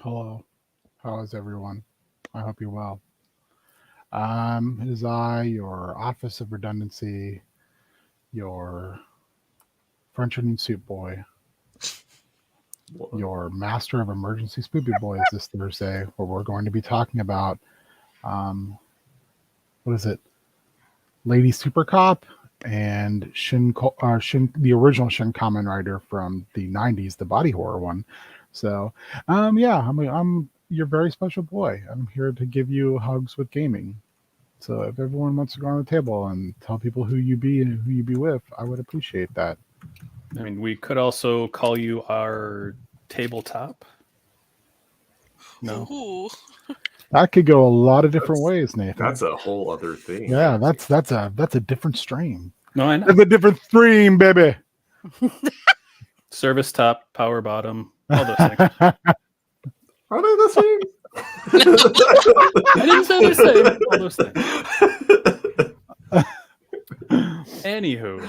Hello. How is everyone? I hope you're well. It is I, your Office of Redundancy, your French onion soup boy, your Master of Emergency Spoopy Boys this Thursday, where we're going to be talking about, what is it? Lady Super Cop and Shin, the original Shin Kamen Rider from the 90s, the body horror one. So, yeah, I'm your very special boy. I'm here to give you hugs with gaming. So if everyone wants to go on the table and tell people who you be and who you be with, I would appreciate that. I mean, we could also call you our tabletop. No. Ooh. That could go a lot of different ways, Nathan. That's a whole other thing. Yeah, that's a different stream. No, I know. That's a different stream, baby. Service top, power bottom, all those things. Are they the same? I didn't say the same. All those things. Anywho,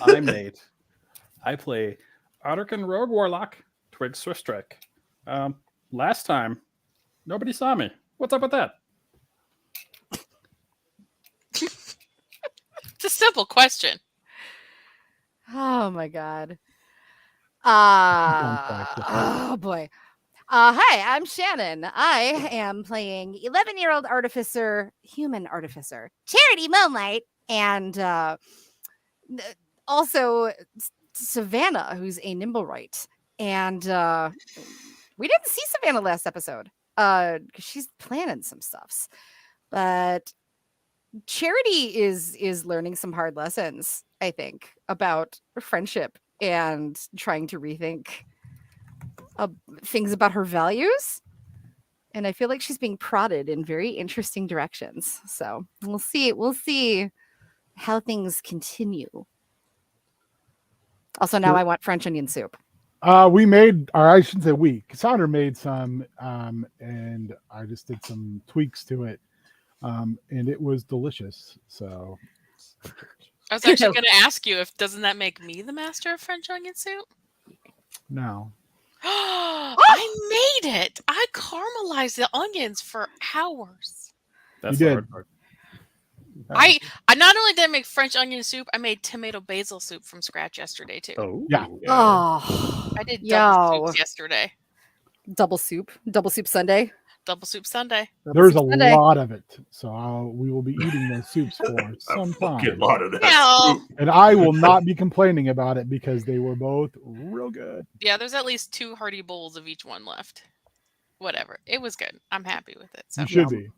I'm Nate. I play Otterkin Rogue Warlock, Twig Swistrike. Last time, nobody saw me. What's up with that? It's a simple question. Oh my god. Oh boy. Hi, I'm Shannon. I am playing 11-year-old artificer, human artificer, Charity Moonlight, and also Savannah, who's a Nimblewright. And we didn't see Savannah last episode because she's planning some stuffs. But Charity is learning some hard lessons, I think, about friendship and trying to rethink things about her values. And I feel like she's being prodded in very interesting directions. So we'll see how things continue. Also, now I want French onion soup. We made, or I shouldn't say we, Cassandra made some, and I just did some tweaks to it. And it was delicious. So I was actually going to ask you doesn't that make me the master of French onion soup? no. I made it. I caramelized the onions for hours. That's You the did. hard part. I not only did I make French onion soup, I made tomato basil soup from scratch yesterday too. Oh. Yeah. Oh, I did double yo. soups yesterday. Double soup Sunday. Double soup Sunday. There's a Sunday. lot of it. So we will be eating those soups for some Fucking time. lot of that. No. soup. And I will not be complaining about it because they were both real good. Yeah, there's at least 2 hearty bowls of each one left. Whatever. It was good. I'm happy with it. So You should be.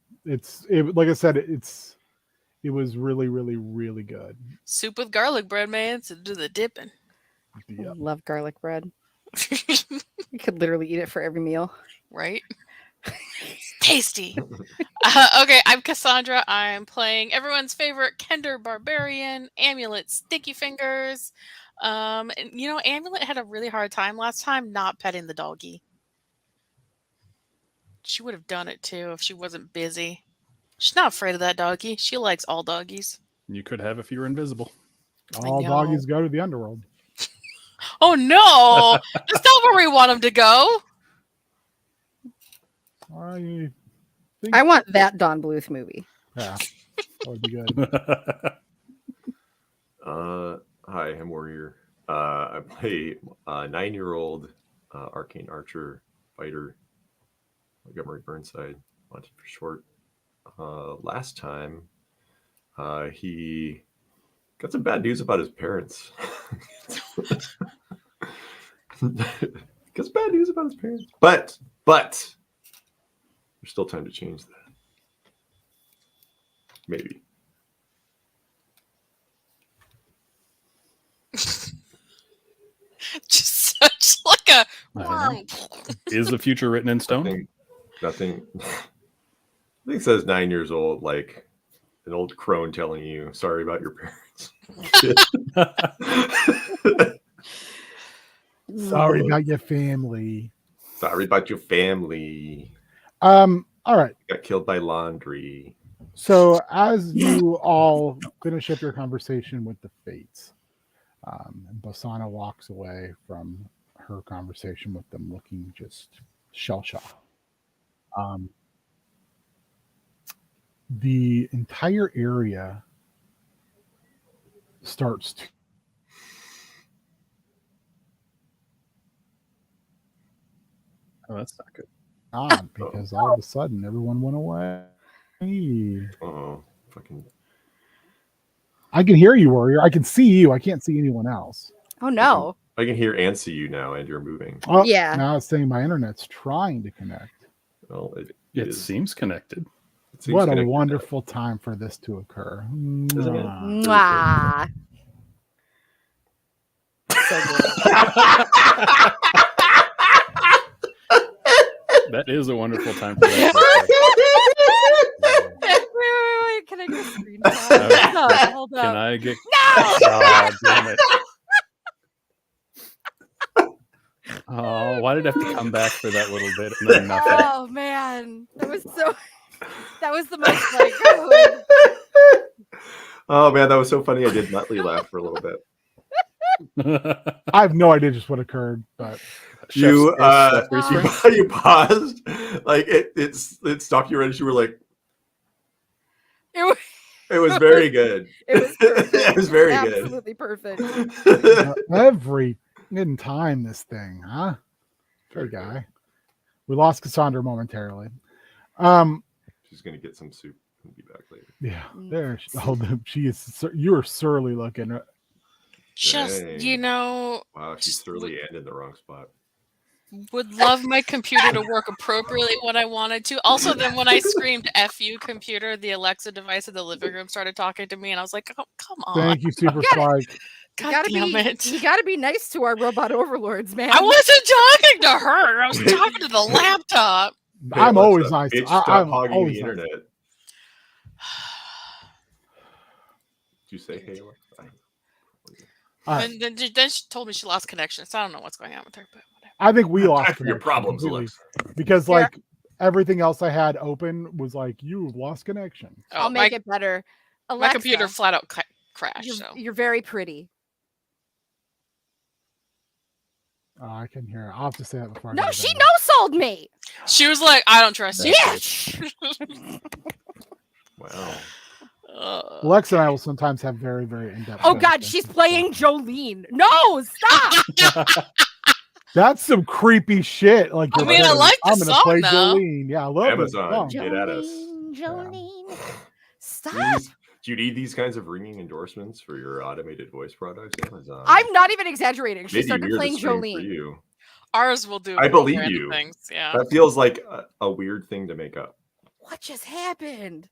Like I said, it was really, really, really good. soup with garlic bread, man. So do the dipping. Yeah. Love garlic bread. You could literally eat it for every meal. Right? Tasty. Okay, I'm Cassandra. I'm playing everyone's favorite Kender Barbarian, Amulet Sticky Fingers. And, Amulet had a really hard time last time not petting the doggy. She would have done it too if she wasn't busy. She's not afraid of that doggy. She likes all doggies. You could have if you were invisible. All know. doggies go to the underworld. Oh no! That's not where we want them to go. think. I want that Don Bluth movie. Yeah, that would be good. Hi, I'm Warrior. I play a 9-year-old arcane archer fighter, Montgomery Burnside, wanted for short. Last time, he got some bad news about his parents. Got some bad news about his parents. But there's still time to change that. Maybe. Just such like a I don't know. Is the future written in stone? Nothing. I think it says 9 years old, like an old crone telling you, sorry about your parents. Sorry about your family. Sorry about your family. All right. Got killed by laundry. So as you all finish up your conversation with the Fates, and Basana walks away from her conversation with them looking just shell-shocked. The entire area starts to Oh, that's not good. on because all of a sudden everyone went away. Oh, fucking. I can hear you, Warrior. I can see you. I can't see anyone else. Oh no. I can hear and see you now, and you're moving. Oh, Yeah. Now it's saying my internet's trying to connect. Well, It is. seems connected. It seems What a connected. wonderful time for this to occur. Isn't it? Mwah. Mwah. So good. That is a wonderful time for that. Wait, can I get a screenshot? No, hold Can up. I get? No! Oh, damn it! Oh, why did I have to come back for that little bit and then nothing? Oh man, that was so. That was the most like. Oh. Oh man, that was so funny. I did Nutley laugh for a little bit. I have no idea just what occurred, but You Chef's freeze you paused, like it stopped you right as you were like. It was, It was very good. it was perfect. It was very good. Absolutely perfect. every in time this thing, huh? Good guy. We lost Cassandra momentarily. She's gonna get some soup and be back later. Yeah, there. She is. You are surly looking. Just, Dang. wow, Wow, she's Just thoroughly and in the wrong spot. would love my computer to work appropriately when I wanted to. Also, then when I screamed "F you, computer," the Alexa device in the living room started talking to me, and I was like, oh, "Come on, Thank you, Super Spike. God damn it!" You gotta be nice to our robot overlords, man. I wasn't talking to her. I was talking to the laptop. I'm Alexa, always nice. Bitch, I'm stop hogging always the nice. internet. Did you say hey, Alexa? All right. And then she told me she lost connection, so I don't know what's going on with her. But whatever. I think we lost Your connection problems, completely, Alexa. because Yeah. like everything else I had open was like you've lost connection. I'll make it better. My Alexa, computer flat out crashed. So you're very pretty. I can hear it. I'll have to say that before. I No, go to she bed. no-sold me. she was like, "I don't trust you." Bitch. Wow. Alexa and I will sometimes have very, very in-depth. Oh God, conversations. she's playing Jolene. No, stop. That's some creepy shit. Like, I you're mean, I like, like the I'm gonna song, play though. Jolene. Yeah, I love Amazon. it. Get at us. Jolene. Stop. Do you need these kinds of ringing endorsements for your automated voice products? Amazon. I'm not even exaggerating. She Maybe started we're the playing stream for Jolene. you. Ours will do. I believe random you. Things. Yeah. That feels like a weird thing to make up. What just happened?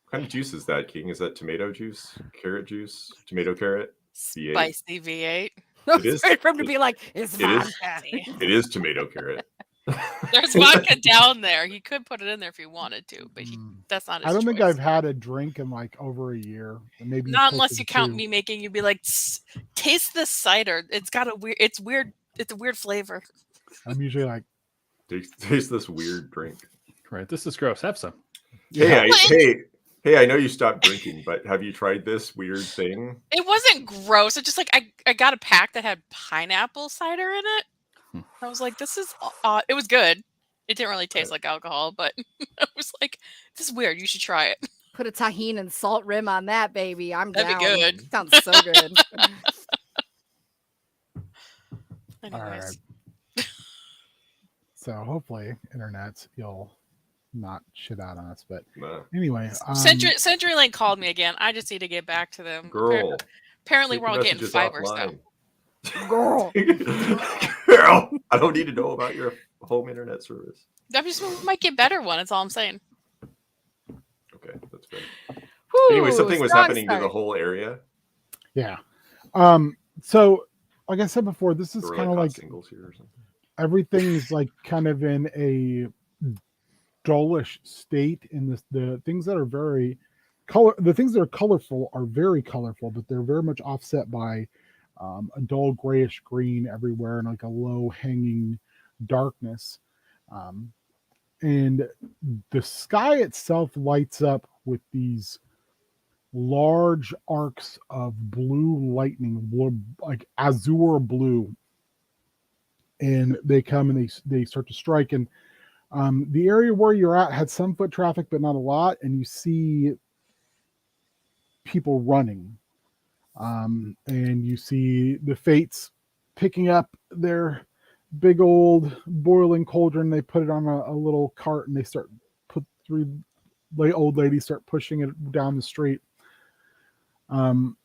What kind of juice is that, King? Is that tomato juice, carrot juice, tomato carrot? V8? Spicy V8. I It was is- ready for him to be like, it's it is- vodka. It is tomato carrot. There's vodka down there. He could put it in there if he wanted to, but that's not his I don't think choice. I've had a drink in like over a year. Maybe Not closer unless to you count 2. me making you be like, taste this cider. It's got a weird. It's weird. It's a weird flavor. I'm usually like, Taste this weird drink. Right, this is gross. Have some. yeah. Hey, I know you stopped drinking, but have you tried this weird thing? It wasn't gross. It just like I got a pack that had pineapple cider in it. I was like, this is odd. It was good. It didn't really taste like alcohol, but I was like, "This is weird. You should try it." Put a tahini and salt rim on that, baby. I'm That'd down. be good. Sounds so good. Anyways, So hopefully, internets, you'll not shit out on us. But Nah. anyway, CenturyLink called me again. I just need to get back to them. Girl. Apparently, Take we're the all getting messages fibers offline. now. Girl. Girl, I don't need to know about your home internet service. That just we might get better one. That's all I'm saying. Okay, that's good. Whew, Anyway, something was strong happening to the start. whole area. yeah. So like I said before, this is There were kind of hot like singles here or something. everything's like kind of in a dullish state. In this, the things that are very the things that are colorful are very colorful, but they're very much offset by a dull grayish green everywhere and like a low hanging darkness. And the sky itself lights up with these large arcs of blue lightning, like azure blue, and they come and they start to strike. And the area where you're at had some foot traffic, but not a lot, and you see people running, and you see the Fates picking up their big old boiling cauldron. They put it on a little cart, and they start old ladies start pushing it down the street. One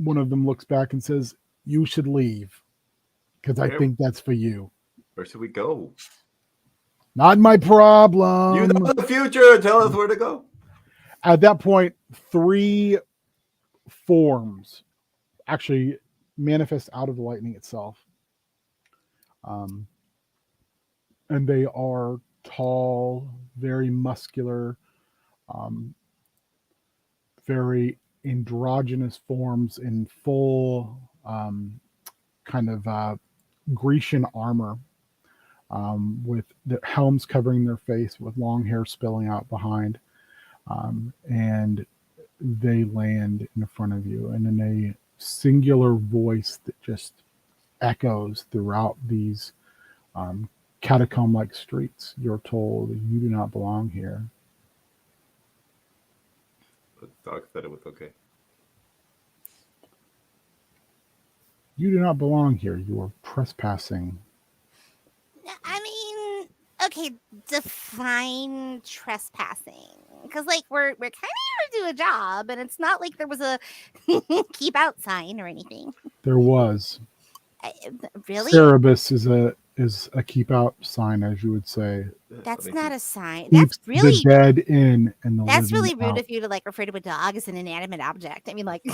of them looks back and says, "You should leave, because I think that's for you." Where should we go? Not my problem. You know the future. Tell us where to go. At that point, 3 forms actually manifest out of the lightning itself. And they are tall, very muscular, very androgynous forms in full kind of Grecian armor, with the helms covering their face, with long hair spilling out behind. And they land in front of you, and in a singular voice that just echoes throughout these catacomb-like streets, you're told, "You do not belong here." The dog said it was okay. "You do not belong here. You are trespassing." I mean, okay, define trespassing. Because, like, we're kind of here to do a job, and it's not like there was a keep out sign or anything. There was. Really? Cerebus is a keep out sign, as you would say. That's not a sign. Keeps That's really the dead in and the that's really living rude out. of you to like refer to a dog as an inanimate object. I mean, like,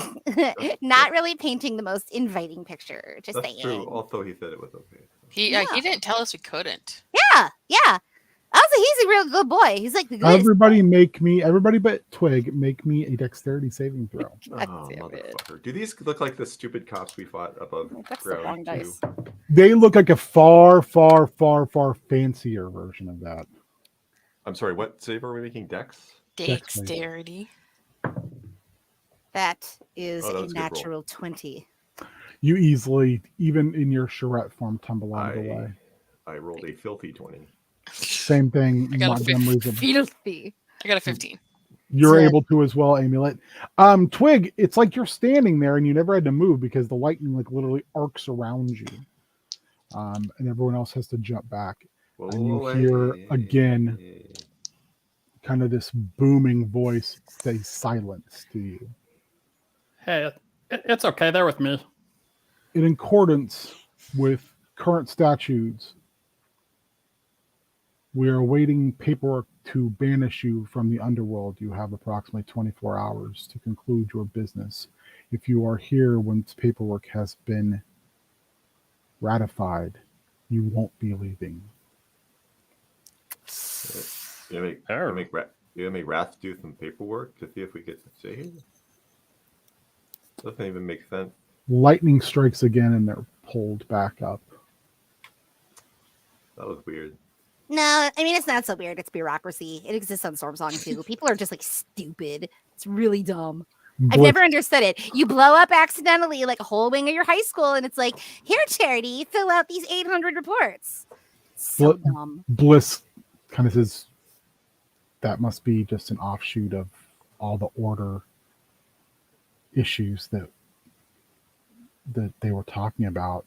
not really painting the most inviting picture. Just That's saying. true. Also, he said it was okay. He didn't tell us we couldn't. Yeah. Also, he's a real good boy. He's like the good. Everybody but Twig, make me a dexterity saving throw. Oh, damn it. motherfucker. Do these look like the stupid cops we fought above That's the ground? wrong too? dice. They look like a far, far, far, far fancier version of that. I'm sorry, what save are we making? Dex? Dexterity. That is Oh, that a was a good roll. natural 20. You easily, even in your charrette form, tumble out of the way. I rolled a filthy 20. Same thing. I got a Montgomery's a- Filthy. I got a 15. You're Zip. able to as well, Amulet. Twig, it's like you're standing there and you never had to move because the lightning like literally arcs around you. And everyone else has to jump back. And you hear again kind of this booming voice say silence to you. Hey, it's okay. They're with me. In accordance with current statutes, we are awaiting paperwork to banish you from the underworld. You have approximately 24 hours to conclude your business. If you are here once paperwork has been ratified, you won't be leaving. You gonna make Wrath do some paperwork to see if we get to stay here? Doesn't even make sense. Lightning strikes again and they're pulled back up. That was weird. No, I mean, it's not so weird. It's bureaucracy. It exists on Storm Song too. People are just like stupid. It's really dumb. I've Blitz- never understood it. You blow up accidentally like a whole wing of your high school, and it's like, here, Charity, fill out these 800 reports. So Bl- dumb. Bliss kind of says that must be just an offshoot of all the order issues that they were talking about,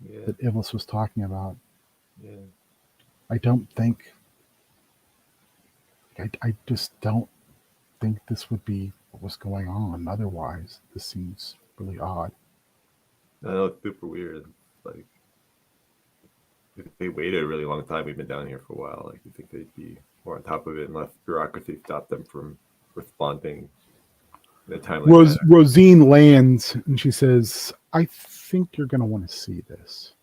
Yeah. that Iblis was talking about. Yeah. I don't think, I just don't think this would be what was going on. Otherwise, this seems really odd. I know it's super weird. Like, if they waited a really long time, we've been down here for a while. Like, you think they'd be more on top of it, unless bureaucracy stopped them from responding in a timely manner. Rosine lands and she says, I think you're going to want to see this.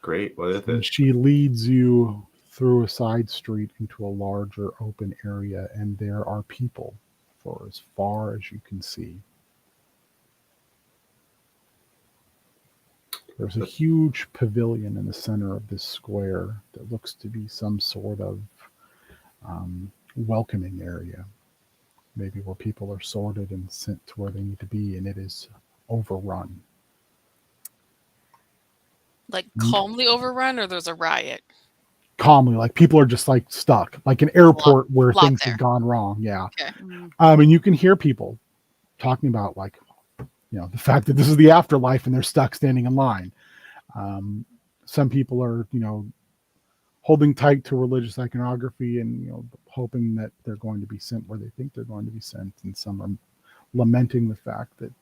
Great. What is And it? she leads you through a side street into a larger open area, and there are people for as far as you can see. There's a huge pavilion in the center of this square that looks to be some sort of welcoming area, maybe where people are sorted and sent to where they need to be, and it is overrun. Like calmly overrun, or there's a riot. Calmly, like people are just like stuck, like an airport where lot things there. have gone wrong. Yeah. Okay. And you can hear people talking about, like, the fact that this is the afterlife and they're stuck standing in line. Some people are, holding tight to religious iconography and, hoping that they're going to be sent where they think they're going to be sent. And some are lamenting the fact that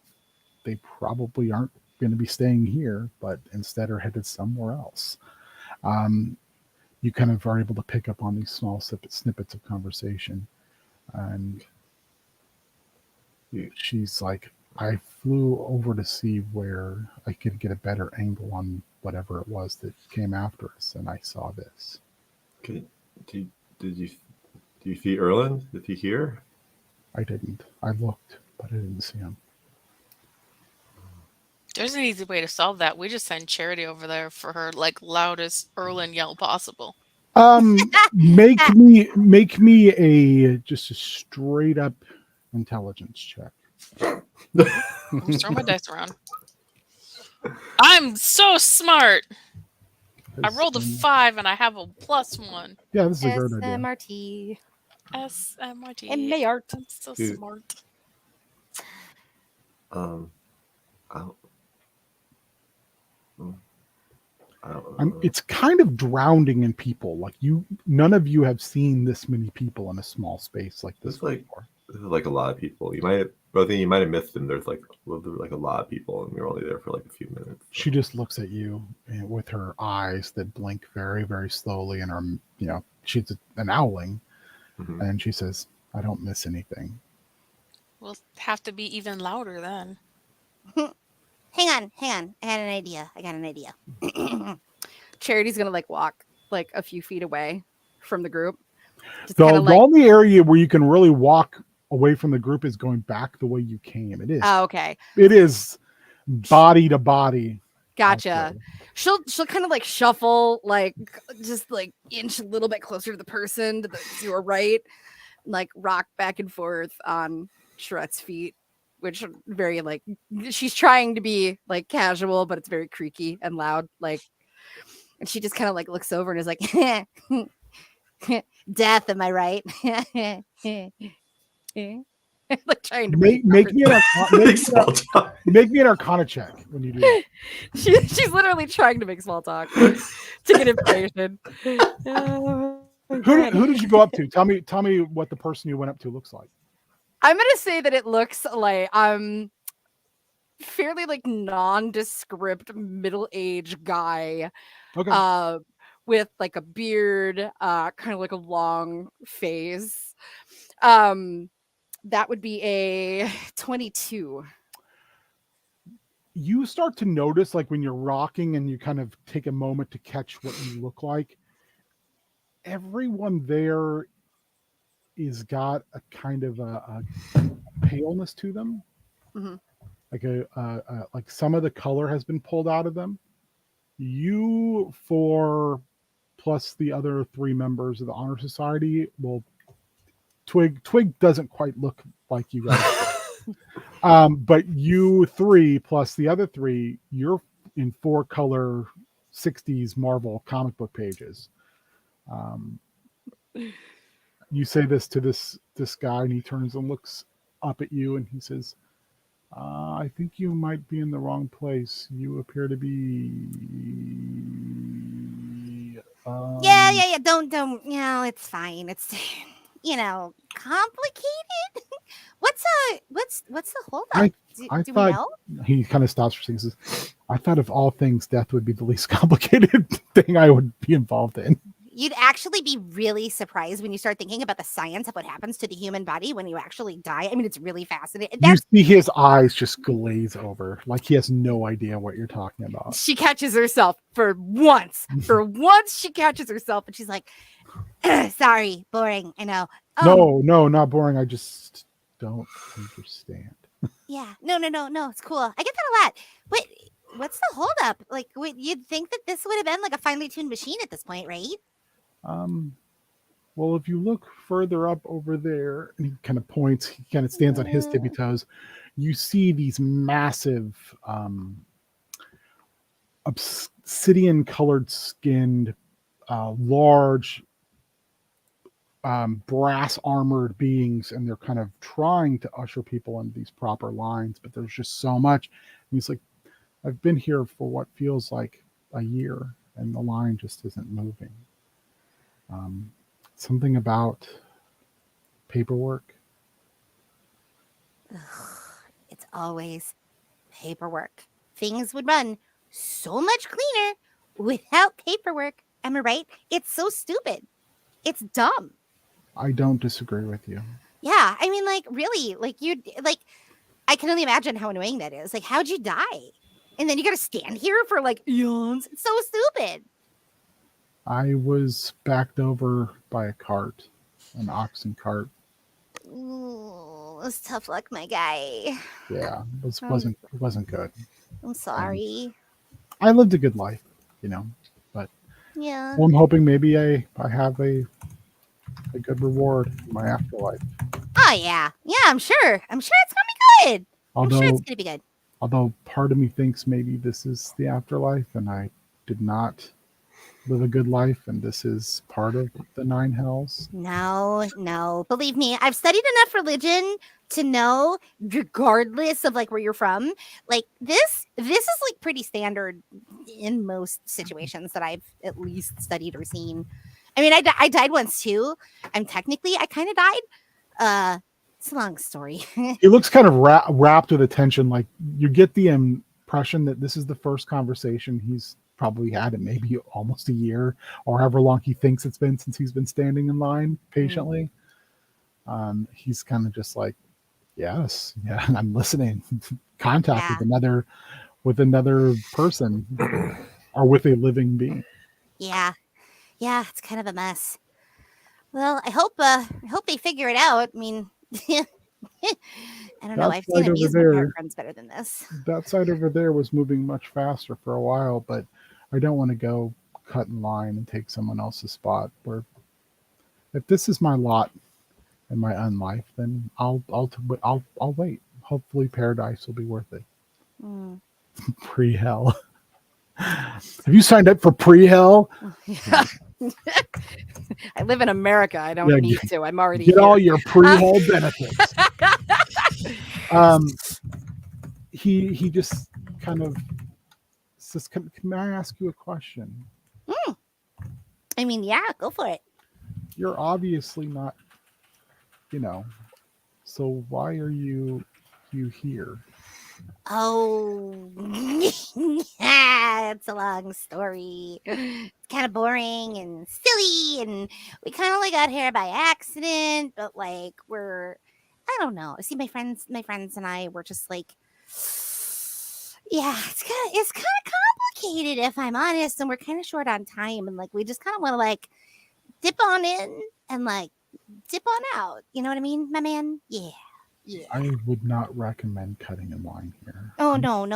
they probably aren't going to be staying here, but instead are headed somewhere else. You kind of are able to pick up on these small snippets of conversation. And she's like, I flew over to see where I could get a better angle on whatever it was that came after us, and I saw this. Do you see Erland? Is he here? I didn't. I looked, but I didn't see him. There's an easy way to solve that. We just send Charity over there for her loudest Erland yell possible. Make me just a straight up intelligence check. I'm just throwing my dice around. I'm so smart. I rolled a 5 and I have a +1. Yeah, this is a great idea. SMRT. SMRT. And Mayart. I'm so Dude. smart. It's kind of drowning in people. Like none of you have seen this many people in a small space like this before. This is like a lot of people. You might have missed them. There's like a lot of people, and we were only there for like a few minutes. She just looks at you with her eyes that blink very, very slowly, and are she's an owling, and she says, "I don't miss anything." We'll have to be even louder then. Hang on. I got an idea. Charity's gonna walk a few feet away from the group. Just The kinda, only area where you can really walk away from the group is going back the way you came. It is. Oh, okay. It is body to body. Gotcha. She'll kind of shuffle, just inch a little bit closer to the person to your right, rock back and forth on Shret's feet, which are very she's trying to be casual, but it's very creaky and loud. And she just kind of looks over and is like, Death, am I right? Trying to make me an Arcana check when you do that. She's literally trying to make small talk to get information. Who did you go up to? Tell me what the person you went up to looks like. I'm gonna say that it looks like fairly nondescript middle-aged guy. Okay. With a beard, kind of a long face. That would be a 22. You start to notice when you're rocking and you kind of take a moment to catch what you look like. Everyone there is got a kind of a paleness to them. Like some of the color has been pulled out of them. You four plus the other 3 members of the Honor Society Twig doesn't quite look like you guys. But you 3 plus the other 3, you're in 4 color '60s Marvel comic book pages. You say this to this guy, and he turns and looks up at you, and he says, "I think you might be in the wrong place. You appear to be." Yeah. Don't. It's fine. It's complicated. What's the holdup? I Do we thought know? he kind of stops for things. I thought of all things, death would be the least complicated thing I would be involved in. You'd actually be really surprised when you start thinking about the science of what happens to the human body when you actually die. I mean, it's really fascinating. You see his eyes just glaze over, like he has no idea what you're talking about. She catches herself for once. For once, she catches herself, and she's like, Sorry, boring. I know. No, not boring. I just don't understand. Yeah. No. It's cool. I get that a lot. What's the holdup? Like, you'd think that this would have been like a finely tuned machine at this point, right? Well, if you look further up over there, and he kind of points, he kind of stands on his tippy toes, you see these massive obsidian colored skinned, large brass armored beings, and they're kind of trying to usher people into these proper lines, but there's just so much. And he's like, I've been here for what feels like a year, and the line just isn't moving. Something about paperwork. It's always paperwork. Things would run so much cleaner without paperwork. Am I right? It's so stupid. It's dumb. I don't disagree with you. Yeah, I mean, like, really, I can only imagine how annoying that is. Like, how'd you die? And then you got to stand here for like eons. It's so stupid. I was backed over by a cart, an oxen cart. Ooh, it's tough luck, my guy. Yeah, it wasn't good. I'm sorry. I lived a good life, but Yeah. well, I'm hoping maybe I have a good reward in my afterlife. Oh yeah. Yeah, I'm sure it's gonna be good. I'm sure it's gonna be good. Although part of me thinks maybe this is the afterlife and I did not live a good life, and this is part of the 9 hells. No. Believe me, I've studied enough religion to know, regardless of like where you're from, like this is like pretty standard in most situations that I've at least studied or seen. I mean, I died once too. I kind of died. It's a long story. He looks kind of wrapped with attention. Like you get the impression that this is the first conversation he's probably had in maybe almost a year, or however long he thinks it's been since he's been standing in line patiently. He's kind of just like, yes, yeah, I'm listening. Contact with another person or with a living being. Yeah, it's kind of a mess. Well, I hope they figure it out. I mean, I don't know. I've seen amusement park runs better than this. That side over there was moving much faster for a while, but I don't want to go cut in line and take someone else's spot. Where if this is my lot in my unlife, then I'll wait. Hopefully, paradise will be worth it. Pre-hell. Have you signed up for pre-hell? Yeah. I live in America. I don't need to. I'm already get here. all your pre-hell benefits. He just kind of says, "Can I ask you a question?" I mean, yeah, go for it. You're obviously not, so why are you here? Oh, it's a long story. It's kind of boring and silly, and we kind of only got here by accident. But like, I don't know. See, my friends and I were just like, yeah, it's kind of complicated if I'm honest, and we're kind of short on time, and like we just kind of want to like dip on in and like dip on out. You know what I mean, my man? Yeah. I would not recommend cutting in line here. Oh no!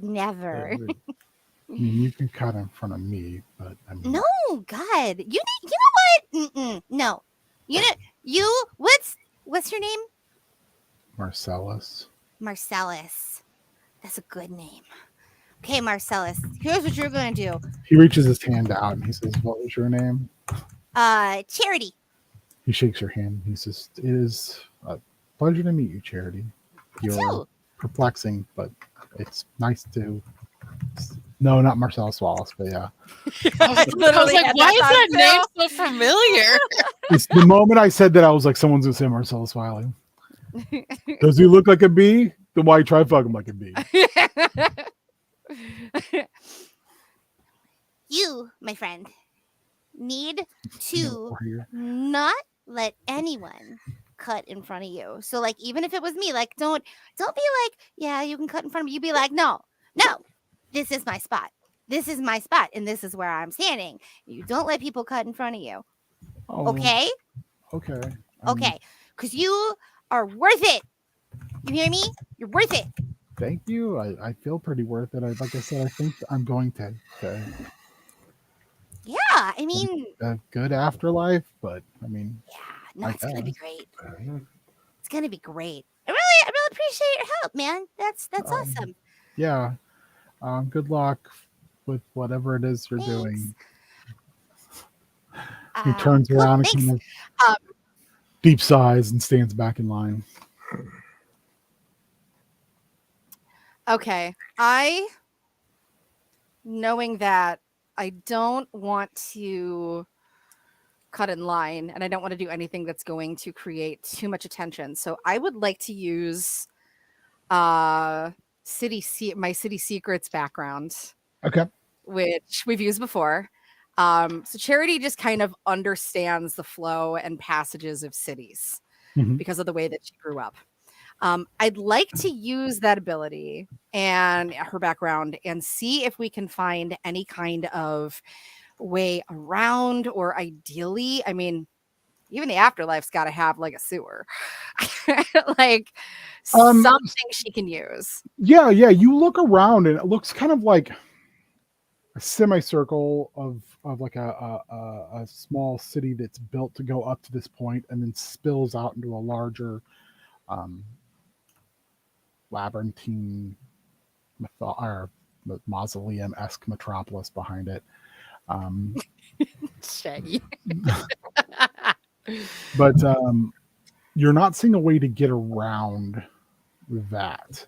Never. I mean, you can cut in front of me, but I mean, No, God, you know what? No, what's your name? Marcellus. Marcellus. That's a good name. Okay, Marcellus, here's what you're gonna do. He reaches his hand out and he says, "What was your name?" Charity. He shakes your hand. He says, "It is a pleasure to meet you, Charity. You're too. perplexing, but it's nice to." No, not Marcellus Wallace, but yeah. I was Literally like, had why that is that thought name so familiar? It's the moment I said that I was like, someone's gonna say Marcellus Wiley. Does he look like a bee? Then why you try to fuck him like a bee? You, my friend, need You know, to warrior. not let anyone cut in front of you. So like even if it was me, like don't be like, yeah, you can cut in front of me. You be like, no, this is my spot. This is my spot, and this is where I'm standing. You don't let people cut in front of you. Oh, Okay? Okay. Okay. Because you are worth it. You hear me? You're worth it. Thank you. I feel pretty worth it. Like I said, I think I'm going to Yeah. I mean, a good afterlife, but I mean, yeah, no, I it's gonna be guess. great. It's gonna be great. I really appreciate your help, man. That's awesome. Yeah. Good luck with whatever it is you're doing. He turns Cool, around and thanks. kind of deep sighs and stands back in line. Okay. Knowing that I don't want to cut in line and I don't want to do anything that's going to create too much attention. So I would like to use my city secrets background, Okay. which we've used before. So Charity just kind of understands the flow and passages of cities Mhm. because of the way that she grew up. I'd like to use that ability and her background and see if we can find any kind of way around, or ideally, I mean, even the afterlife's got to have like a sewer, like something she can use. Yeah. You look around and it looks kind of like a semicircle of like a small city that's built to go up to this point and then spills out into a larger labyrinthine mausoleum-esque metropolis behind it. Shaggy. But you're not seeing a way to get around that.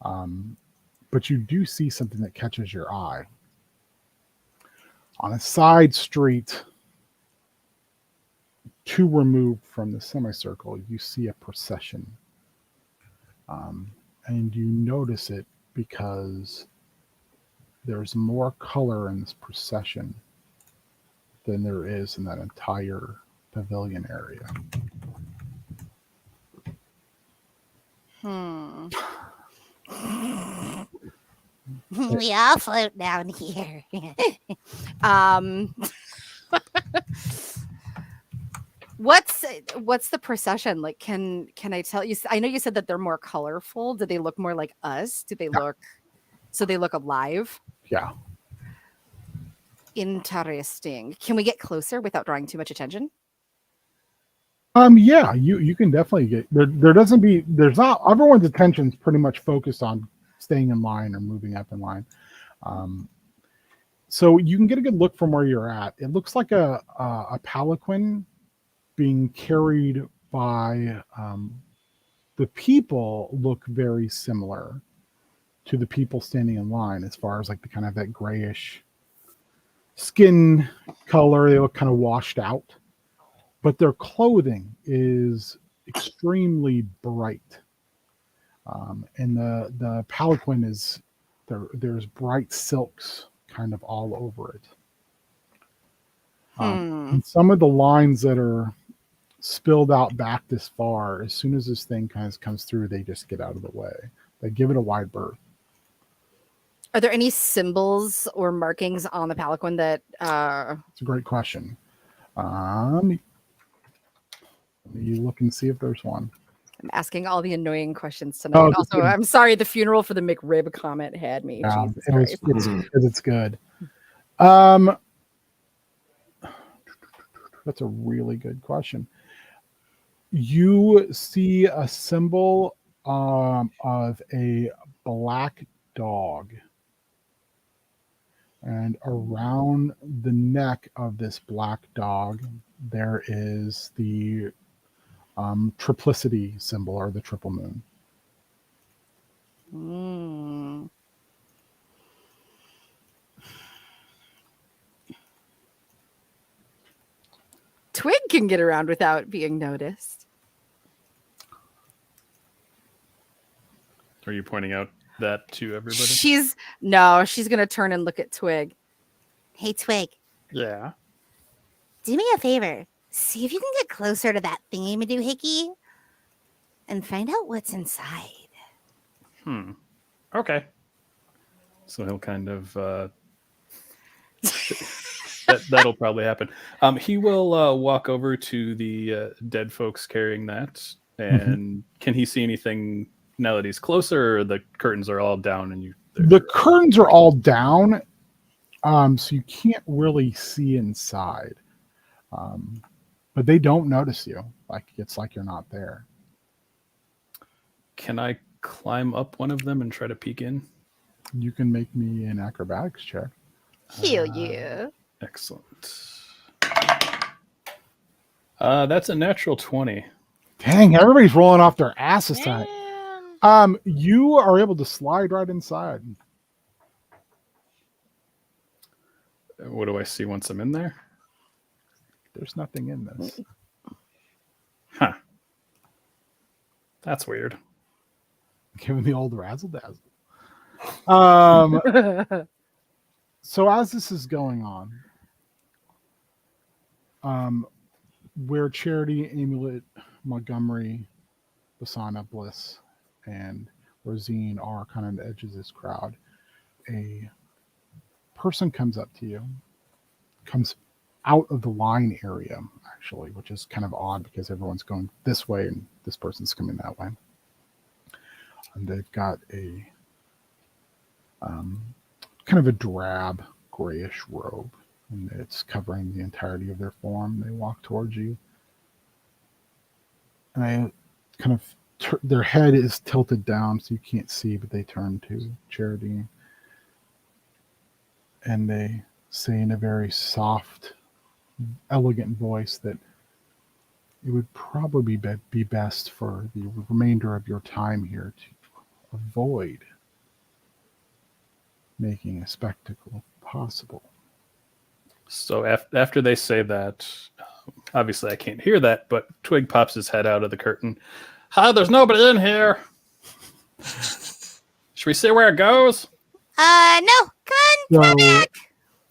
But you do see something that catches your eye. On a side street, 2 removed from the semicircle, you see a procession. And you notice it because there's more color in this procession than there is in that entire pavilion area. We all float down here. What's the procession like? Can I tell you? I know you said that they're more colorful. Do they look more like us? Do they look so they look alive? Yeah. Interesting. Can we get closer without drawing too much attention? Yeah, you can definitely get there's not everyone's attention's pretty much focused on staying in line or moving up in line. So you can get a good look from where you're at. It looks like a palanquin being carried by the people look very similar to the people standing in line as far as like the kind of that grayish skin color. They look kind of washed out, but their clothing is extremely bright. And the palanquin is there's bright silks kind of all over it. And some of the lines that are spilled out back this far, as soon as this thing kind of comes through, they just get out of the way. They give it a wide berth. Are there any symbols or markings on the palanquin that It's a great question. Let me look and see if there's one. I'm asking all the annoying questions tonight. Also, I'm sorry, the funeral for the McRib comment had me. It's good. That's a really good question. You see a symbol of a black dog. And around the neck of this black dog, there is the triplicity symbol, or the triple moon. Mm. Twig can get around without being noticed. Are you pointing out that to everybody? She's gonna turn and look at Twig. Hey, Twig, Yeah. do me a favor. See if you can get closer to that thingy-madoohickey and find out what's inside. Okay. So he'll kind of that'll probably happen. He will walk over to the dead folks carrying that, and can he see anything now that he's closer? Or the curtains are all down, and The curtains are all down, so you can't really see inside. But they don't notice you. Like it's like you're not there. Can I climb up one of them and try to peek in? You can make me an acrobatics check. Hell yeah. Excellent. That's a natural 20. Dang, everybody's rolling off their asses tonight. Man. You are able to slide right inside. What do I see once I'm in there? There's nothing in this. Huh. That's weird. Given the old razzle dazzle. So as this is going on, where Charity, Amulet, Montgomery, Basana, Bliss, and Rosine are kind of on the edges of this crowd, a person comes up to you, comes out of the line area, actually, which is kind of odd because everyone's going this way and this person's coming that way. And they've got a kind of a drab grayish robe, and it's covering the entirety of their form. They walk towards you, and I kind of their head is tilted down so you can't see, but they turn to Charity and they say in a very soft, elegant voice that it would probably be best for the remainder of your time here to avoid making a spectacle possible. So after they say that, obviously I can't hear that, but Twig pops his head out of the curtain. Hi, there's nobody in here. Should we see where it goes? No, come back.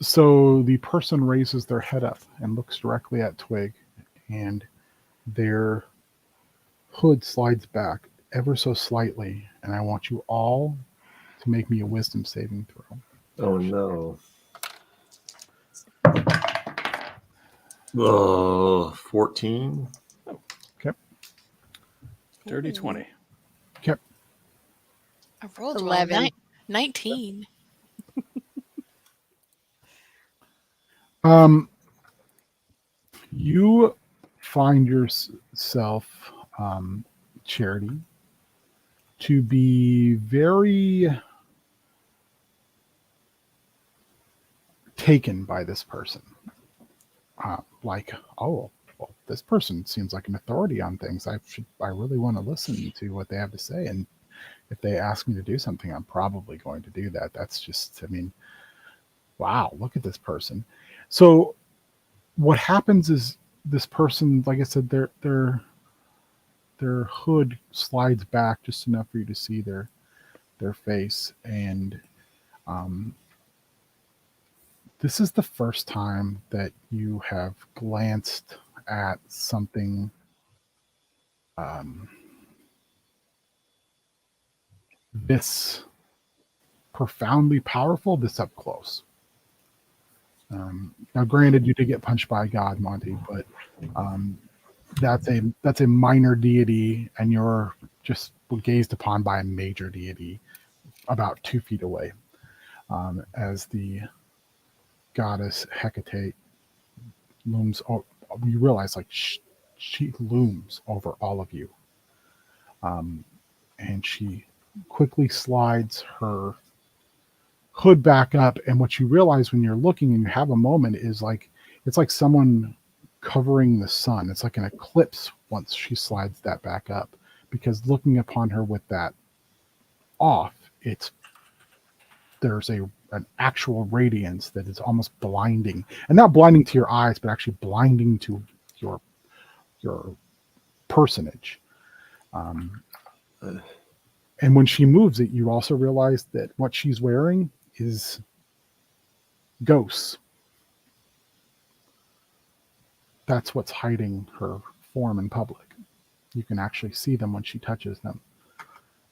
So the person raises their head up and looks directly at Twig, and their hood slides back ever so slightly, and I want you all to make me a wisdom saving throw. Oh no. Oh, 14. Okay. Dirty 20. Okay. I rolled 11. 19. You find yourself, Charity, to be very taken by this person. Like, oh, well, this person seems like an authority on things. I really want to listen to what they have to say. And if they ask me to do something, I'm probably going to do that. That's just, I mean, wow, look at this person. So what happens is this person, like I said, their hood slides back just enough for you to see their face. And this is the first time that you have glanced at something this profoundly powerful this up close. Now, granted, you did get punched by a god, Monty, but that's a minor deity, and you're just gazed upon by a major deity about 2 feet away, as the goddess Hecate looms. You realize, like, she looms over all of you, and she quickly slides her hood back up, and what you realize when you're looking and you have a moment is like it's like someone covering the sun. It's like an eclipse once she slides that back up, because looking upon her with that off, there's an actual radiance that is almost blinding, and not blinding to your eyes, but actually blinding to your personage. And when she moves it, you also realize that what she's wearing is ghosts. That's what's hiding her form in public. You can actually see them when she touches them.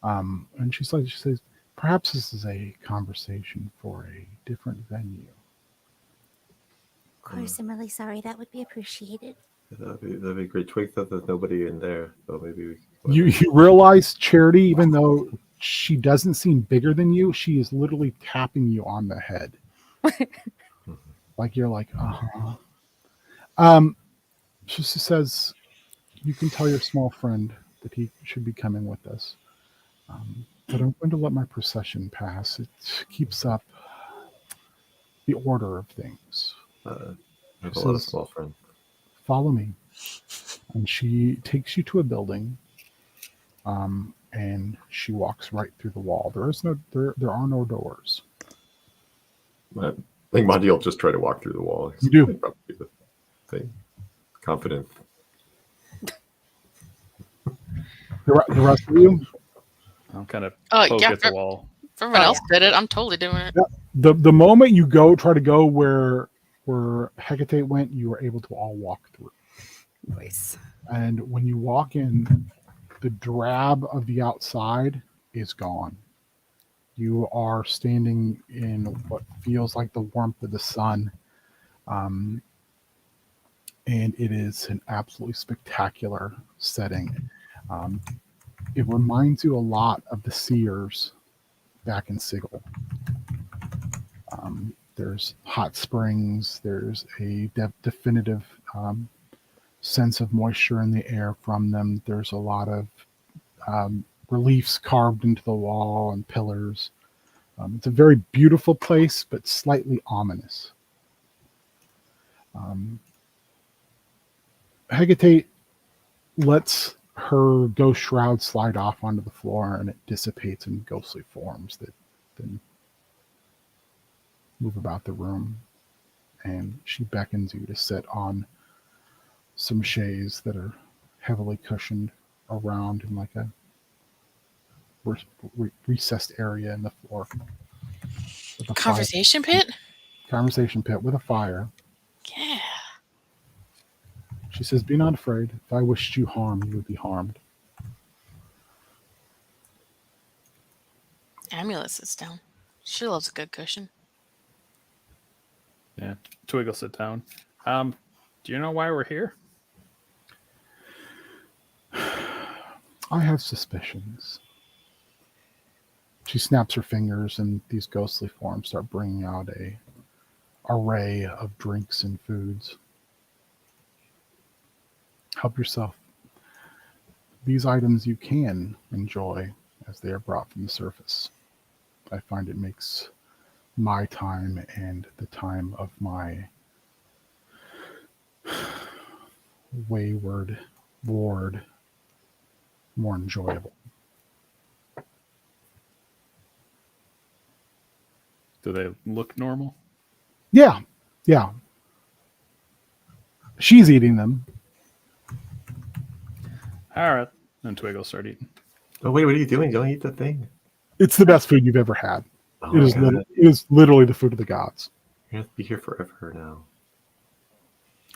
And she says, perhaps this is a conversation for a different venue. Of course, I'm really sorry. That would be appreciated. That'd be great. Twig thought there's nobody in there, so maybe You realize, Charity, even though she doesn't seem bigger than you, she is literally tapping you on the head. Like you're like, She says, you can tell your small friend that he should be coming with us. But I'm going to let my procession pass. It keeps up the order of things. I have a lot of small friends. Follow me. And she takes you to a building, and she walks right through the wall. There are no doors. I think Monty will just try to walk through the wall. You do. Probably the thing. Confident. The rest of you? I'm kind of Oh, poke yeah, at the wall. If everyone else did it, I'm totally doing it. The moment you try to go where Hecate went, you were able to all walk through. Nice. And when you walk in, the drab of the outside is gone. You are standing in what feels like the warmth of the sun. And it is an absolutely spectacular setting. It reminds you a lot of the Seers back in Sigil. There's hot springs. There's a definitive sense of moisture in the air from them. There's a lot of reliefs carved into the wall and pillars. It's a very beautiful place, but slightly ominous. Hecate lets her ghost shroud slide off onto the floor, and it dissipates in ghostly forms that then move about the room. And she beckons you to sit on some chaise that are heavily cushioned around in like a recessed area in the floor. Conversation pit? Conversation pit with a fire. Yeah. She says, be not afraid. If I wished you harm, you would be harmed. Amulet sits down. She loves a good cushion. Yeah. Twig will sit down. Do you know why we're here? I have suspicions. She snaps her fingers, and these ghostly forms start bringing out a array of drinks and foods. Help yourself. These items you can enjoy as they are brought from the surface. I find it makes my time and the time of my wayward ward more enjoyable. Do they look normal? Yeah. She's eating them. All right. Then Twig will start eating. Oh wait, what are you doing? Don't eat the thing. It's the best food you've ever had. Oh It is literally the food of the gods. You have to be here forever now.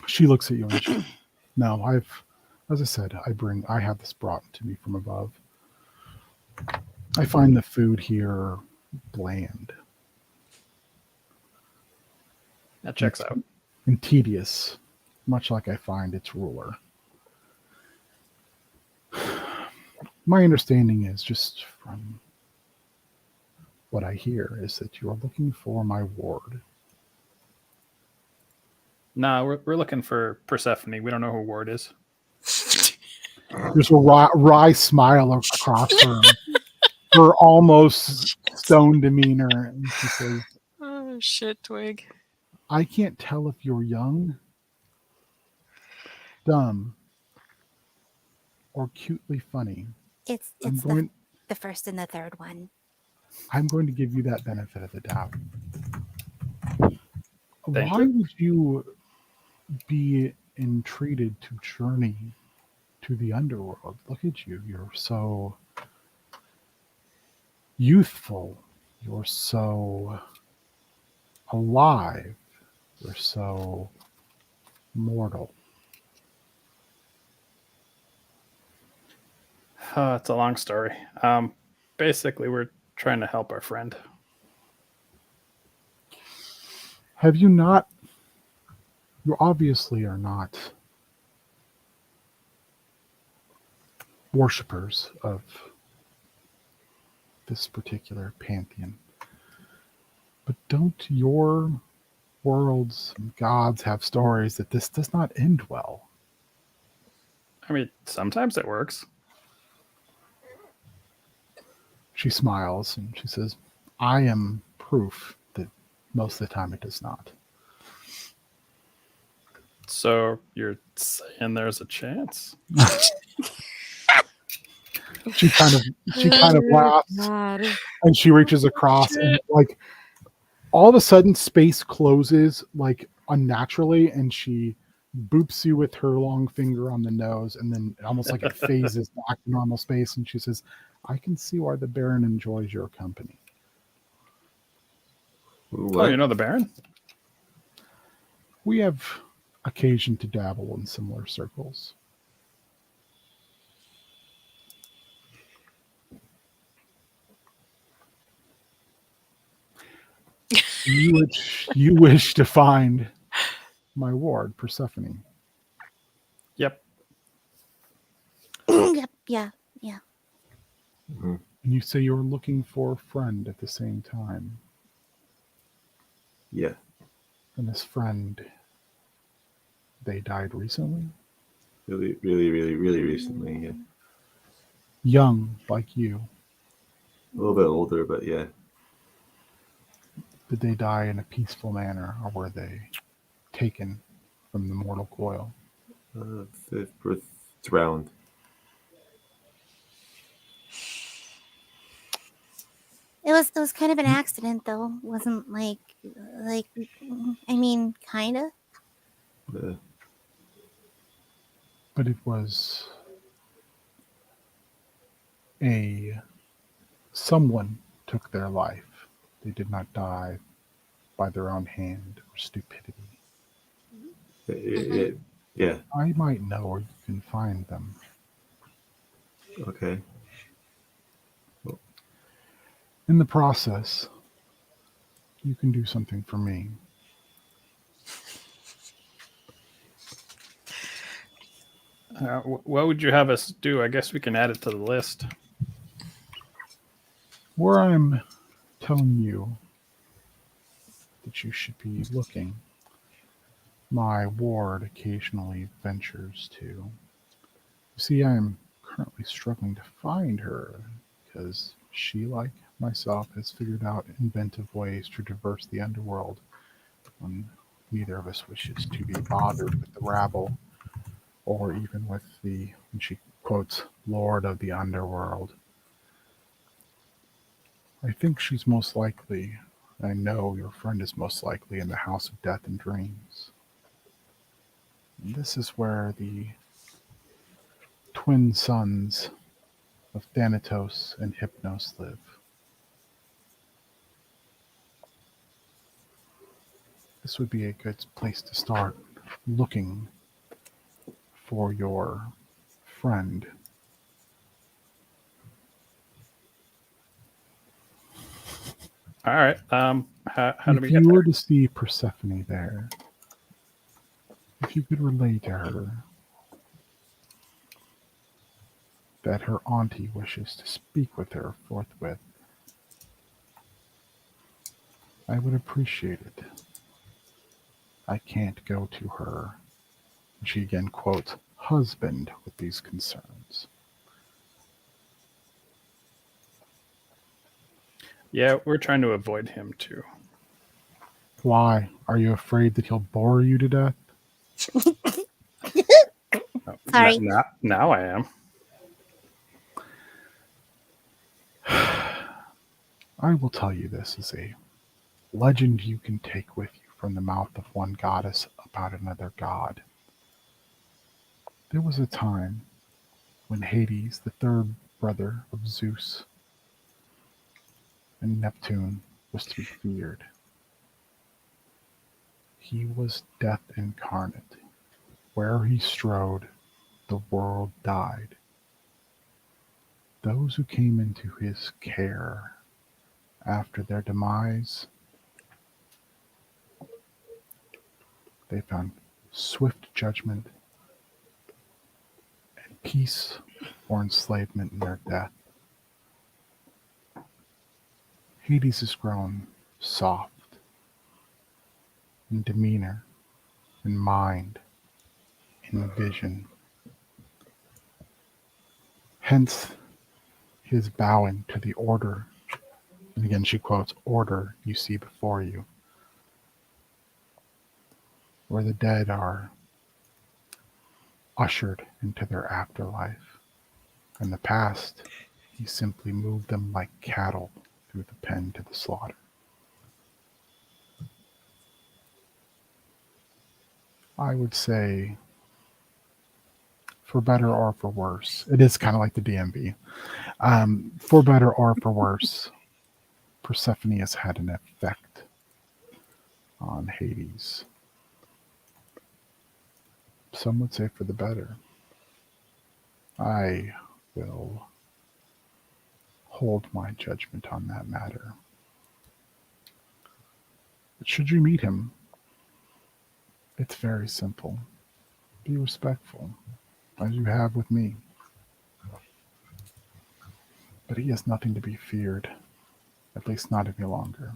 She looks at you and she, no, as I said, I have this brought to me from above. I find the food here bland That checks out. and tedious, much like I find its ruler. My understanding is, just from what I hear, is that you are looking for my ward. No, we're looking for Persephone. We don't know who Ward is. There's a wry smile across her. her almost stone demeanor, and she says, Oh shit, Twig. I can't tell if you're young, dumb, or cutely funny. It's I'm it's going the first and the third one. I'm going to give you that benefit of the doubt. Thank Why you. would you be entreated to journey to the underworld? Look at you. You're so youthful. You're so alive. You're so mortal. It's a long story. Basically, we're trying to help our friend. Have you not? You obviously are not worshippers of this particular pantheon. But don't your worlds and gods have stories that this does not end well? I mean, sometimes it works. She smiles and she says, I am proof that most of the time it does not. So you're saying there's a chance? She kind of laughs God. and she reaches across and like all of a sudden space closes like unnaturally and she boops you with her long finger on the nose and then almost like it phases back to normal space and she says, I can see why the Baron enjoys your company. Oh, you know the Baron? We have occasion to dabble in similar circles. You wish to find my ward, Persephone. Yep. Yep. Yeah. And you say you're looking for a friend at the same time. Yeah. And this friend, they died recently? Really, really, really, really recently. Yeah. Young, like you. A little bit older, but yeah. Did they die in a peaceful manner, or were they taken from the mortal coil? Fifth round. It was kind of an accident though. It wasn't like I mean, kind of. But it was someone took their life. They did not die by their own hand or stupidity. Yeah. I might know where you can find them. Okay. In the process, you can do something for me. What would you have us do? I guess we can add it to the list. Where I'm telling you that you should be looking, my ward occasionally ventures to. You see, I'm currently struggling to find her because she, like myself, has figured out inventive ways to traverse the underworld when neither of us wishes to be bothered with the rabble or even with the, when she quotes, Lord of the Underworld. I think she's most likely, I know your friend is most likely in the House of Death and Dreams. And this is where the twin sons of Thanatos and Hypnos live. This would be a good place to start looking for your friend. All right. How do we If get you there? were to see Persephone there, if you could relay to her that her auntie wishes to speak with her forthwith, I would appreciate it. I can't go to her, she again quotes, husband with these concerns. Yeah, we're trying to avoid him too. Why? Are you afraid that he'll bore you to death? Oh, Sorry. Now I am. I will tell you this is a legend you can take with you from the mouth of one goddess about another god. There was a time when Hades, the third brother of Zeus and Neptune, was to be feared. He was death incarnate. Where he strode, the world died. Those who came into his care after their demise, they found swift judgment and peace or enslavement in their death. Hades has grown soft in demeanor, in mind, in vision. Hence his bowing to the order, and again she quotes, order you see before you, where the dead are ushered into their afterlife. In the past, he simply moved them like cattle through the pen to the slaughter. I would say, for better or for worse, it is kind of like the DMV. For better or for worse, Persephone has had an effect on Hades. Some would say for the better. I will hold my judgment on that matter. But should you meet him, it's very simple. Be respectful, as you have with me. But he is nothing to be feared, at least not any longer.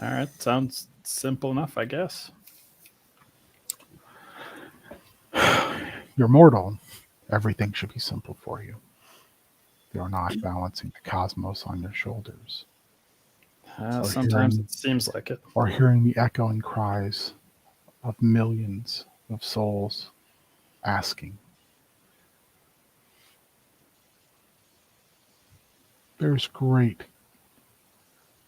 All right, sounds simple enough, I guess. You're mortal. Everything should be simple for you. You're not balancing the cosmos on your shoulders, Sometimes it seems like it. or hearing the echoing cries of millions of souls asking. There's great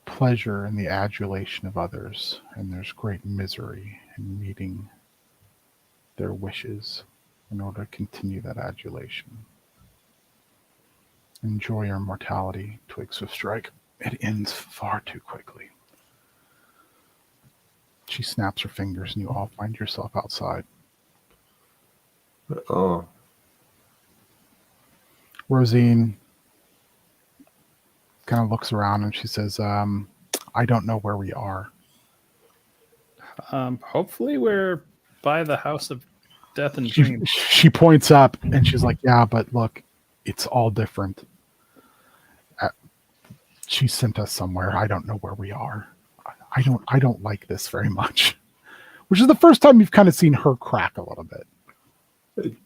pleasure in the adulation of others, and there's great misery in meeting their wishes in order to continue that adulation. Enjoy your mortality, Twigs of Strike. It ends far too quickly. She snaps her fingers, and you all find yourself outside. Oh, Rosine kind of looks around and she says, I don't know where we are. Hopefully we're by the House of Death and She, Dreams. she points up and she's like, yeah, but look, it's all different. She sent us somewhere. I don't know where we are. I don't like this very much. Which is the first time you've kind of seen her crack a little bit.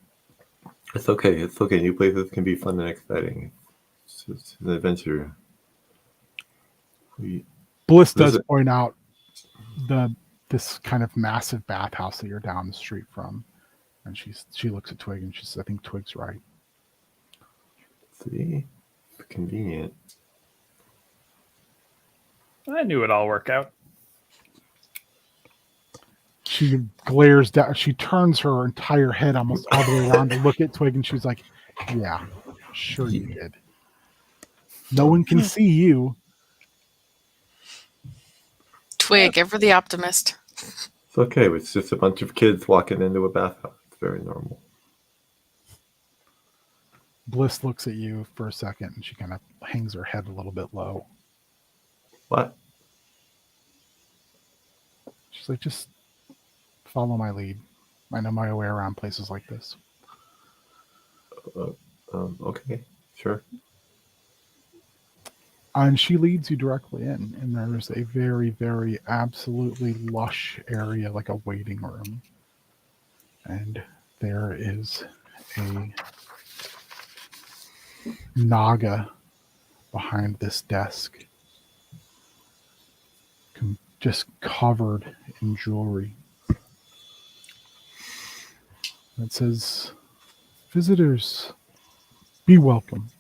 it's okay. It's okay. New places can be fun and exciting. It's an adventure. Bliss does point out this kind of massive bathhouse that you're down the street from. And she looks at Twig and she says, I think Twig's right. See? It's convenient. I knew it'd all work out. She glares down. She turns her entire head almost all the way around to look at Twig, and she's like, yeah, sure you did. No one can see you. Twig, ever the optimist. It's okay. It's just a bunch of kids walking into a bathhouse. It's very normal. Bliss looks at you for a second, and she kind of hangs her head a little bit low. What? She's like, just follow my lead. I know my way around places like this. Okay, sure. And she leads you directly in, and there's a very, very absolutely lush area, like a waiting room. And there is a Naga behind this desk, just covered in jewelry. It says, "Visitors, be welcome.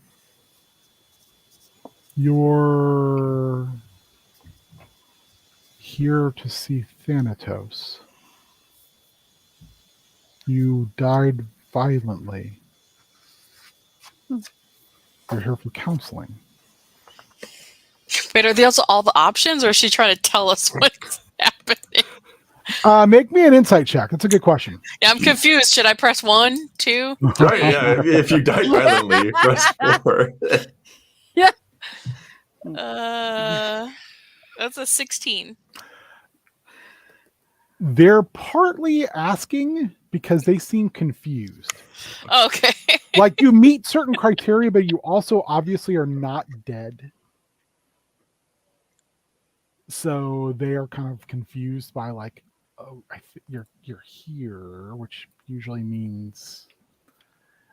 You're here to see Thanatos. You died violently. You're here for counseling." Wait, are these all the options, or is she trying to tell us what's happening? Make me an insight check. That's a good question. Yeah, I'm confused. Should I press 1, 2? Right, yeah. If you died violently, press 4. That's a 16. They're partly asking because they seem confused. Okay. Like, you meet certain criteria, but you also obviously are not dead. So they are kind of confused by, like, oh, you're here, which usually means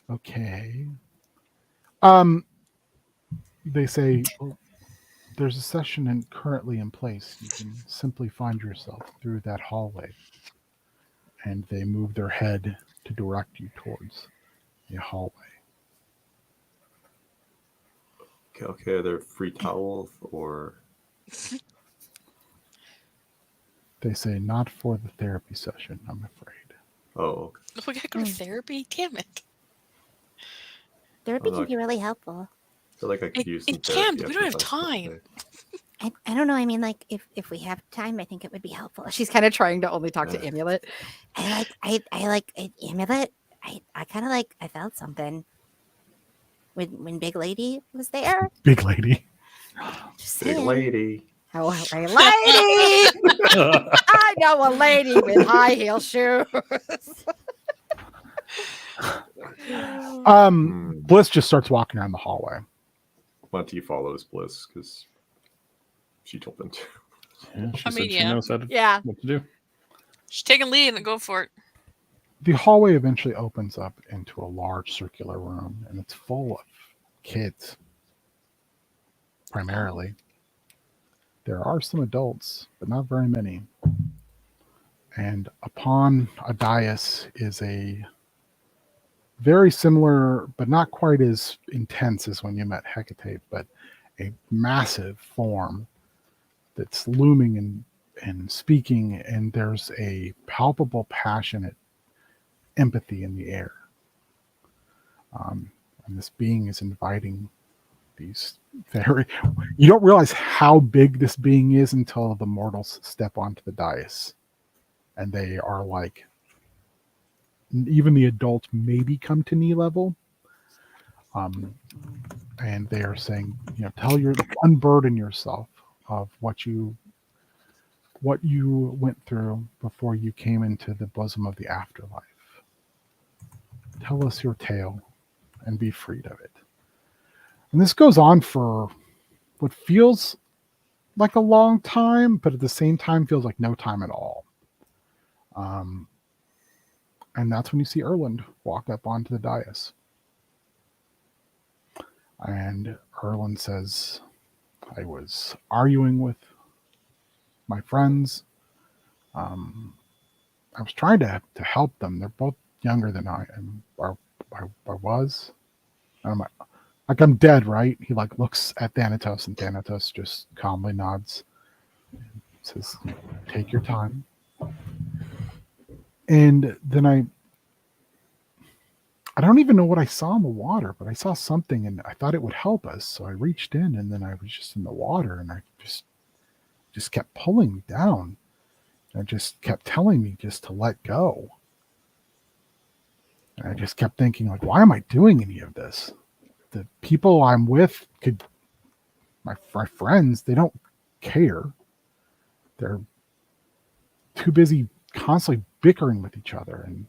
okay. They say, well, there's a session currently in place. You can simply find yourself through that hallway. And they move their head to direct you towards the hallway. Okay, are there free towels or? They say, not for the therapy session, I'm afraid. Oh, okay. We gotta go to therapy? Damn it. Therapy Oh, can be really helpful. I feel like I could use some It can, therapy but we after don't have last time. day. I don't know. I mean, like, if we have time, I think it would be helpful. She's kind of trying to only talk to Amulet. I like Amulet. I kind of like, I felt something when Big Lady was there. Big lady. Just Big saying. lady. Oh, a lady! I know a lady with high heel shoes. Bliss just starts walking down the hallway. Monty follows Bliss because she told him to. Yeah, she I said mean, she yeah. knows what to do. She's taking lead and go for it. The hallway eventually opens up into a large circular room, and it's full of kids, primarily. There are some adults, but not very many. And upon a dais is a very similar, but not quite as intense as when you met Hecate, but a massive form that's looming and speaking, and there's a palpable, passionate empathy in the air. And this being is inviting these very... You don't realize how big this being is until the mortals step onto the dais. And they are like... Even the adults maybe come to knee level. And they are saying, unburden yourself of what you went through before you came into the bosom of the afterlife. Tell us your tale and be freed of it. And this goes on for what feels like a long time, but at the same time feels like no time at all. And that's when you see Erland walk up onto the dais. And Erland says, I was arguing with my friends. I was trying to help them. They're both younger than I am. I was. And I'm I'm dead, right? He looks at Thanatos, and Thanatos just calmly nods. Says, take your time. And then I don't even know what I saw in the water, but I saw something and I thought it would help us. So I reached in, and then I was just in the water, and I just kept pulling me down. And it just kept telling me just to let go. And I just kept thinking, why am I doing any of this? The people I'm with my friends, they don't care. They're too busy constantly bickering with each other. And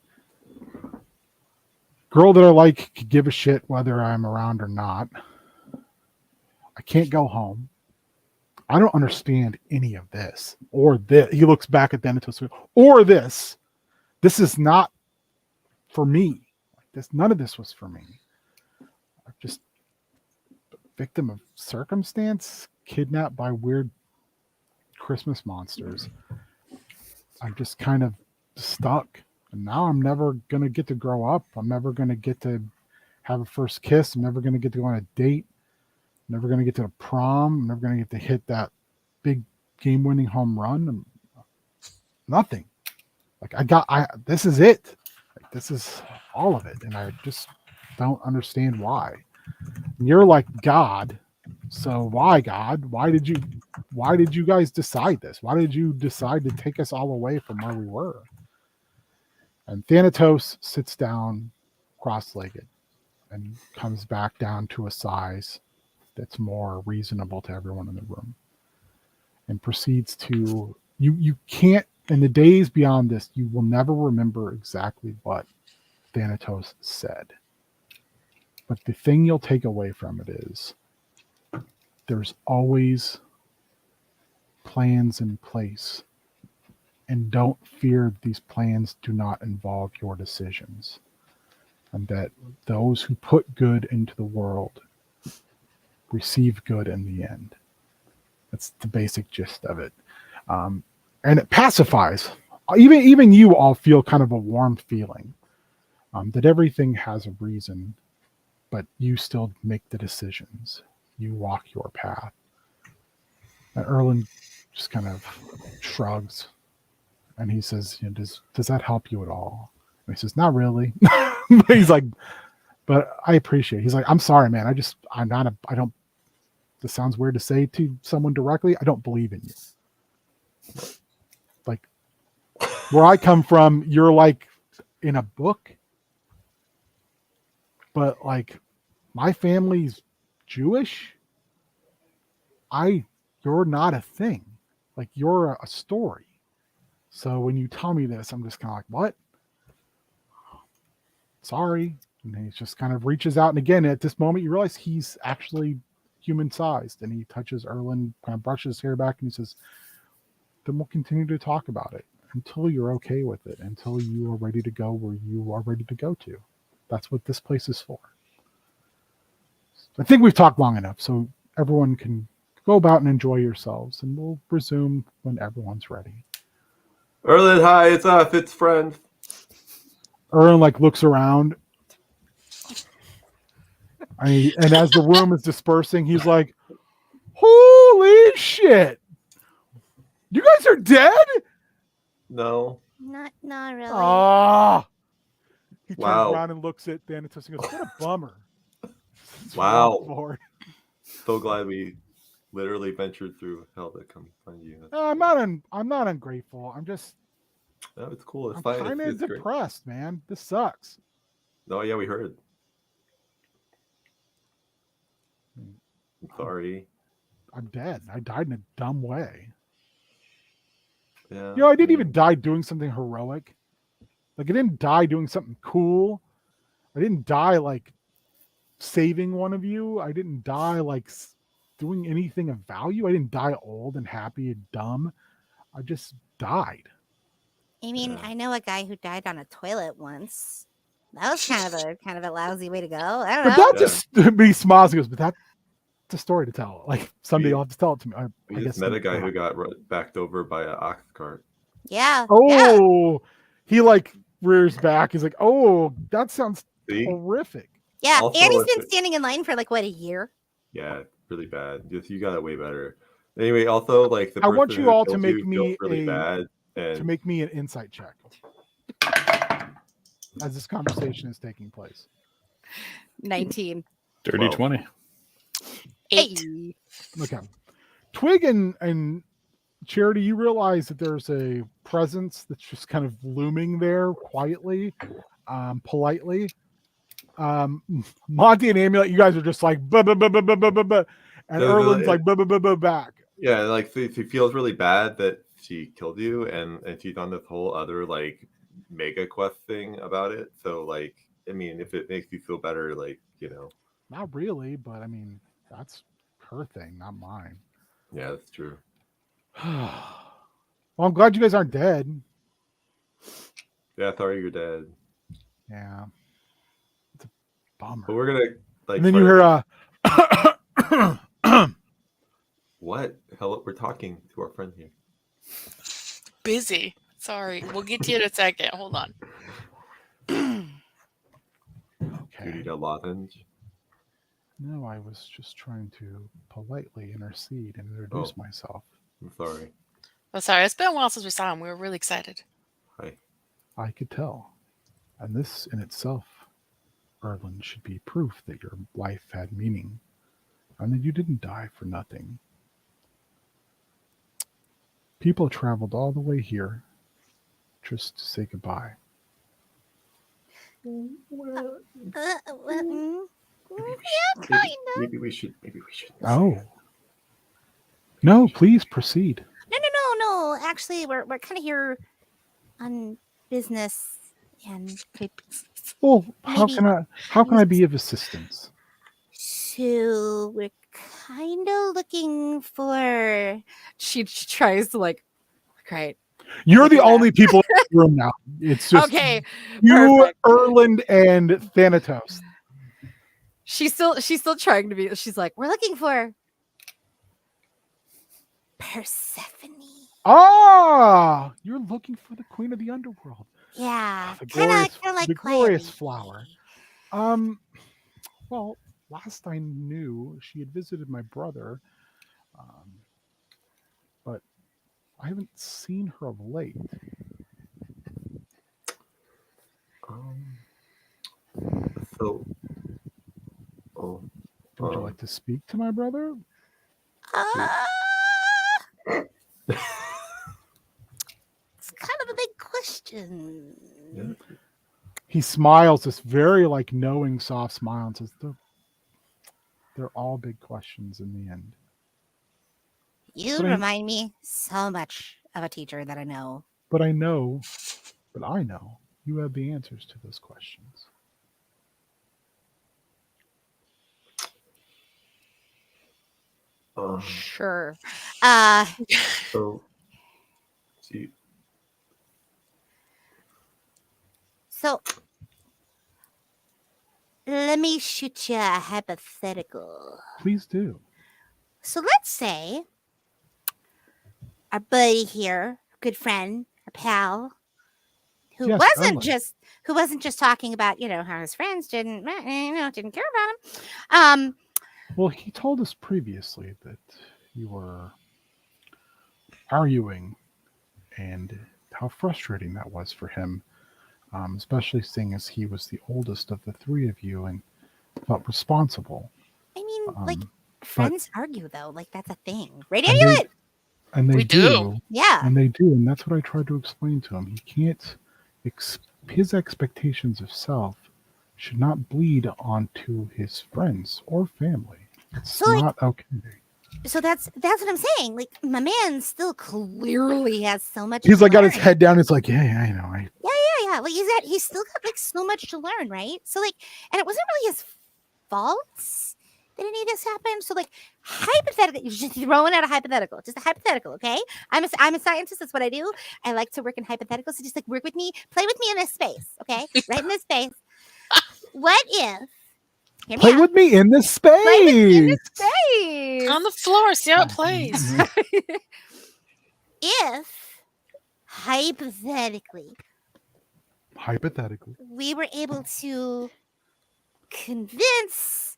girl that I like could give a shit whether I'm around or not. I can't go home. I don't understand any of this. Or this. He looks back at Thanatos. Or this. This is not for me. None of this was for me. victim of circumstance, kidnapped by weird Christmas monsters. I'm just kind of stuck. And now I'm never going to get to grow up. I'm never going to get to have a first kiss. I'm never going to get to go on a date. I'm never going to get to the prom. I'm never going to get to hit that big game-winning home run. Nothing. Like this is it. Like, this is all of it. And I just don't understand why. And you're like God. So why, God? Why did you guys decide this? Why did you decide to take us all away from where we were? And Thanatos sits down cross-legged and comes back down to a size that's more reasonable to everyone in the room. And proceeds to you can't, in the days beyond this, you will never remember exactly what Thanatos said. But the thing you'll take away from it is there's always plans in place. And don't fear these plans do not involve your decisions. And that those who put good into the world receive good in the end. That's the basic gist of it. And it pacifies. Even you all feel kind of a warm feeling that everything has a reason, but you still make the decisions. You walk your path. And Erland just kind of shrugs, and he says, "Does that help you at all?" And he says, "Not really." He's like, "But I appreciate it." He's like, "I'm sorry, man. I don't. This sounds weird to say to someone directly. I don't believe in you. Like, where I come from, you're like in a book, but like my family's Jewish. You're not a thing. Like, you're a story. So when you tell me this, I'm just kind of like, what? Sorry." And he just kind of reaches out. And again, at this moment, you realize he's actually human sized. And he touches Erland, kind of brushes his hair back, and he says, "Then we'll continue to talk about it until you're okay with it, until you are ready to go where you are ready to go to. That's what this place is for." I think we've talked long enough, so everyone can go about and enjoy yourselves, and we'll resume when everyone's ready. Erland, hi, it's Fitz friend. Erland like looks around, and as the room is dispersing, he's like, "Holy shit! You guys are dead?" No. Not really. Ah! He turns Wow. around and looks at Thanatos and goes, "What a bummer." Wow. Walk forward. So glad we literally ventured through hell to come find you. I'm not ungrateful. I'm just No, it's cool. It's I'm fine. kind of It's great. depressed, man. This sucks. No, yeah, we heard. I'm sorry. I'm dead. I died in a dumb way. Yeah. I didn't even die doing something heroic. Like, I didn't die doing something cool. I didn't die like saving one of you. I didn't die like doing anything of value. I didn't die old and happy and dumb. I just died. I mean, Yeah. I know a guy who died on a toilet once. That was kind of a lousy way to go. I don't But know. that just but he smiles and goes, "But that's a story to tell. Like, someday you'll have to tell it to me." We I just guess met a guy who got backed over by an ox cart. Yeah. Yeah. Oh, he like rears back. He's like, "Oh, that sounds See? horrific." Yeah. Also, And he's if been standing in line for like what, a year? Yeah, really bad. Just you got it way better. Anyway, also like the I want person you who all to killed make you me feels really bad, to and make me an insight check as this conversation is taking place. 19. Dirty 12. 20. 8. Hey. Okay. Twig and Charity, you realize that there's a presence that's just kind of looming there quietly, politely. Monty and Amulet, you guys are just like, "Buh, buh, buh, buh, buh, buh, buh, buh," and Erland's like, "Buh, buh, buh, buh," back. yeah, like she feels really bad that she killed you, and she's on this whole other like mega quest thing about it. So like, I mean, if it makes you feel better, like Not really, but I mean, that's her thing, not mine. yeah, that's true. Well, I'm glad you guys aren't dead. Yeah, sorry you're dead, Yeah. It's a bummer. but we're gonna like. And then you try hear to- What? Hello, we're talking to our friend here. Busy. Sorry. We'll get to you in a second. Hold on. Do you Okay. need a lozenge? No, I was just trying to politely intercede and introduce Oh. myself. I'm sorry. Oh, sorry. It's been a while since we saw him. We were really excited. Hi. I could tell. And this in itself, Erland, should be proof that your life had meaning and that you didn't die for nothing. People traveled all the way here just to say goodbye. Well, Maybe we yeah, should. kind of. Maybe we should. Oh. No, please proceed. No. Actually, we're kind of here on business, and Well, how Maybe can I be of assistance? so we're kind of looking for. She tries to like, great. You're Look the at that. only people in the room now. It's just Okay, you, perfect. Erland, and Thanatos. She's still trying to be. She's like, We're looking for Persephone. Ah, you're looking for the Queen of the Underworld. Yeah, The kind glorious, of like the glorious quietly. flower. Well, last I knew, she had visited my brother, but I haven't seen her of late. So. Oh. Would you like to speak to my brother? It's kind of a big question. Yeah. He smiles, this very like knowing, soft smile, and says, "They're all big questions in the end." You But I- remind me so much of a teacher that I know. But I know you have the answers to those questions. sure. So. See. So let me shoot you a hypothetical. Please do. So let's say our buddy here, good friend, a pal, who Yes, wasn't Erland. just talking about how his friends didn't care about him. Well, he told us previously that you were arguing and how frustrating that was for him, especially seeing as he was the oldest of the three of you and felt responsible. I mean, like But friends argue though, like that's a thing, right? and Amulet. and they We do. Yeah. and they do, and that's what I tried to explain to him. He can't. His expectations of self should not bleed onto his friends or family. It's So, like, not okay. So that's what I'm saying. Like my man still clearly has so much. He's to like got his learn. head down. It's like, yeah, I know. Yeah. Like he's still got like so much to learn, right? So like, and it wasn't really his fault that any of this happened. So like, hypothetically, you're just throwing out a hypothetical, just a hypothetical, okay? I'm a scientist. That's what I do. I like to work in hypotheticals. So just like work with me, play with me in this space, okay? Right in this space. What if? Hear me Play out. with me in this space. Play with me in this space. On the floor. See how it plays. If hypothetically we were able to convince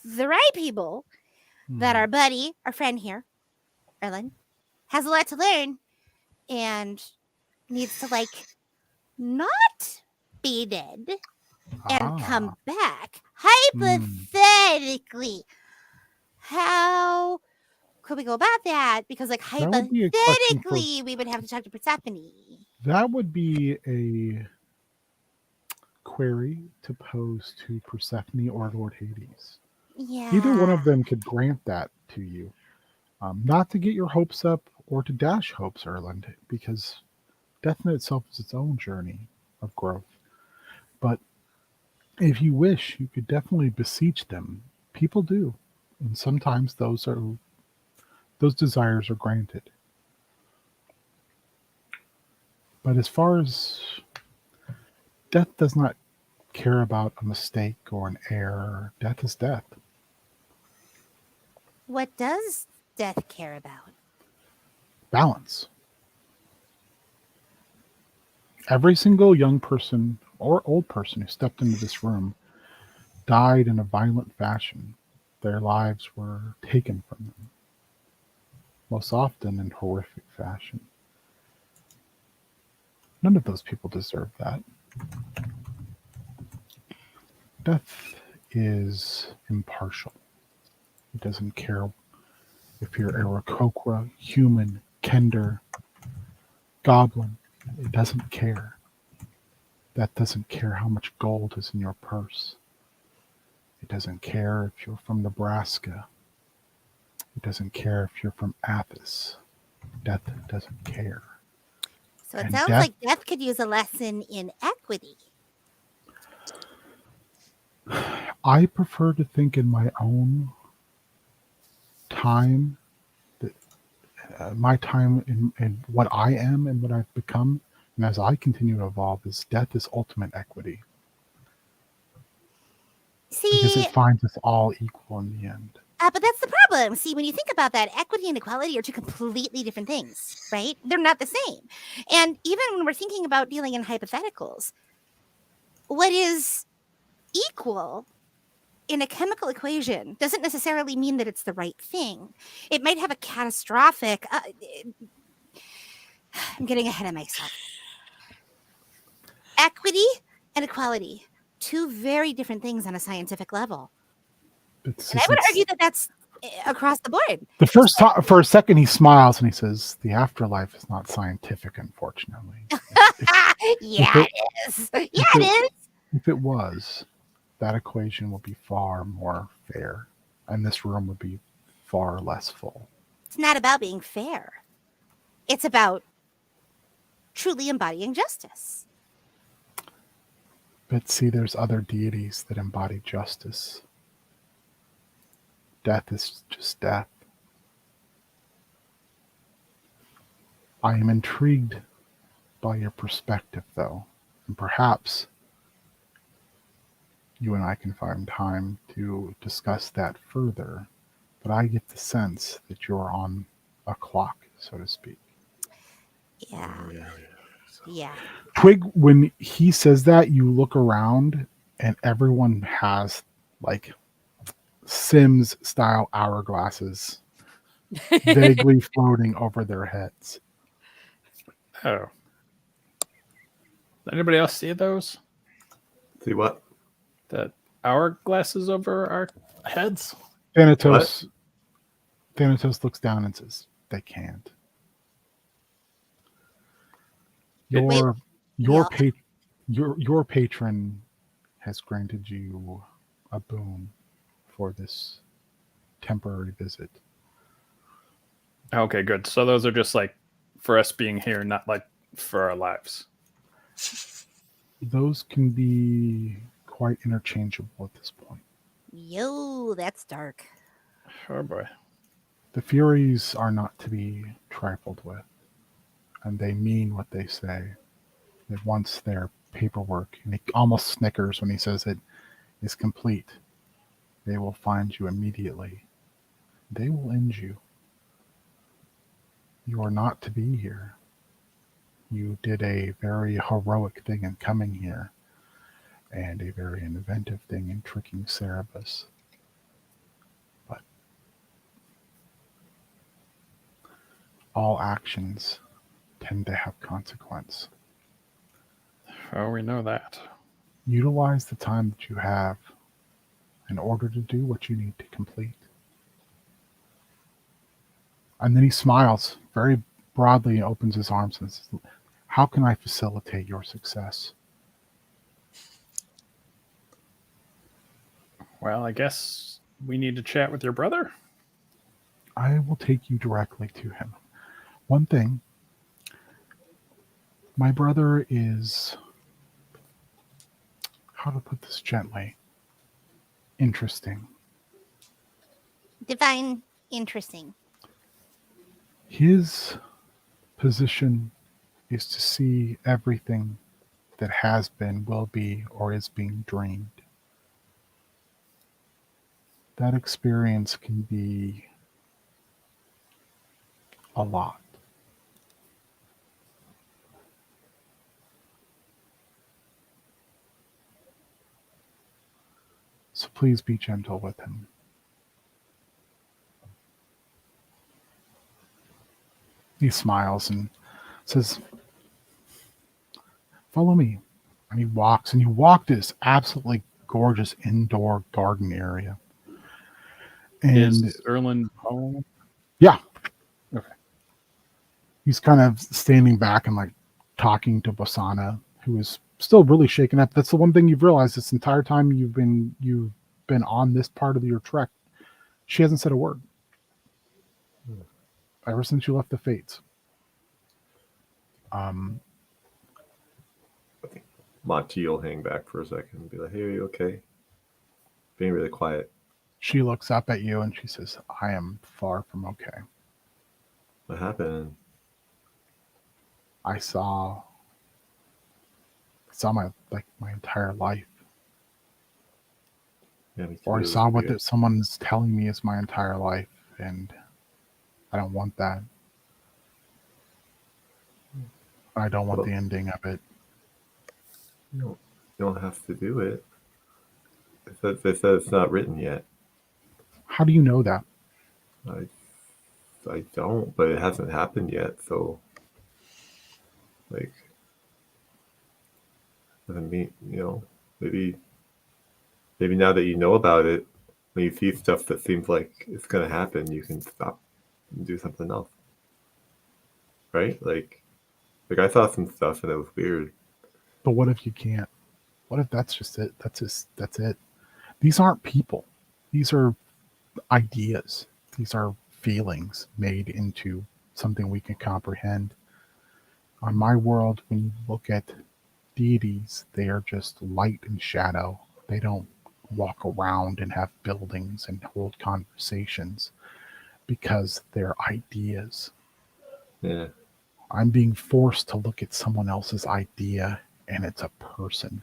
the right people that our buddy, our friend here, Erland, has a lot to learn and needs to like not be dead and come back. Hypothetically, how could we go about that? Because like That would be a question for- hypothetically, we would have to talk to Persephone. That would be a query to pose to Persephone or Lord Hades. Yeah. Either one of them could grant that to you. Not to get your hopes up or to dash hopes, Erland, because death in itself is its own journey of growth. But if you wish, you could definitely beseech them. People do. And sometimes those desires are granted. But as far as death does not care about a mistake or an error, death is death. What does death care about? Balance. Every single young person or old person who stepped into this room died in a violent fashion. Their lives were taken from them, most often in horrific fashion. None of those people deserve that. Death is impartial. It doesn't care if you're Aarakocra, human, Kender, goblin. It doesn't care. That doesn't care how much gold is in your purse. It doesn't care if you're from Nebraska. It doesn't care if you're from Athos. Death doesn't care. So it And sounds death- like death could use a lesson in equity. I prefer to think in my own time, that my time in what I am and what I've become, and as I continue to evolve, is death is ultimate equity because See, it finds us all equal in the end. but that's the problem. See, when you think about that, equity and equality are two completely different things, right? They're not the same. And even when we're thinking about dealing in hypotheticals, what is equal in a chemical equation doesn't necessarily mean that it's the right thing. It might have a catastrophic. I'm getting ahead of myself. Equity and equality, two very different things on a scientific level. It's And I just- would it's- argue that that's across the board. the first time, for a second, he smiles and he says, "The afterlife is not scientific, unfortunately." Yeah, it is. Yeah, it is. If it was, that equation would be far more fair, and this room would be far less full. It's not about being fair. It's about truly embodying justice. But see, there's other deities that embody justice. Death is just death. I am intrigued by your perspective, though, and perhaps you and I can find time to discuss that further. But I get the sense that you're on a clock, so to speak. Yeah. Yeah. Twig, when he says that, you look around and everyone has like Sims style hourglasses vaguely floating over their heads. Oh. Anybody else see those? See what? The hourglasses over our heads? Thanatos looks down and says, "They can't." Your yeah. your patron has granted you a boon for this temporary visit. Okay, good. So those are just like for us being here, not like for our lives. Those can be quite interchangeable at this point. Yo, that's dark. Oh boy. The Furies are not to be trifled with, and they mean what they say. That once their paperwork, and he almost snickers when he says it, is complete, they will find you immediately. They will end you. You are not to be here. You did a very heroic thing in coming here, and a very inventive thing in tricking Cerebus. But all actions tend to have consequence. Oh, we know that. Utilize the time that you have in order to do what you need to complete. And then he smiles very broadly and opens his arms and says, "How can I facilitate your success?" Well, I guess we need to chat with your brother. I will take you directly to him. One thing, my brother is, how to put this gently, interesting. Divine, interesting. His position is to see everything that has been, will be, or is being dreamed. That experience can be a lot. So please be gentle with him. He smiles and says, follow me. And he walks, and you walk this absolutely gorgeous indoor garden area. And Is Erland home? yeah, Okay. he's kind of standing back and like talking to Basana, who is still really shaken up. That's the one thing you've realized this entire time you've been on this part of your trek. She hasn't said a word ever since you left the Fates. Monty will hang back for a second and be like, "Hey, are you okay?" Being really quiet. She looks up at you and she says, I am far from okay. What happened? I saw my entire life. Yeah, me Or I too. saw what Yeah. someone's telling me is my entire life, and I don't want that. I don't want Well, the ending of it. You don't have to do it. They said it's not written yet. How do you know that? I don't, but it hasn't happened yet. So, like, doesn't mean maybe now that you know about it, when you see stuff that seems like it's gonna happen, you can stop and do something else, right? Like I saw some stuff and it was weird. But what if you can't? What if that's just it? That's it. These aren't people. These are ideas. These are feelings made into something we can comprehend. On my world, when you look at deities, they are just light and shadow. They don't walk around and have buildings and hold conversations because they're ideas. Yeah, I'm being forced to look at someone else's idea, and it's a person.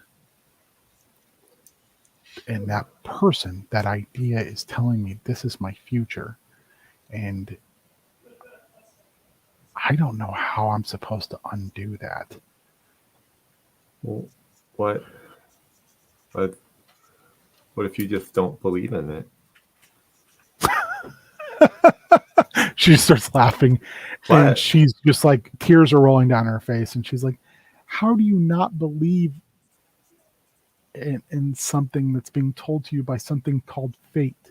And that person, that idea is telling me this is my future. And I don't know how I'm supposed to undo that. well, what what if you just don't believe in it? She starts laughing, and What? she's just like, tears are rolling down her face, and she's like, how do you not believe in something that's being told to you by something called fate?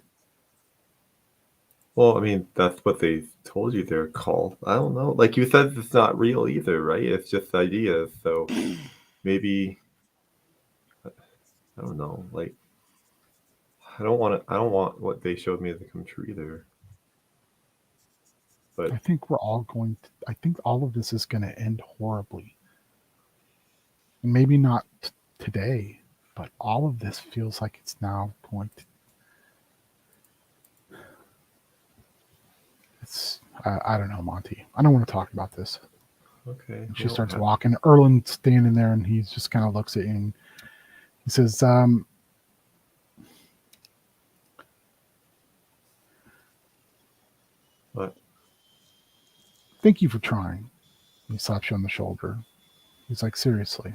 Well, I mean, that's what they told you they're called. I don't know. Like you said, it's not real either, right? It's just ideas. So maybe I don't know. Like I don't want to. I don't want what they showed me to come true either. But I think I think all of this is going to end horribly. And maybe not today, but all of this feels like it's now going to. I don't know, Monty. I don't want to talk about this. okay. And she well, starts walking. Erland's standing there, and he just kind of looks at you, and he says, What? thank you for trying. He slaps you on the shoulder. He's like, seriously.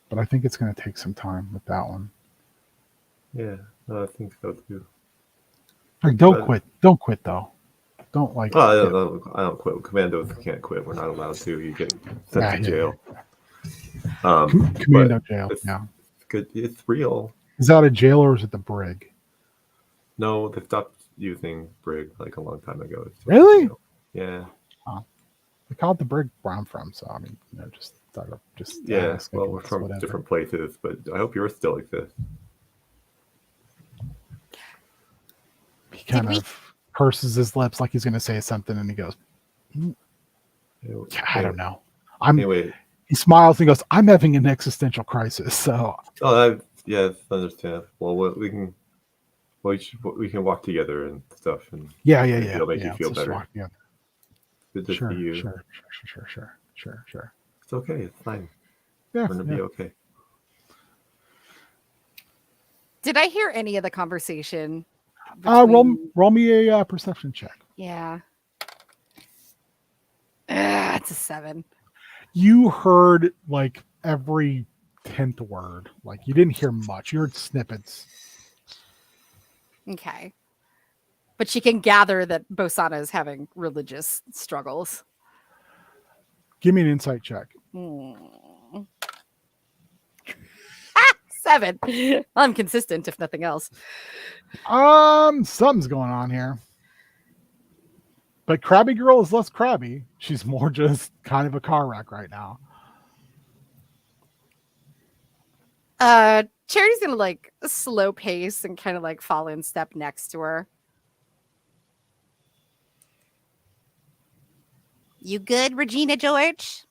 But I think it's going to take some time with that one. Yeah. No, I think so too. Like, don't But- quit. Don't quit, though. Don't like. Well, get- I don't quit. Commandos can't quit. We're not allowed to. You get sent Yeah, to yeah, jail. Commando but jail. it's Yeah. good. It's real. Is that a jail or is it the brig? No, they stopped using brig like a long time ago. It's just, Really? Yeah. They call it the brig where I'm from, so I mean, just thought of just Yeah. ask, Well, like, we're it's from whatever. different places, but I hope yours still exists. He kind we- of purses his lips like he's going to say something, and he goes, Anyway, yeah, I don't know. Anyway, He smiles and goes, I'm having an existential crisis. So yeah, it's understandable. Well, we can walk together and stuff, and yeah. it'll make you Let's feel just better. walk together. Good to see you. Sure. It's okay. It's fine. Yeah. We're gonna be okay. Did I hear any of the conversation? Roll between- me a perception check. Yeah. That's a 7. You heard like every 10th word. Like you didn't hear much. You heard snippets. Okay. But she can gather that Bosana is having religious struggles. Give me an insight check. 7. I'm consistent, if nothing else. Something's going on here. But Crabby Girl is less crabby. She's more just kind of a car wreck right now. Charity's gonna like slow pace and kind of like fall in step next to her. You good, Regina George?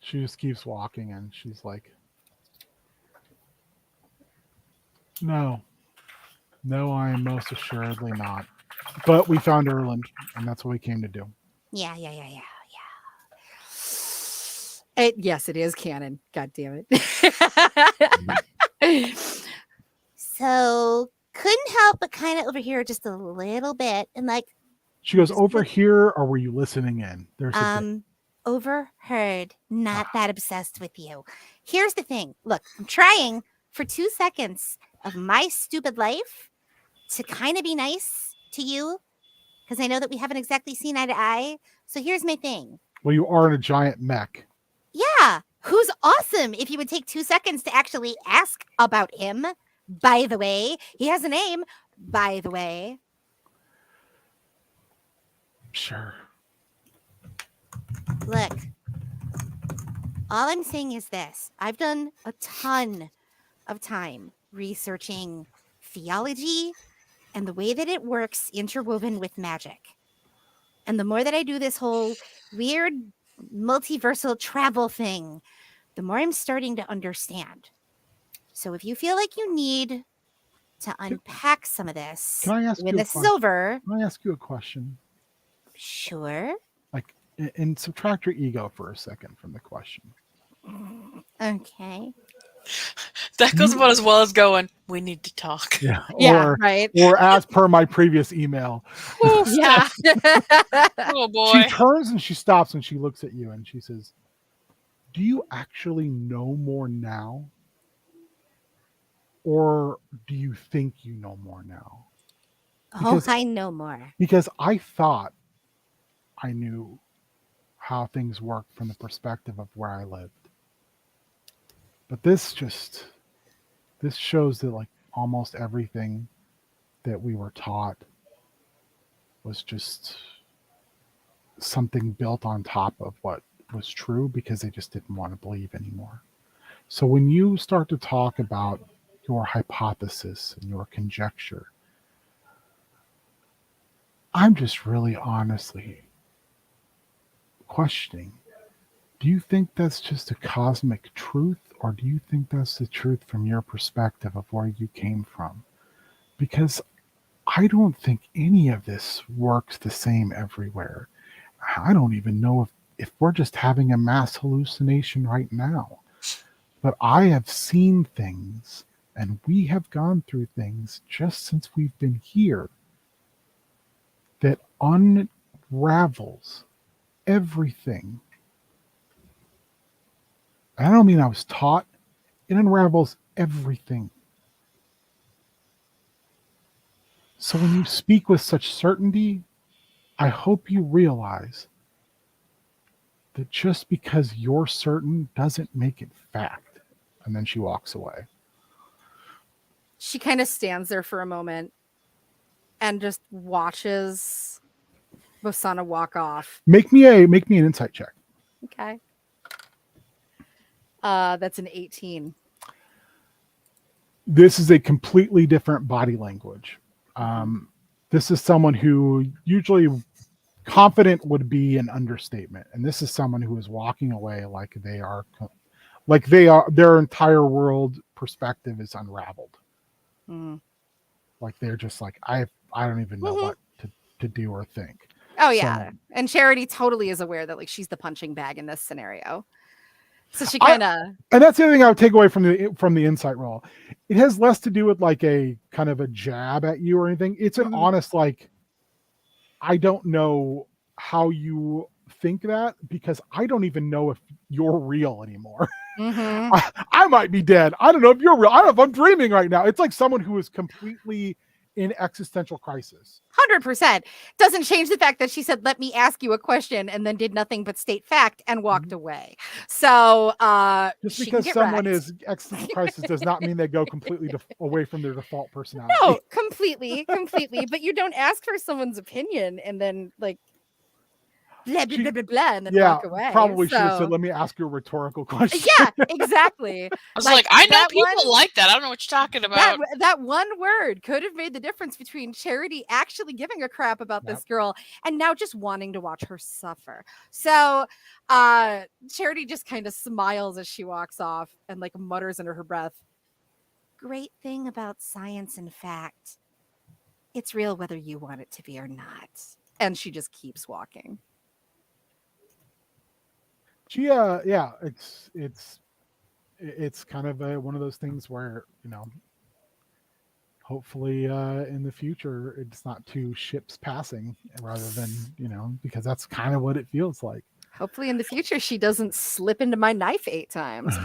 She just keeps walking and she's like, no, I am most assuredly not. But we found Erland, and that's what we came to do. Yeah. Yes, it is canon. God damn it. So couldn't help but kind of overhear just a little bit, and like She goes, over here, or were you listening in? There's overheard, not that obsessed with you. Here's the thing. Look, I'm trying for 2 seconds of my stupid life to kind of be nice to you, because I know that we haven't exactly seen eye to eye. So here's my thing. Well, you are in a giant mech. Yeah, who's awesome if you would take 2 seconds to actually ask about him. By the way, he has a name. By the way. Sure. Look, all I'm saying is this. I've done a ton of time researching theology and the way that it works interwoven with magic. And the more that I do this whole weird multiversal travel thing, the more I'm starting to understand. So if you feel like you need to unpack some of this, Can I ask when you a this is question? over, Can I ask you a question? sure. Like, and subtract your ego for a second from the question. Okay. That goes about as well as going, we need to talk. Yeah. Yeah, right. Or as per my previous email. Yeah. Oh boy. She turns and she stops and she looks at you and she says, do you actually know more now? Or do you think you know more now? Because, I know more. because I thought I knew how things work from the perspective of where I lived. But this shows that like almost everything that we were taught was just something built on top of what was true because they just didn't want to believe anymore. So when you start to talk about your hypothesis and your conjecture, I'm just really honestly questioning, do you think that's just a cosmic truth, or do you think that's the truth from your perspective of where you came from? Because I don't think any of this works the same everywhere. I don't even know if we're just having a mass hallucination right now. But I have seen things, and we have gone through things just since we've been here that unravels everything. And I don't mean I was taught. It unravels everything. So when you speak with such certainty, I hope you realize that just because you're certain doesn't make it fact. And then she walks away. She kind of stands there for a moment and just watches Bosana walk off. Make me an insight check. Okay. That's an 18. This is a completely different body language. This is someone who usually confident would be an understatement. And this is someone who is walking away like their entire world perspective is unraveled. Mm. Like they're just like, I don't even know what to do or think. Oh yeah. And Charity totally is aware that like she's the punching bag in this scenario. So she kind of, and that's the other thing I would take away from the insight roll. It has less to do with like a kind of a jab at you or anything. It's an honest, like, I don't know how you think that, because I don't even know if you're real anymore. Mhm. I might be dead. I don't know if you're real. I don't know if I'm dreaming right now. It's like someone who is completely in existential crisis. 100%. Doesn't change the fact that she said, "Let me ask you a question," and then did nothing but state fact and walked away. So Just she can because get someone wrecked. is existential crisis does not mean they go completely away from their default personality. No, completely. But you don't ask for someone's opinion and then like blah blah She- blah blah blah and then Yeah, walk away. probably should have said, So "Let me ask you a rhetorical question." yeah, exactly. I was like, I know that people one- like that. I don't know what you're talking about. that one word could have made the difference between Charity actually giving a crap about Yep. this girl and now just wanting to watch her suffer. So Charity just kind of smiles as she walks off and like mutters under her breath, Great thing about science and fact, it's real whether you want it to be or not. and she just keeps walking. She, yeah, it's kind of one of those things where, hopefully in the future it's not two ships passing rather than, because that's kind of what it feels like. Hopefully in the future she doesn't slip into my knife 8 times.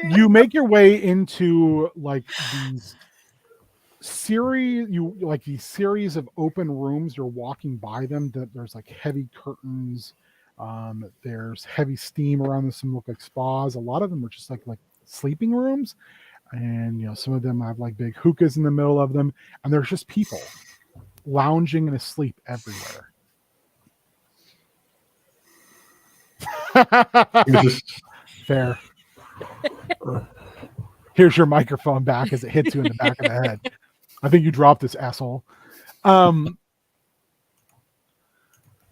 You make your way into like these series of open rooms. You're walking by them, that there's like heavy curtains, there's heavy steam around them. Some look like spas. A lot of them are just like sleeping rooms, and some of them have like big hookahs in the middle of them, and there's just people lounging and asleep everywhere. Fair. Here's your microphone back as it hits you in the back of the head. I think you dropped this, asshole.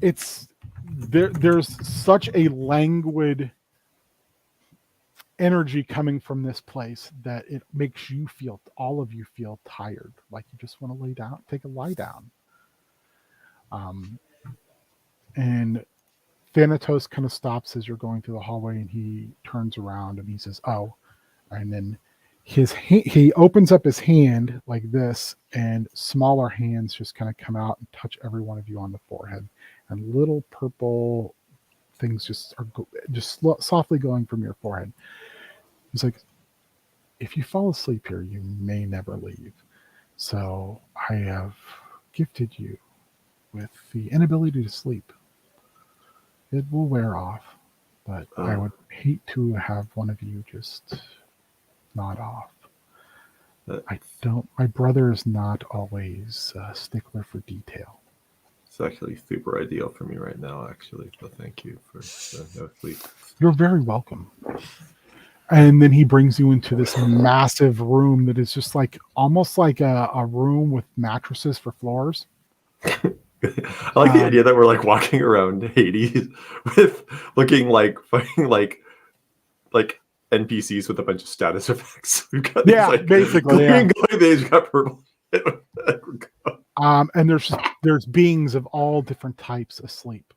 There's such a languid energy coming from this place that it makes all of you feel tired, like you just want to lay down, take a lie down. And Thanatos kind of stops as you're going through the hallway, and he turns around and he says, "Oh," and then he opens up his hand like this, and smaller hands just kind of come out and touch every one of you on the forehead, and little purple things just softly going from your forehead. He's like, "If you fall asleep here, you may never leave. So I have gifted you with the inability to sleep. It will wear off, but I would hate to have one of you just nod off. My brother is not always a stickler for detail." It's actually super ideal for me right now, actually. So thank you for the no sleep. You're very welcome. And then he brings you into this massive room that is just like almost like a room with mattresses for floors. I like the idea that we're like walking around Hades with looking like fucking like NPCs with a bunch of status effects. We've got these, Yeah, like, basically, yeah. glowing things. We've got purple. And there's beings of all different types asleep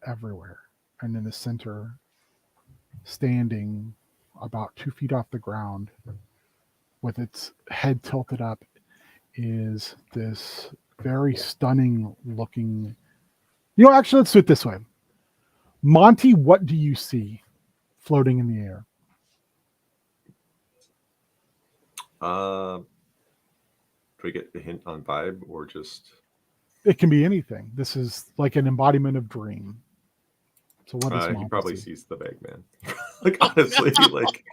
everywhere. And in the center, standing about 2 feet off the ground with its head tilted up, is this very stunning looking. Actually, let's do it this way. Monty, what do you see floating in the air? Do we get a hint on vibe or just? It can be anything. This is like an embodiment of dream. So what does He Monty probably see? sees the Bagman. Like, honestly, like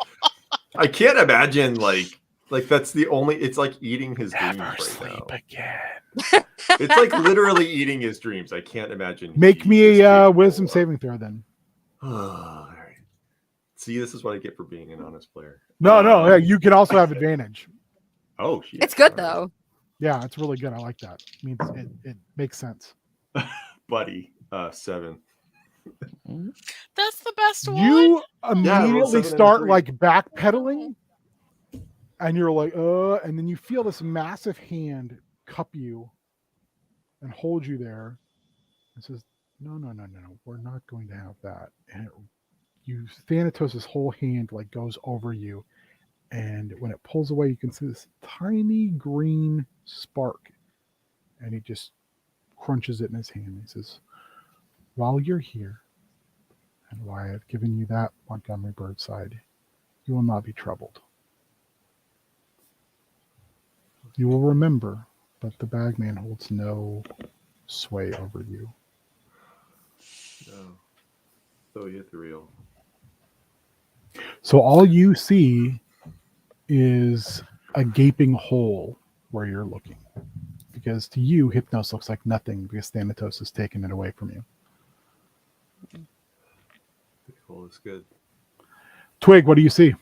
I can't imagine like that's the only. It's like eating his dreams Never right sleep now. again. It's like literally eating his dreams. I can't imagine. Make me he's a capable wisdom of- saving throw then. All right. See, this is what I get for being an honest player. No, yeah, you can also have advantage. Oh, shit. It's good All right. though. Yeah, it's really good. I like that. It means it makes sense. Buddy. 7. That's the best one. You I rolled immediately 7 and a start 3. like backpedaling, and you're like, and then you feel this massive hand cup you and hold you there. It says, no, we're not going to have that. And Thanatos' whole hand like goes over you, and when it pulls away, you can see this tiny green spark and he just crunches it in his hand. He says, "While you're here, and why I've given you that, Montgomery Burnside, you will not be troubled. You will remember that the Bagman holds no sway over you." No. So ethereal. So all you see is a gaping hole where you're looking. Because to you, Hypnos looks like nothing because Thanatos has taken it away from you. The hole is good. Twig, what do you see?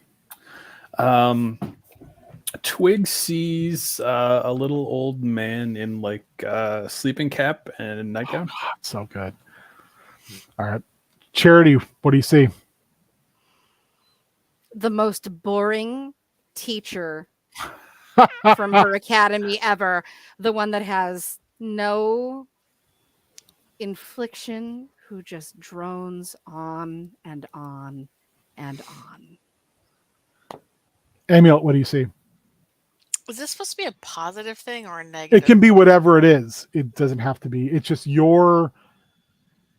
Twig sees a little old man in like a sleeping cap and a nightgown. So good. All right. Charity, what do you see? The most boring teacher from her academy ever. The one that has no infliction, who just drones on and on and on. Amulet, what do you see? Is this supposed to be a positive thing or a negative? It can be whatever it is. It doesn't have to be. It's just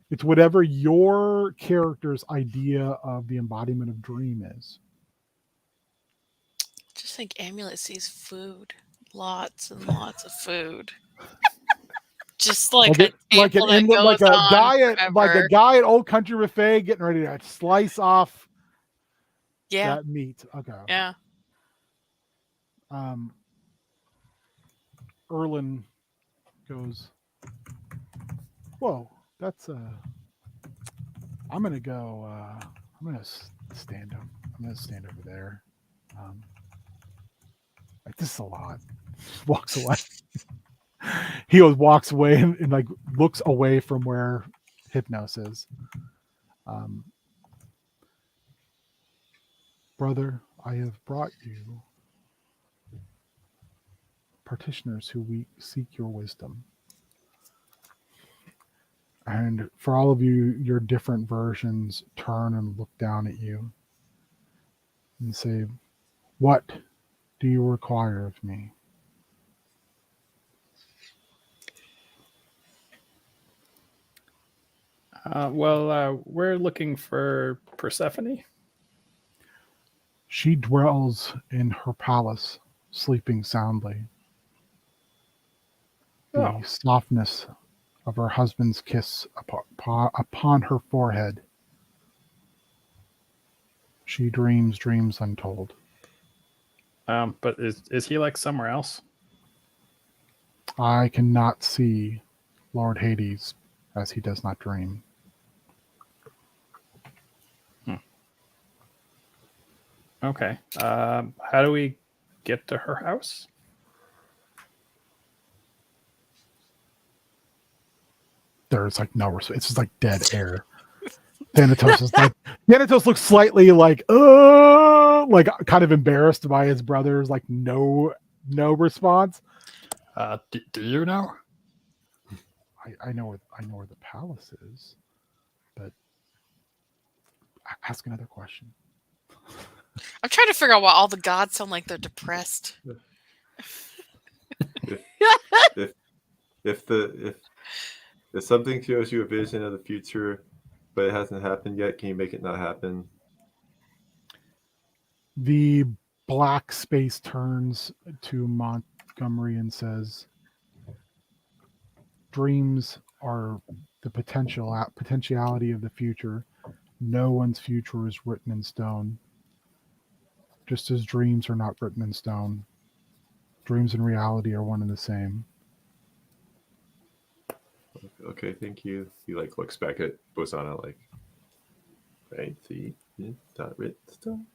it's whatever your character's idea of the embodiment of dream is. Just think Amulet sees food. Lots and lots of food. Just like a table that goes on like a forever. guy at Old Country Buffet getting ready to slice off Yeah, that meat. Okay. yeah. Erland goes, "Whoa, that's I'm gonna go. I'm gonna stand up. I'm gonna stand over there. Like this is a lot." Just walks away. He walks away and like looks away from where Hypnos is. "Brother, I have brought you partitioners who we seek your wisdom. And for all of you, your different versions turn and look down at you and say, 'What do you require of me?' We're looking for Persephone. She dwells in her palace, sleeping soundly. The softness of her husband's kiss upon her forehead. She dreams dreams untold. But is he like somewhere else? I cannot see Lord Hades, as he does not dream." Okay. How do we get to her house? There's like no response. It's just like dead air. Thanatos is like, Thanatos looks slightly like kind of embarrassed by his brother's like no response. Do you know? I know where the palace is, but ask another question. I'm trying to figure out why all the gods sound like they're depressed. If something shows you a vision of the future, but it hasn't happened yet, can you make it not happen? The black space turns to Montgomery and says, "Dreams are the potentiality of the future. No one's future is written in stone. Just as dreams are not written in stone. Dreams and reality are one and the same." Okay, thank you. He like looks back at Bosana like, right? See, it's not written in stone.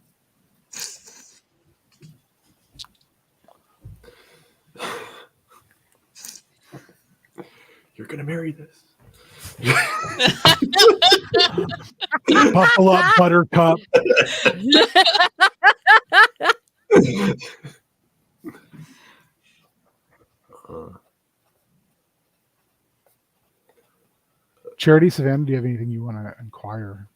You're gonna marry this. Buckle up, Buttercup. Charity, Savannah, do you have anything you want to inquire?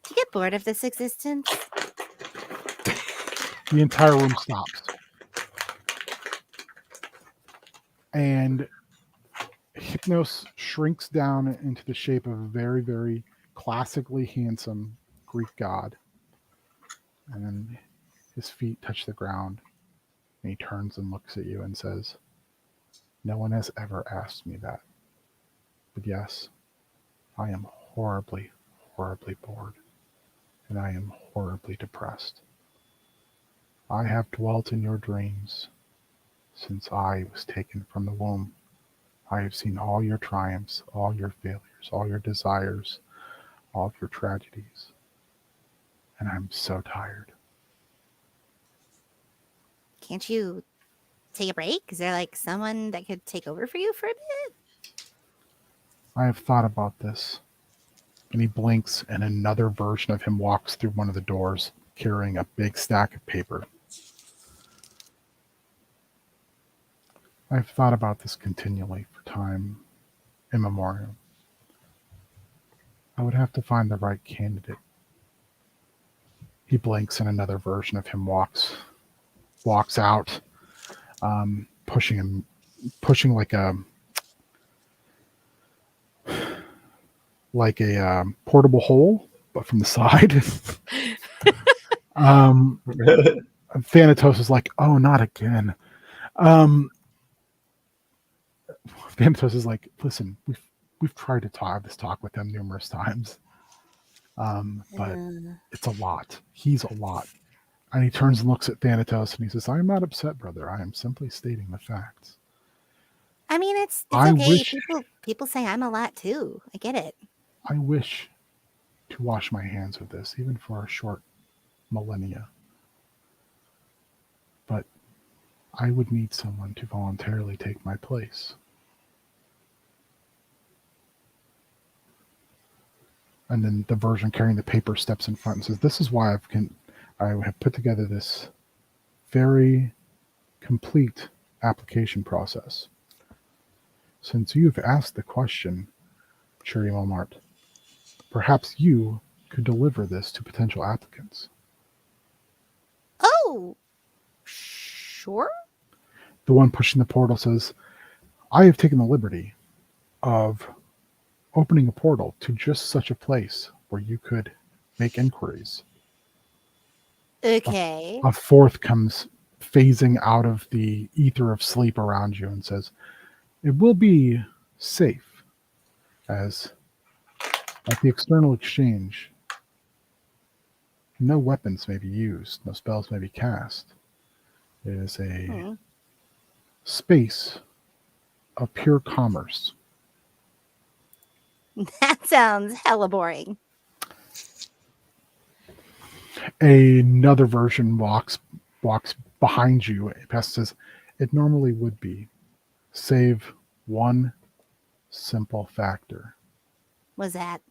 Do you get bored of this existence? The entire room stops. And Hypnos shrinks down into the shape of a very, very classically handsome Greek god. And then his feet touch the ground. And he turns and looks at you and says, "No one has ever asked me that. But yes, I am horribly, horribly bored. And I am horribly depressed. I have dwelt in your dreams since I was taken from the womb. I have seen all your triumphs, all your failures, all your desires, all of your tragedies. And I'm so tired." Can't you take a break? Is there like someone that could take over for you for a bit? I have thought about this. And he blinks, and another version of him walks through one of the doors, carrying a big stack of paper. I've thought about this continually for time immemorial. I would have to find the right candidate. He blinks, and another version of him walks out, pushing like a portable hole, but from the side. Thanatos is like, "Oh, not again." Thanatos is like, "Listen, we've tried to have this talk with him numerous times, but it's a lot. He's a lot." And he turns and looks at Thanatos and he says, "I'm not upset, brother. I am simply stating the facts." I mean, it's I okay. wish- People say I'm a lot too. I get it. I wish to wash my hands of this, even for a short millennia. But I would need someone to voluntarily take my place. And then the version carrying the paper steps in front and says, "This is why I have put together this very complete application process. Since you've asked the question, Cherry Walmart, perhaps you could deliver this to potential applicants." Oh, sure. The one pushing the portal says, "I have taken the liberty of opening a portal to just such a place where you could make inquiries." Okay. A fourth comes phasing out of the ether of sleep around you and says, "It will be safe, as at the external exchange, no weapons may be used, no spells may be cast. It is a space of pure commerce." That sounds hella boring. Another version walks behind you. It says, "It normally would be, save one simple factor. Was that?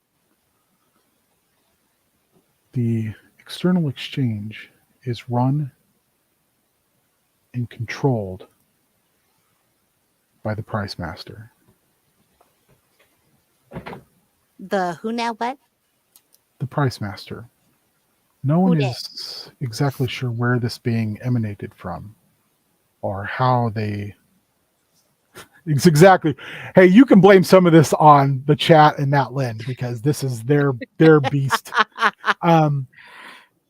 The external exchange is run and controlled by the price master. The who now what? The price master. No one Who is exactly sure where this being emanated from or how they... It's exactly. Hey, you can blame some of this on the chat and Nat Lynn because this is their beast.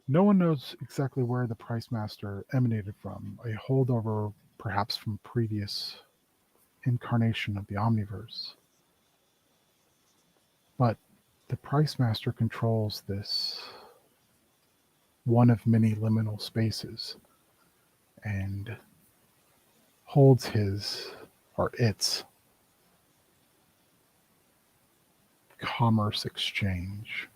No one knows exactly where the price master emanated from. A holdover, perhaps from previous incarnation of the Omniverse. But the price master controls this one of many liminal spaces and holds his or its commerce exchange.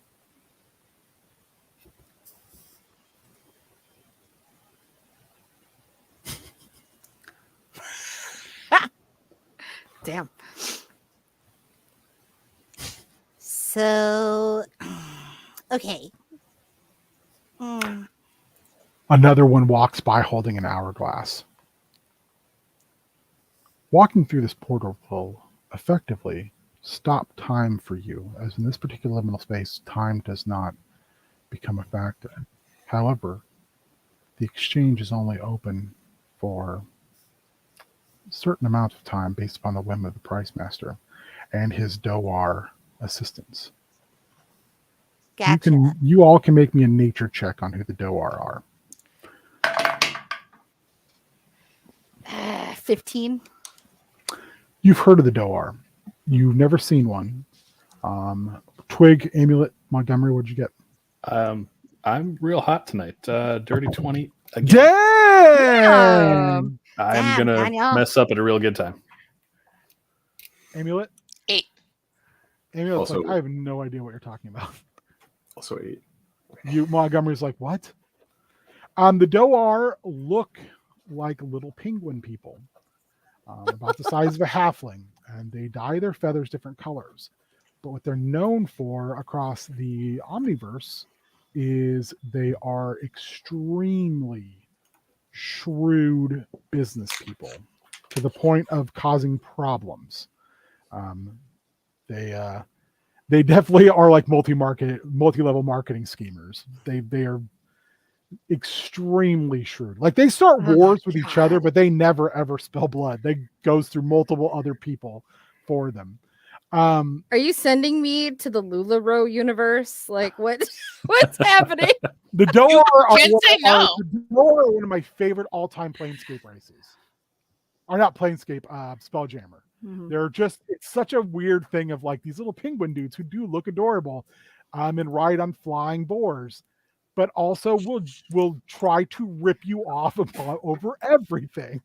Damn. So, okay. Another one walks by holding an hourglass. Walking through this portal will effectively stop time for you, as in this particular liminal space, time does not become a factor. However, the exchange is only open for a certain amount of time based upon the whim of the price master and his Doar assistants. Gotcha. You all can make me a nature check on who the Doar are. 15. You've heard of the Doar. You've never seen one. Twig, Amulet, Montgomery, what'd you get? I'm real hot tonight. Dirty 20 again. Damn! I'm Damn, gonna Daniel. mess up at a real good time. Amulet? 8. Amulet's Also- like, I have no idea what you're talking about. Also 8. Montgomery's like, what? The Doar look like little penguin people, about the size of a halfling, and they dye their feathers different colors. But what they're known for across the Omniverse is they are extremely shrewd business people to the point of causing problems. They definitely are like multi-level marketing schemers. They are extremely shrewd. Like they start Oh, wars with each other, God. but they never ever spill blood. They goes through multiple other people for them. Are you sending me to the LuLaRoe universe? Like what's happening? The Doar are, can't say no. the Doar are one of my favorite all-time Planescape races. Or not Planescape, Spelljammer. Mhm. They're just, it's such a weird thing of like these little penguin dudes who do look adorable and ride on flying boars, but also will try to rip you off over everything.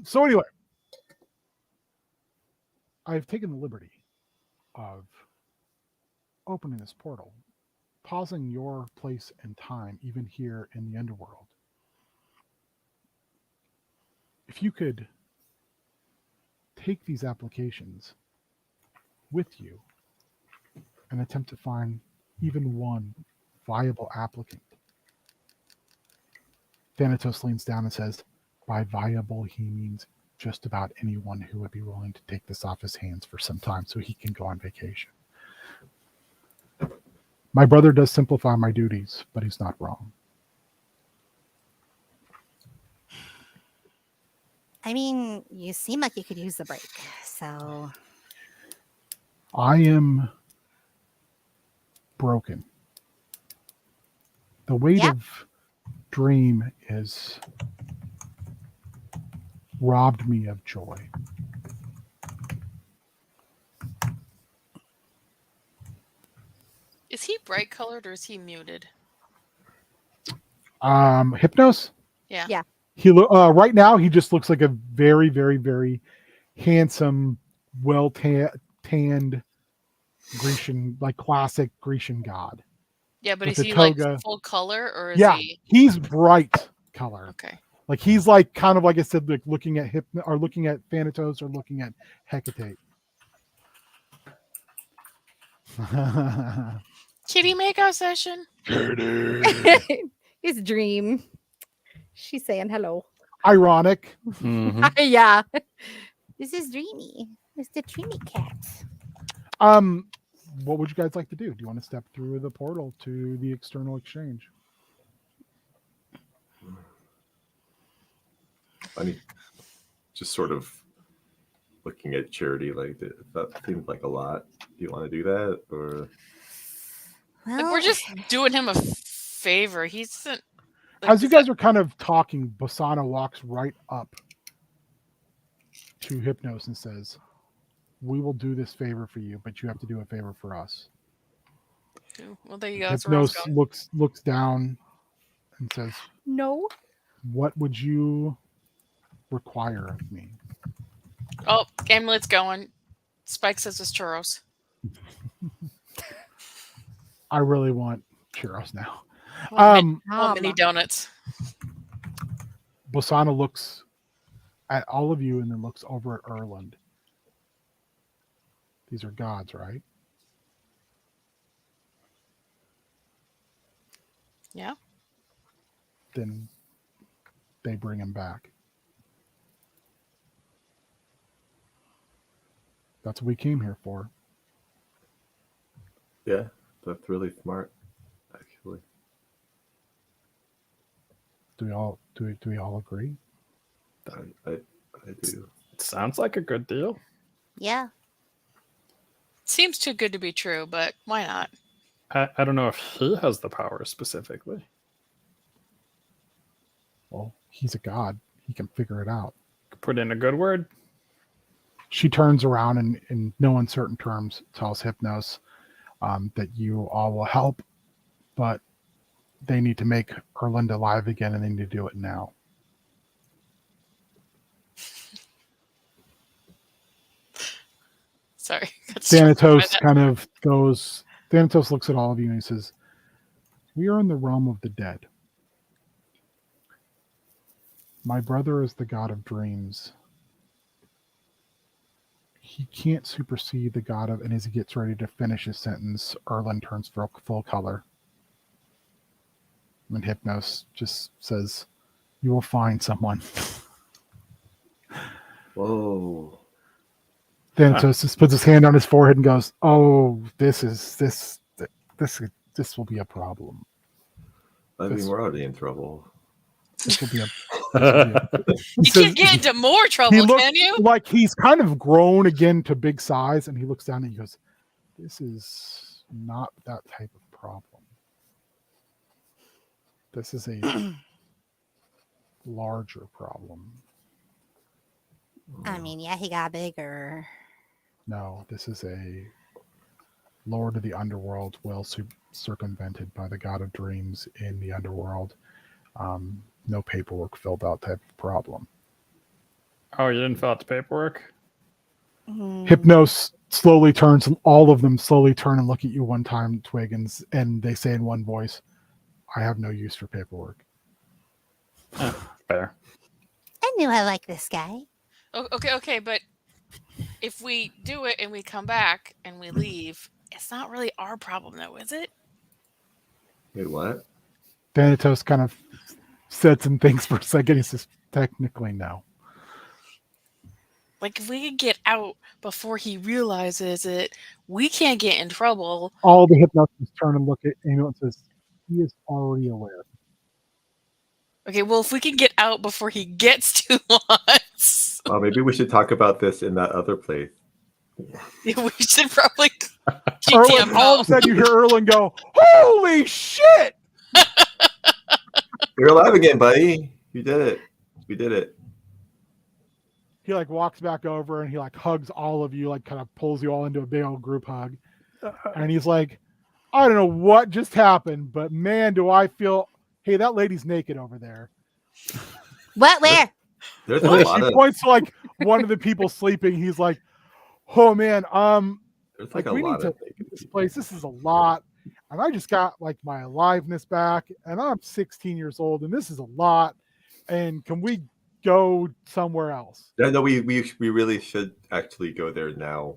So anyway, I've taken the liberty of opening this portal, pausing your place and time, even here in the Underworld. If you could take these applications with you and attempt to find even one viable applicant. Thanatos leans down and says, by viable, he means just about anyone who would be willing to take this off his hands for some time so he can go on vacation. My brother does simplify my duties, but he's not wrong. I mean, you seem like you could use the break. So I am broken. The weight Yeah. of dream is robbed me of joy. Is he bright colored or is he muted? Hypnos? Yeah. Yeah. Right now he just looks like a very, very, very handsome, well tanned Grecian, like classic Grecian god. Yeah, but With is the he like toga. full color or is Yeah, he he's bright color. okay? Like he's like kind of like I said, like looking at looking at Thanatos or looking at Hecate. Kitty makeout session. It's Dream. She's saying hello. Ironic. Mhm. Yeah. this is Dreamy. It's the Dreamy cat. What would you guys like to do? Do you want to step through the portal to the external exchange? I mean, just sort of looking at Charity, like that seems like a lot. Do you want to do that, or Like Well, we're just doing him a favor. He's like, As you guys are kind of talking, Basana walks right up to Hypnos and says, we will do this favor for you, but you have to do a favor for us. well, there you go. That's where I was Hypnos going. looks down and says, No. what would you require of me? Oh, Amulet's going. Spike says it's churros. I really want churros now. Mini donuts. Basana looks at all of you and then looks over at Erland. These are gods, right? Yeah. Then they bring him back. That's what we came here for. yeah, that's really smart, actually. Do we all agree? I do. Sounds like a good deal. Yeah. Seems too good to be true, but why not? I don't know if he has the power specifically. Well, he's a god. He can figure it out. Put in a good word. She turns around and in no uncertain terms tells Hypnos that you all will help, but they need to make Erland alive again, and they need to do it now. Sorry. got struck by Thanatos that. kind of goes. Thanatos looks at all of you and he says, "We are in the realm of the dead. My brother is the god of dreams. He can't supersede the god of," and as he gets ready to finish his sentence, Erland turns full color. And Hypnos just says, "You will find someone." Whoa. Thanatos just puts his hand on his forehead and goes, "Oh, this will be a problem. I mean, This- we're already in trouble. This will be a." You can't get into more trouble, he looks can you? like he's kind of grown again to big size, and he looks down and he goes, "This is not that type of problem. This is a larger problem. I mean, yeah, he got bigger. No, this is a Lord of the Underworld, well circumvented by the God of Dreams in the Underworld. No paperwork filled out type of problem." Oh, you didn't fill out the paperwork? Hmm. Hypnos slowly turns, and all of them slowly turn and look at you one time, Twiggins, and they say in one voice, "I have no use for paperwork." Fair. I knew I liked this guy. Okay, but if we do it and we come back and we leave, it's not really our problem, though, is it? Wait, what? Thanatos kind of said some things for a second. He says, "Technically, no." Like, if we could get out before he realizes it, we can't get in trouble. All the hypnosis turn and look at Emil and says, "He is already aware." Okay, well, if we can get out before he gets to us, Maybe we should talk about this in that other place. we should probably keep Erland, camp all of a out. sudden you hear Erland go, "Holy shit!" You're alive again, buddy. You did it. We did it. He like walks back over and he like hugs all of you, like kind of pulls you all into a big old group hug. And he's like, "I don't know what just happened, but man, do I feel, hey, that lady's naked over there." What? Where? There's a And lot she of points to like one of the people sleeping. He's like, "Oh man, there's like like a we need lot to of leave this place. This is a lot. And I just got like my aliveness back, and I'm 16 years old, and this is a lot. And can we go somewhere else?" Yeah, no, we really should actually go there now.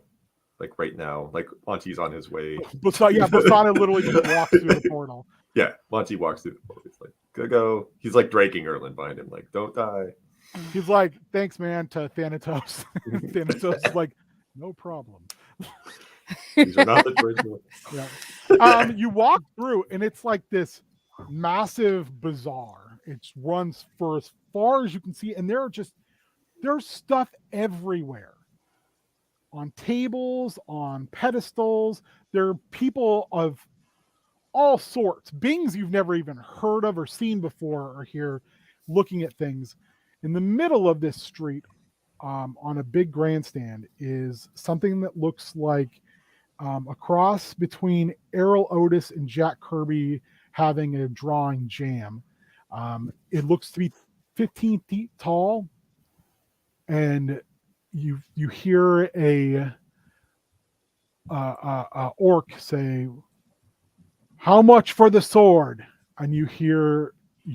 Like right now. Like Monty's on his way. Basana literally just walks through the portal. Yeah, Monty walks through the portal. He's like, go. He's like dragging Erland behind him, like, don't die. He's like, "Thanks, man," to Thanatos. Thanatos is like, "No problem." These are not the choices. Yeah. You walk through, and it's like this massive bazaar. It runs for as far as you can see, and there's stuff everywhere. On tables, on pedestals. There are people of all sorts. Beings you've never even heard of or seen before are here looking at things. In the middle of this street, on a big grandstand, is something that looks like a cross between Errol Otis and Jack Kirby having a drawing jam. It looks to be 15 feet tall, and you hear a orc say, "How much for the sword?" And you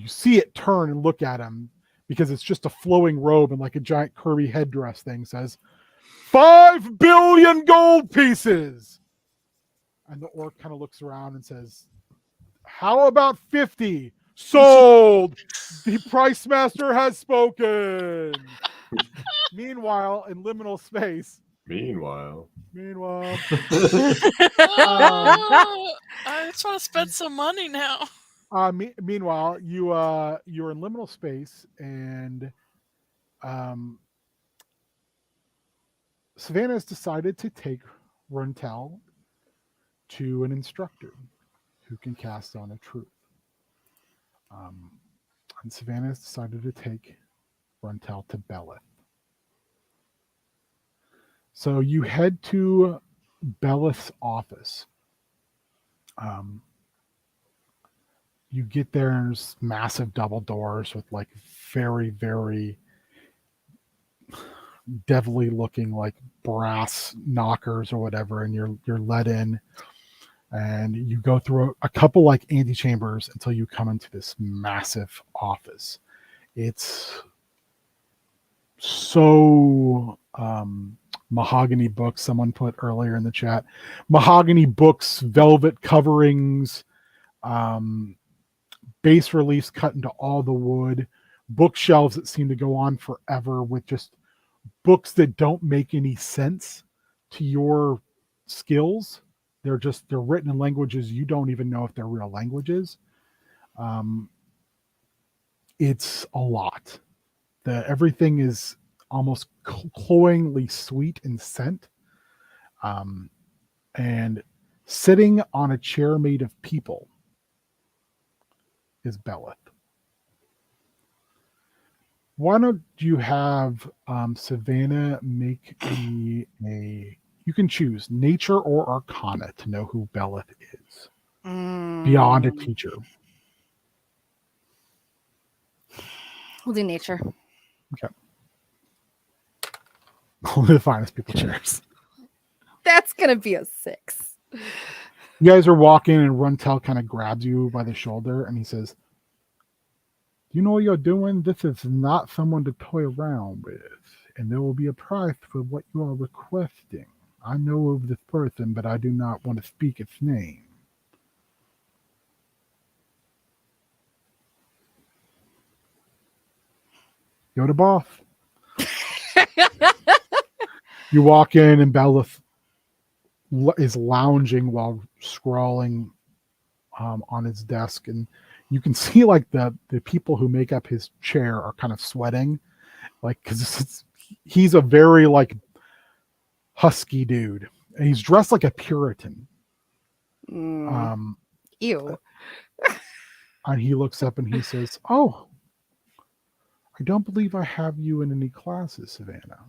see it turn and look at him, because it's just a flowing robe and like a giant Kirby headdress thing, says, 5 billion gold pieces. And the orc kind of looks around and says, "How about 50? Sold. The price master has spoken." Meanwhile, in liminal space. Meanwhile. Oh, I just want to spend some money now. Meanwhile, you're in liminal space, and Savannah has decided to take Runtel to an instructor who can cast Zone of Truth. And Savannah has decided to take Runtel to Belith. So you head to Belith's office. You get there, and there's massive double doors with like very, very devilly looking like brass knockers or whatever, and you're let in, and you go through a couple like antechambers until you come into this massive office. It's so mahogany books, someone put earlier in the chat. Mahogany books, velvet coverings, bas reliefs cut into all the wood, bookshelves that seem to go on forever with just books that don't make any sense to your skills. They're written in languages you don't even know if they're real languages. It's a lot. Everything is almost cloyingly sweet in scent. And sitting on a chair made of people is Belith. Why don't you have Savannah make me you can choose nature or arcana to know who Belith is beyond a teacher. We'll do nature. Okay. Only the finest people chairs. That's gonna be a 6. You guys are walking, and Runtel kind of grabs you by the shoulder, and he says, "Do you know what you're doing? This is not someone to toy around with, and there will be a price for what you are requesting. I know of this person, but I do not want to speak its name." You're the boss. You walk in, and Belith is lounging while scrawling on his desk, and you can see like the people who make up his chair are kind of sweating, like because he's a very like husky dude, and he's dressed like a Puritan. Ew. And he looks up and he says, "Oh, I don't believe I have you in any classes, Savannah."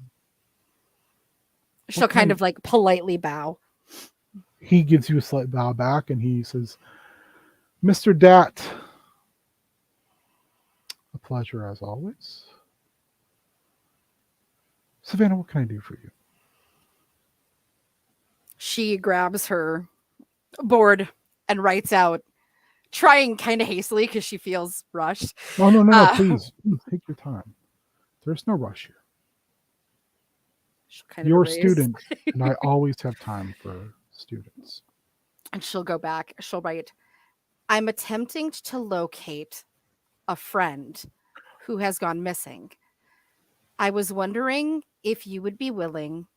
She'll kind of like politely bow. He gives you a slight bow back, and he says, "Mr. Dat, a pleasure as always. Savannah, what can I do for you?" She grabs her board and writes out, trying kind of hastily because she feels rushed. Oh, no, please take your time. There's no rush here. She'll kind of You're a erase. student, and I always have time for students. And she'll go back. She'll write, "I'm attempting to locate a friend who has gone missing. I was wondering if you would be willing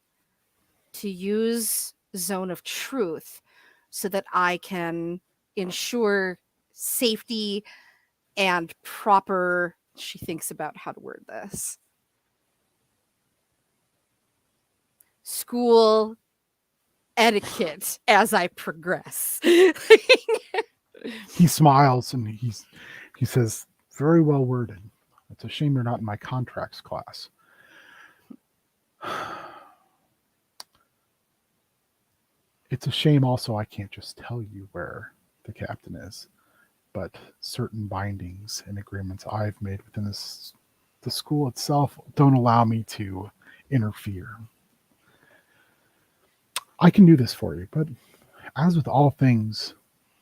to use Zone of Truth so that I can ensure safety and proper," she thinks about how to word this, "school etiquette as I progress." He smiles, and he says, "Very well worded. It's a shame you're not in my contracts class." It's a shame also I can't just tell you where the captain is, but certain bindings and agreements I've made within the school itself don't allow me to interfere. I can do this for you, but as with all things,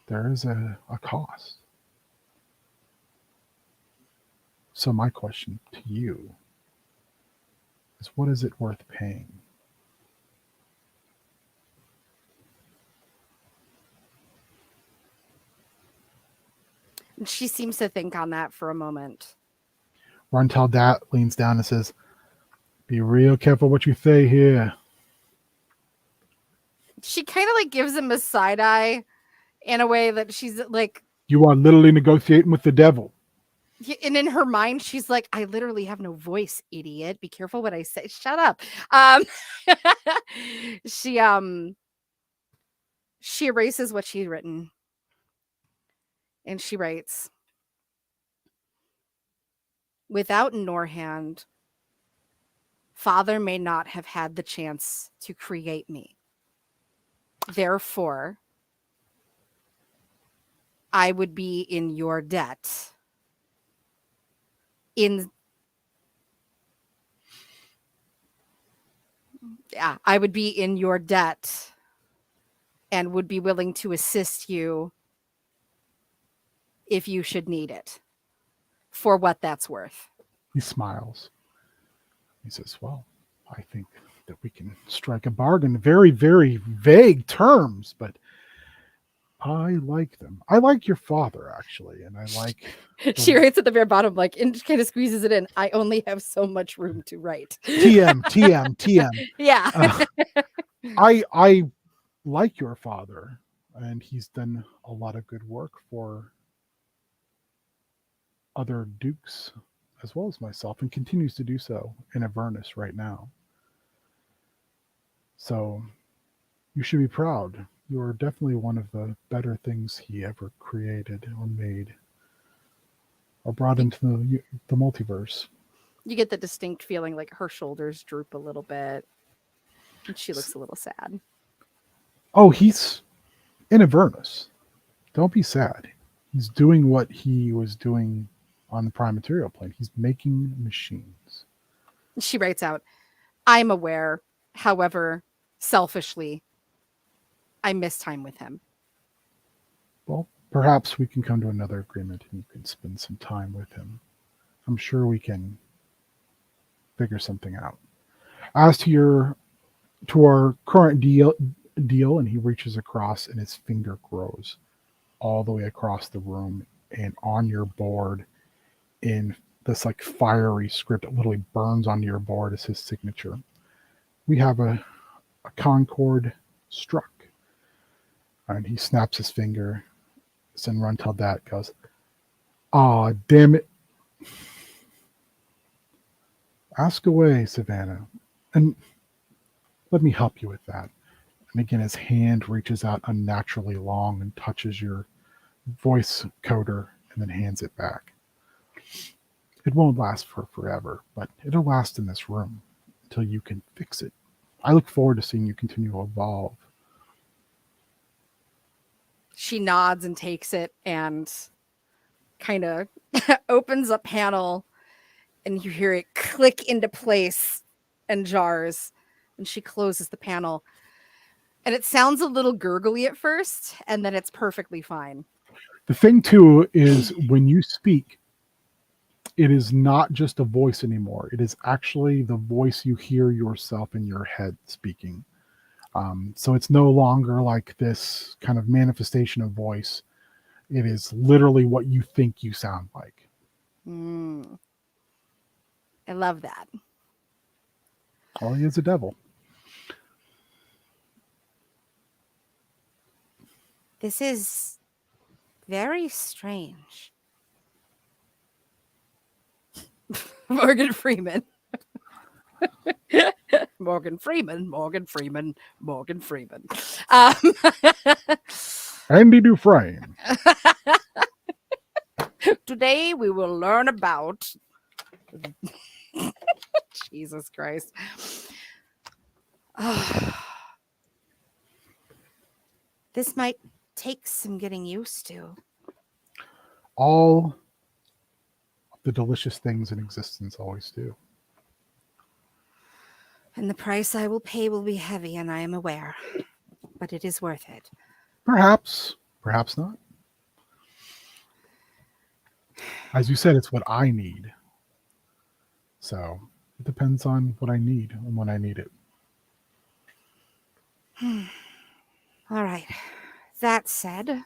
there is a cost. So my question to you is, what is it worth paying? She seems to think on that for a moment. Runtel Dat leans down and says, "Be real careful what you say here." She kind of like gives him a side eye in a way that she's like, You are literally negotiating with the devil. And in her mind, she's like, I literally have no voice, idiot. Be careful what I say. Shut up. Um, she erases what she'd written. And she writes, without Norhand, Father may not have had the chance to create me. Therefore, I would be in your debt. I would be in your debt and would be willing to assist you if you should need it, for what that's worth. He smiles. He says, well, I think that we can strike a bargain. Very, very vague terms, but I like them. I like your father, actually, and I like... She writes at the very bottom, like, and kind of squeezes it in. I only have so much room to write. TM, TM, TM. Yeah. I like your father, and he's done a lot of good work for other dukes as well as myself, and continues to do so in Avernus right now. So you should be proud. You are definitely one of the better things he ever created or made or brought into the multiverse. You get the distinct feeling like her shoulders droop a little bit, and she looks a little sad. Oh, he's in Avernus. Don't be sad. He's doing what he was doing on the prime material plane. He's making machines. She writes out, I'm aware, however, selfishly, I miss time with him. Well, perhaps we can come to another agreement and you can spend some time with him. I'm sure we can figure something out. As to our current deal, and he reaches across and his finger grows all the way across the room, and on your board in this like fiery script that literally burns onto your board is his signature. We have a Concord struck. And he snaps his finger. And Runtel that goes, "Aw, damn it. Ask away, Savannah, and let me help you with that." And again, his hand reaches out unnaturally long and touches your voice coder and then hands it back. It won't last for forever, but it'll last in this room until you can fix it. I look forward to seeing you continue to evolve. She nods and takes it and kind of opens a panel, and you hear it click into place and jars. And she closes the panel. And it sounds a little gurgly at first, and then it's perfectly fine. The thing, too, is when you speak, it is not just a voice anymore. It is actually the voice you hear yourself in your head speaking. So it's no longer like this kind of manifestation of voice. It is literally what you think you sound like. I love that. Oh, he is a devil. This is very strange. Morgan Freeman. Morgan Freeman. Andy Dufresne. Today we will learn about Jesus Christ. This might take some getting used to. All the delicious things in existence always do. And the price I will pay will be heavy, and I am aware. But it is worth it. Perhaps, perhaps not. As you said, it's what I need. So it depends on what I need and when I need it. All right. That said,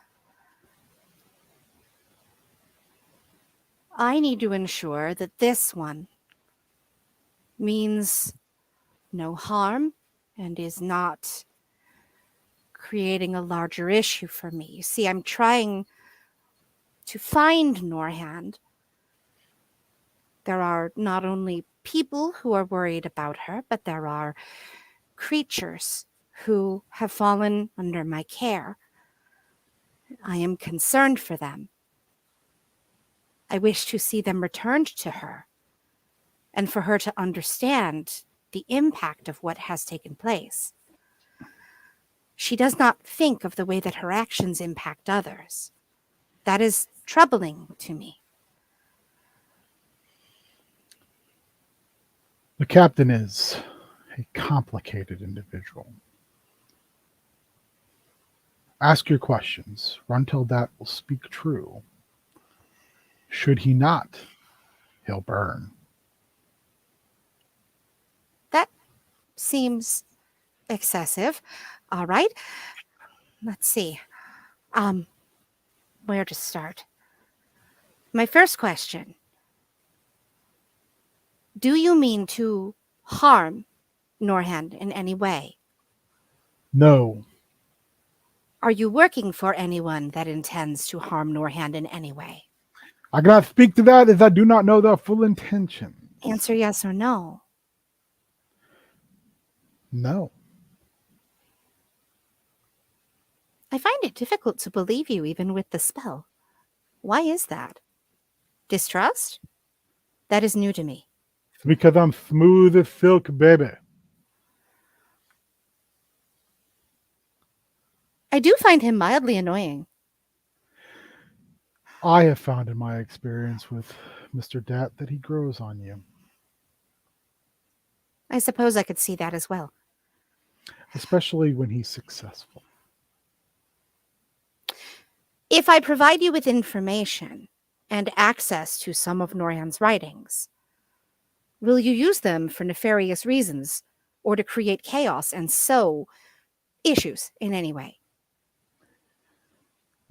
I need to ensure that this one means no harm and is not creating a larger issue for me. You see, I'm trying to find Norhand. There are not only people who are worried about her, but there are creatures who have fallen under my care. I am concerned for them. I wish to see them returned to her, and for her to understand the impact of what has taken place. She does not think of the way that her actions impact others. That is troubling to me. The captain is a complicated individual. Ask your questions. Run till that will speak true. Should he not, he'll burn. That seems excessive. All right. Let's see. Where to start? My first question. Do you mean to harm Norhand in any way? No, Are you working for anyone that intends to harm Norhand in any way? I cannot speak to that as I do not know their full intention. Answer yes or no. No. I find it difficult to believe you even with the spell. Why is that? Distrust? That is new to me. It's because I'm smooth as silk, baby. I do find him mildly annoying. I have found in my experience with Mr. Dat that he grows on you, I suppose I could see that as well. especially when he's successful. If I provide you with information and access to some of Norhand's writings, will you use them for nefarious reasons or to create chaos and sow issues in any way?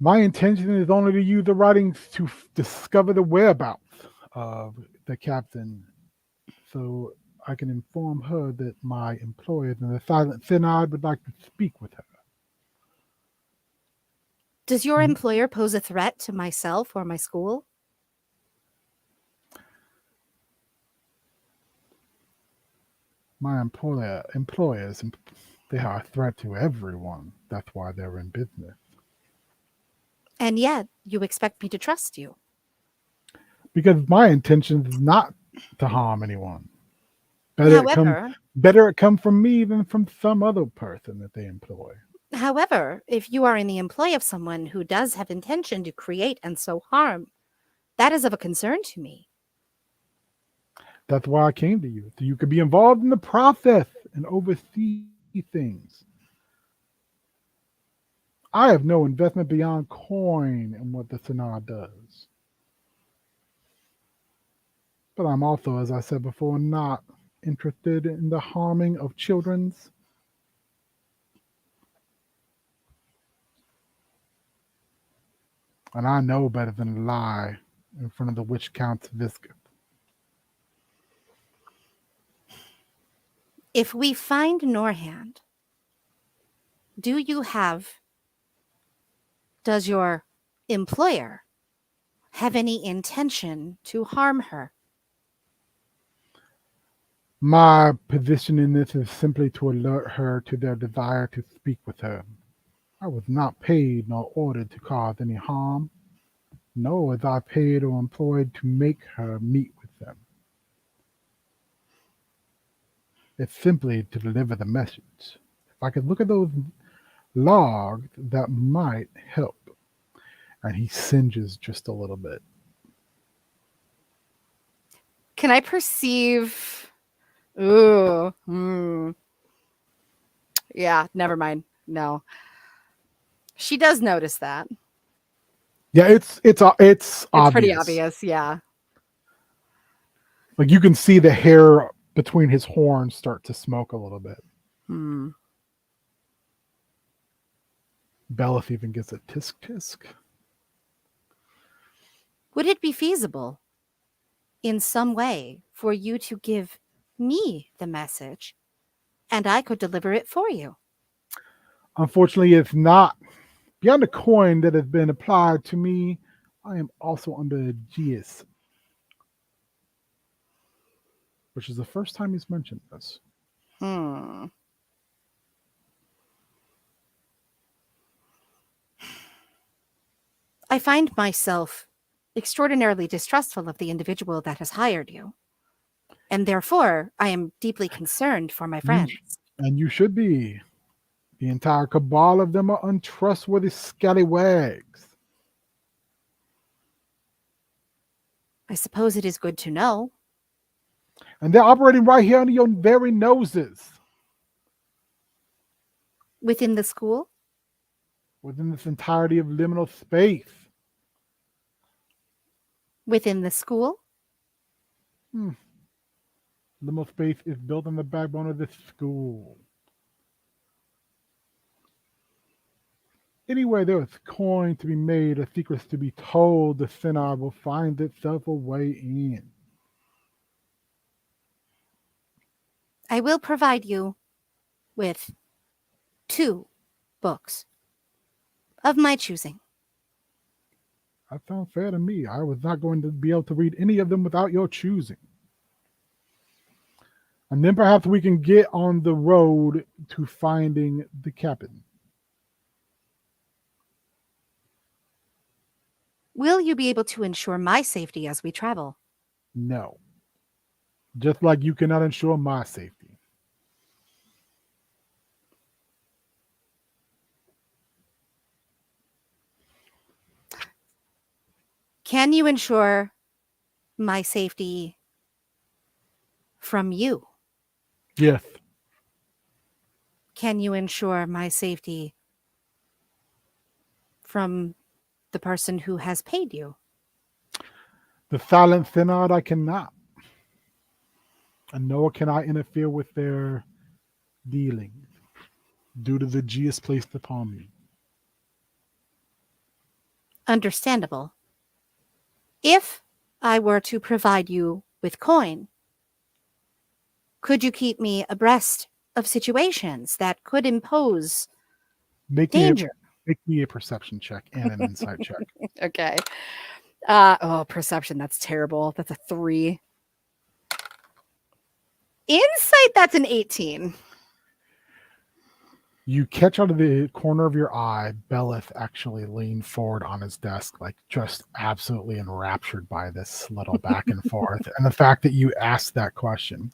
My intention is only to use the writings to discover the whereabouts of the captain, so I can inform her that my employers in the Silent Synod would like to speak with her. Does your employer pose a threat to myself or my school? My employers, they are a threat to everyone. That's why they're in business. And yet, you expect me to trust you. Because my intention is not to harm anyone. Better it come from me than from some other person that they employ. However, if you are in the employ of someone who does have intention to create and sow harm, that is of a concern to me. That's why I came to you, so you could be involved in the process and oversee things. I have no investment beyond coin in what the Synod does. But I'm also, as I said before, not interested in the harming of children's. And I know better than to lie in front of the witch Count's Viscount. If we find Norhand, does your employer have any intention to harm her? My position in this is simply to alert her to their desire to speak with her. I was not paid nor ordered to cause any harm, nor was I paid or employed to make her meet with them. It's simply to deliver the message. If I could look at those logs, that might help. And he singes just a little bit. Can I perceive? Ooh. Yeah, never mind. No. She does notice that. Yeah, it's obvious. It's pretty obvious, yeah. Like you can see the hair between his horns start to smoke a little bit. Belith even gets a tisk tisk. Would it be feasible in some way for you to give me the message and I could deliver it for you? Unfortunately, it's not. Beyond the coin that has been applied to me, I am also under Aegeus, which is the first time he's mentioned this. Hmm. I find myself extraordinarily distrustful of the individual that has hired you. And therefore, I am deeply concerned for my You, friends. and you should be. The entire cabal of them are untrustworthy scallywags. I suppose it is good to know. And they're operating right here under your very noses. Within the school? Within this entirety of liminal space. Within the school? Liminal space is built on the backbone of this school. Anywhere there is coin to be made or secrets to be told, the synod will find itself a way in. I will provide you with 2 books of my choosing. That sounds fair to me. I was not going to be able to read any of them without your choosing. And then perhaps we can get on the road to finding the captain. Will you be able to ensure my safety as we travel? No. Just like you cannot ensure my safety. Can you ensure my safety from you? Yes. Can you ensure my safety from the person who has paid you? The silent synod I cannot. And nor can I interfere with their dealings due to the Aegeus placed upon me. Understandable. If I were to provide you with coin, could you keep me abreast of situations that could impose danger? Make me a perception check and an insight check. Okay. Perception, that's terrible. That's a 3. Insight, that's an 18. You catch out of the corner of your eye, Belith actually leaned forward on his desk, like just absolutely enraptured by this little back and forth. And the fact that you asked that question.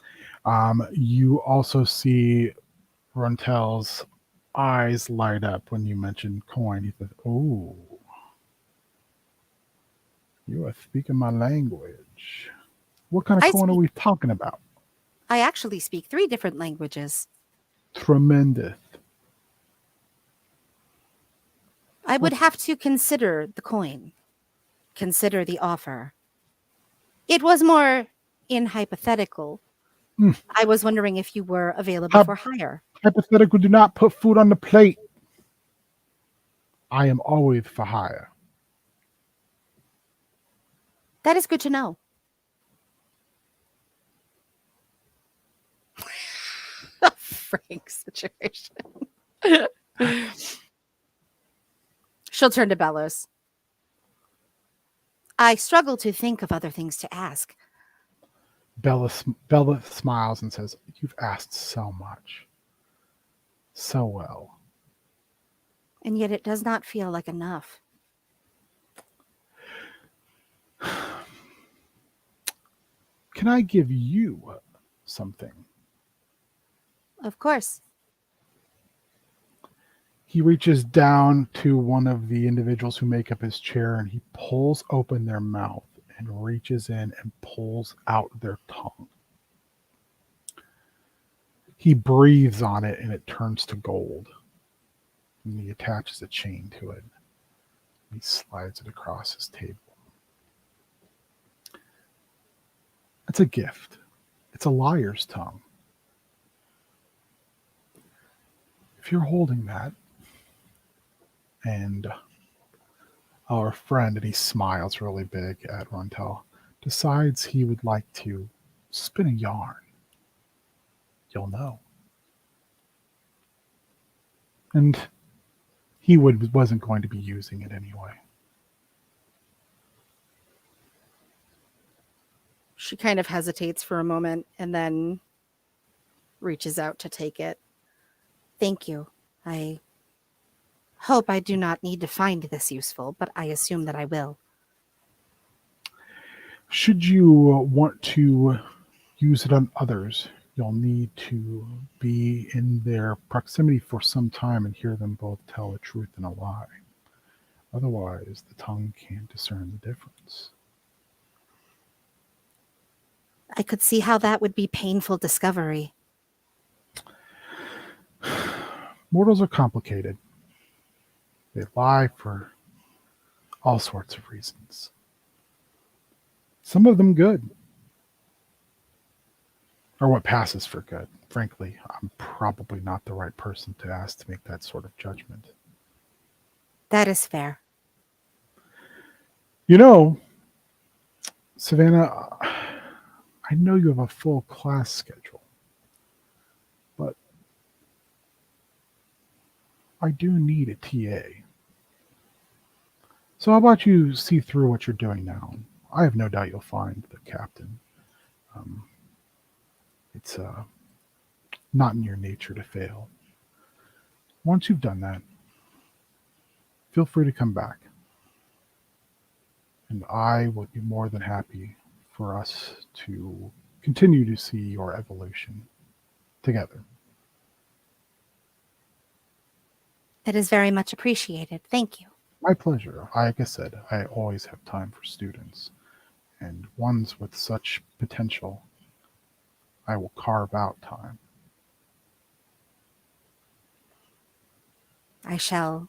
You also see Runtel's eyes light up when you mentioned coin. He says, "Oh, you are speaking my language. What kind of coin are we talking about?" I actually speak 3 different languages. Tremendous. I would have to consider the coin, consider the offer. It was more in hypothetical. I was wondering if you were available for hire. Hypothetical, do not put food on the plate. I am always for hire. That is good to know. Frank situation. She'll turn to Bellows. I struggle to think of other things to ask. Bella smiles and says, "You've asked so much. So well." And yet it does not feel like enough. Can I give you something? Of course. He reaches down to one of the individuals who make up his chair and he pulls open their mouth and reaches in and pulls out their tongue. He breathes on it and it turns to gold. And he attaches a chain to it. He slides it across his table. It's a gift. It's a liar's tongue. If you're holding that, and our friend, and he smiles really big at Runtel, decides he would like to spin a yarn, you'll know. And he wasn't going to be using it anyway. She kind of hesitates for a moment and then reaches out to take it. Thank you. I hope I do not need to find this useful, but I assume that I will. Should you want to use it on others, you'll need to be in their proximity for some time and hear them both tell a truth and a lie. Otherwise, the tongue can't discern the difference. I could see how that would be painful discovery. Mortals are complicated. They lie for all sorts of reasons. Some of them good. Or what passes for good. Frankly, I'm probably not the right person to ask to make that sort of judgment. That is fair. You know, Savannah, I know you have a full class schedule, but I do need a TA. So how about you see through what you're doing now? I have no doubt you'll find the captain. It's not in your nature to fail. Once you've done that, feel free to come back. And I would be more than happy for us to continue to see your evolution together. That is very much appreciated. Thank you. My pleasure. Like I said, I always have time for students, and ones with such potential, I will carve out time. I shall.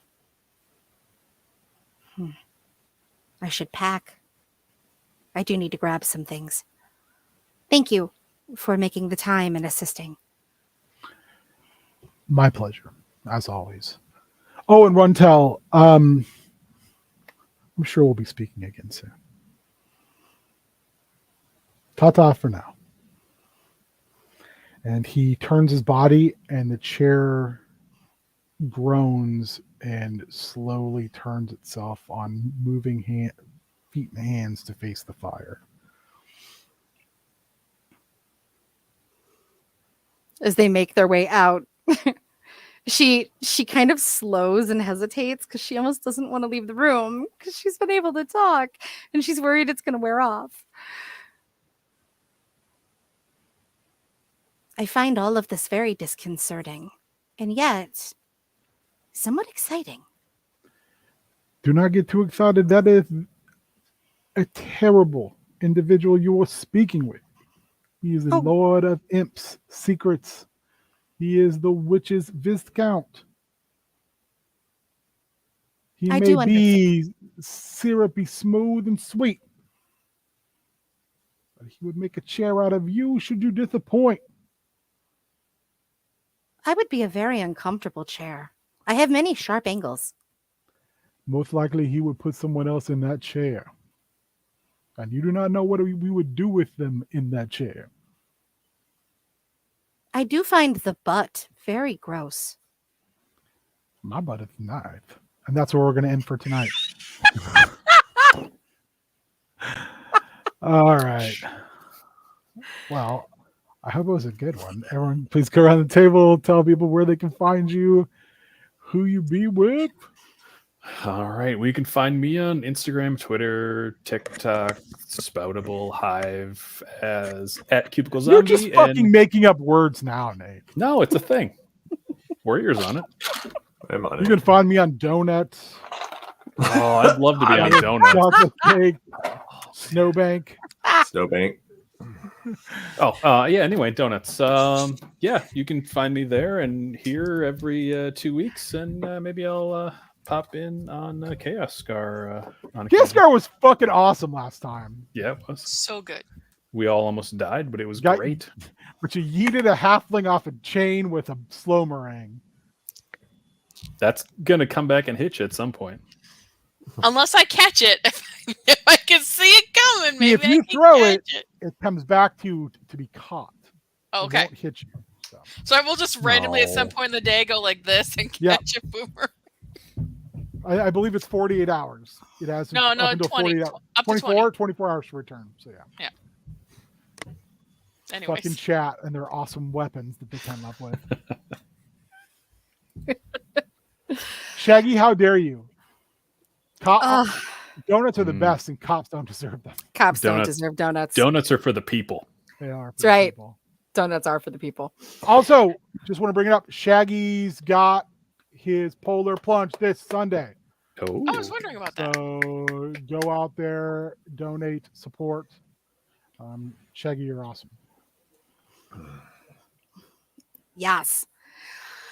I should pack. I do need to grab some things. Thank you for making the time and assisting. My pleasure, as always. Oh, and Runtel, I'm sure we'll be speaking again soon. Ta-ta for now. And he turns his body, and the chair groans and slowly turns itself on moving feet and hands to face the fire. As they make their way out, she kind of slows and hesitates because she almost doesn't want to leave the room because she's been able to talk and she's worried it's going to wear off. I find all of this very disconcerting and yet somewhat exciting. Do not get too excited. That is a terrible individual you are speaking with. He is the Lord of Imps' secrets. He is the witch's Viscount. He I may do be syrupy, smooth, and sweet, but he would make a chair out of you should you disappoint. I would be a very uncomfortable chair. I have many sharp angles. Most likely he would put someone else in that chair. And you do not know what we would do with them in that chair. I do find the butt very gross. My butt is nice. And that's where we're going to end for tonight. All right. Well, I hope it was a good one. Everyone, please go around the table, tell people where they can find you, who you be with. All right. Well, you can find me on Instagram, Twitter, TikTok, Spoutable, Hive as @Cubicle Zombie. You're just fucking making up words now, Nate. No, it's a thing. Warrior's on it. I'm on You it. can find me on Donuts, Oh, I'd love to be on Donut. chocolate cake, Snowbank. Snowbank. Oh, yeah. Anyway, Donuts. Yeah, you can find me there and here every 2 weeks, and maybe I'll pop in on Chaos Scar. On Chaos occasion. Scar was fucking awesome last time. Yeah, it was. So good. We all almost died, but it was Got- great. But you yeeted a halfling off a chain with a slow meringue. That's gonna come back and hit you at some point. Unless I catch it. If I can see it coming, maybe if you I can throw catch it. It comes back to you to be caught. It Okay. won't hit you. So. So I will just randomly at some No. point in the day go like this and Yeah. catch a boomer. I believe it's 48 hours. It has No, up until 20. 48 hours. Up to 20. 24 hours to return. So yeah. Anyways. fucking chat and their awesome weapons that they come up with. Shaggy, how dare you? Donuts are the best, and cops don't deserve them. Cops don't Donuts. deserve donuts. Donuts are for the people. They are. That's right. People. Donuts are for the people. Also, just want to bring it up. Shaggy's got his polar plunge this Sunday. Oh, I was wondering about that. So go out there, donate, support. Shaggy, you're awesome. Yes.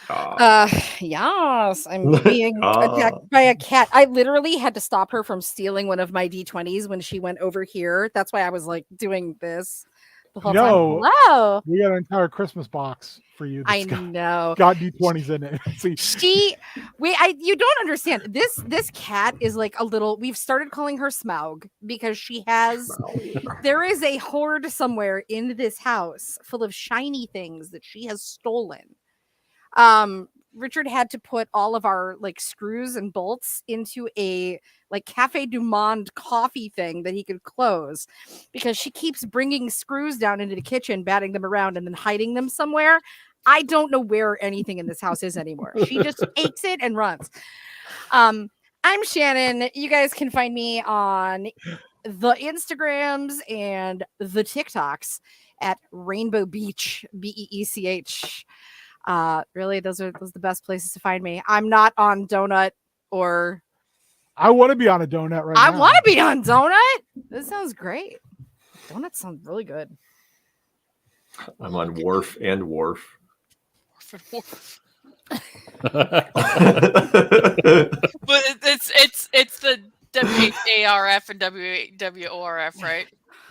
Ah. Yes. I'm being attacked by a cat. I literally had to stop her from stealing one of my D20s when she went over here. That's why I was like doing this the whole time. Hello. We got an entire Christmas box for you. I That's know. got D20s in it. See, you don't understand. This cat is like a little, we've started calling her Smaug because she has, there is a hoard somewhere in this house full of shiny things that she has stolen. Richard had to put all of our like screws and bolts into a like Cafe du Monde coffee thing that he could close because she keeps bringing screws down into the kitchen, batting them around and then hiding them somewhere. I don't know where anything in this house is anymore. She just takes it and runs. I'm Shannon. You guys can find me on the Instagrams and the TikToks at Rainbow Beach, BEECH. Really, those are the best places to find me. I'm not on Donut or. I want to be on a donut right now. I want to be on Donut. This sounds great. Donuts sound really good. I'm on Wharf and Wharf. But it's the WARF and WWORF, right?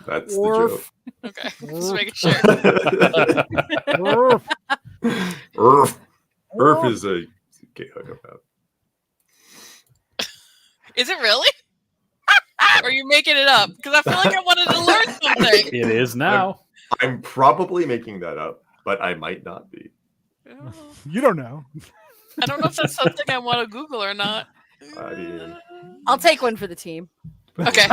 That's Wharf. Okay, just making sure. Woof. Earth is a gay hookup. Is it really? Or are you making it up? Because I feel like I wanted to learn something. it is now. I'm probably making that up, but I might not be. You don't know. I don't know if that's something I want to Google or not. I mean, I'll take one for the team. Okay.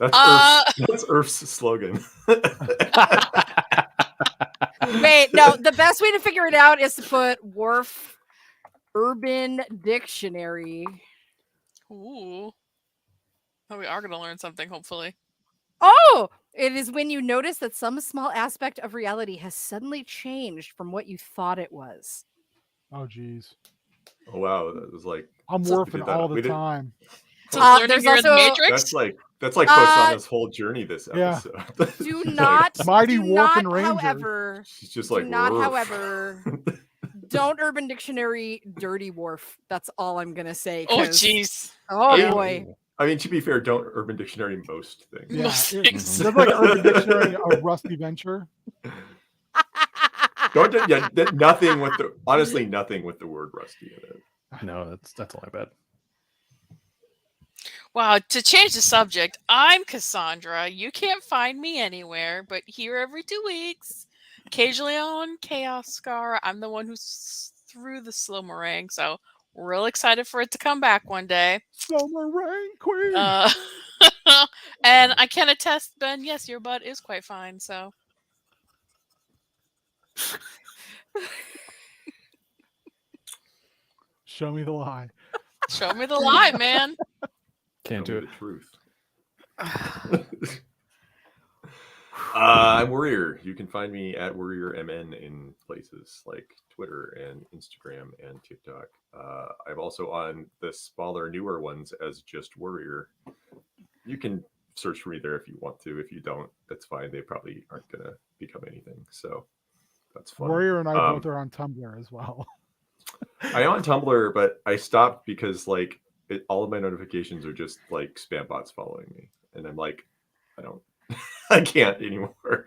That's Earth's slogan. Wait, no. The best way to figure it out is to put Wharf Urban Dictionary. Ooh. Oh, we are going to learn something, hopefully. Oh, it is when you notice that some small aspect of reality has suddenly changed from what you thought it was. Oh, geez. Oh wow, that was like I'm So we warping did that- all we the did- time. So learning there's you're in the also- Matrix? that's like Kosana's whole journey this Yeah. episode. Do Like, not, Mighty do Warpin' not, Ranger. however, she's just do like not, "Roof." however, don't Urban Dictionary Dirty Wharf. That's all I'm gonna say. Oh, 'cause- jeez. Oh Yeah. boy. I mean, to be fair, don't Urban Dictionary most things. Yeah, Most it- things. that's like Urban Dictionary, a rusty venture. Don't nothing with the honestly nothing with the word rusty in it. No, that's all I bet. Wow, to change the subject, I'm Cassandra. You can't find me anywhere, but here every 2 weeks. Occasionally on Chaos Scar. I'm the one who threw the slow meringue, so real excited for it to come back one day. Summer Queen. And I can attest, Ben, yes, your butt is quite fine, so. Show me the lie. Show me the lie, man. Can't do Tell it. me the truth. I'm Warrior. You can find me at WarriorMN in places like Twitter and Instagram and TikTok. I'm also on the smaller, newer ones as just Warrior. You can search for me there if you want to. If you don't, that's fine. They probably aren't going to become anything. So that's fun. Warrior and I both are on Tumblr as well. I am on Tumblr, but I stopped because like all of my notifications are just like spam bots following me. And I'm like, I can't anymore.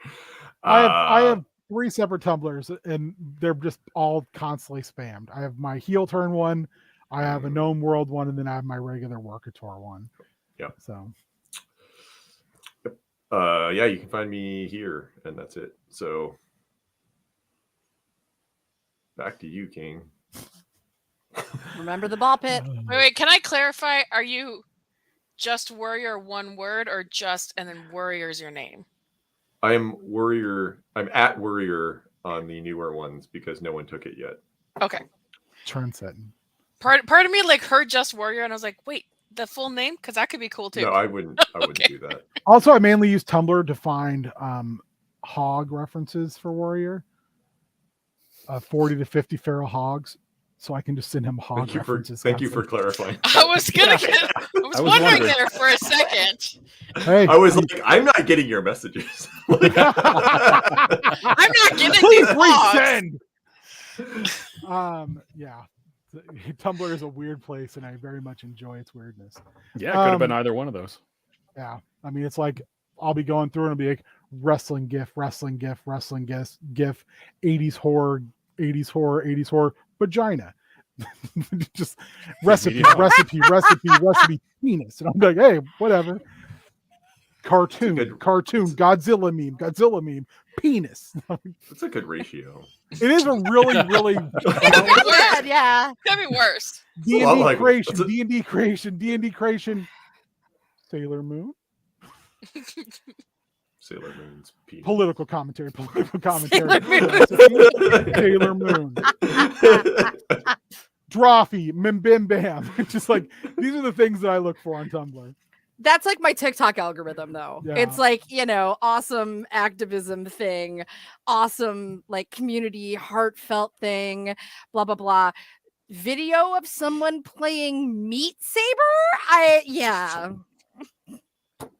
I have 3 separate Tumblrs, and they're just all constantly spammed. I have my heel turn one, I have a Gnome World one, and then I have my regular Workator one. Yeah. So. Yeah, you can find me here, and that's it. So back to you, King. Remember the ball pit. Wait, can I clarify? Are you just warrior, one word, or just and then warrior's your name? I'm warrior. I'm at warrior on the newer ones because no one took it yet. Okay. Turn setting. Part of me like heard just warrior, and I was like, wait, the full name? Because that could be cool too. No, I wouldn't. I wouldn't Okay. do that. Also, I mainly use Tumblr to find hog references for warrior. 40 to 50 feral hogs, so I can just send him hog references. Thank you for clarifying. I was gonna get. I was I was wondering wondering. there for a second. Hey, I was like, I'm not getting your messages. Like, I'm not getting these hogs. resend. Yeah, Tumblr is a weird place, and I very much enjoy its weirdness. Yeah, it could have been either one of those. Yeah, I mean, it's like I'll be going through and it'll be like wrestling gif, 80s horror, 80s horror, vagina. Just recipe, penis. And I'm like, hey, whatever. Cartoon, Godzilla meme, penis. that's a good ratio. It is a really Weird. Yeah. Could be worse. D&D Well, like, creation, that's a- D&D creation, Sailor Moon. Sailor Moon's penis. Political commentary. Sailor Sailor Moon. Drawfee, Bim Bam. Just like these are the things that I look for on Tumblr. That's like my TikTok algorithm, though. Yeah. It's like, awesome activism thing, awesome like community heartfelt thing, blah blah blah. Video of someone playing Meat Saber.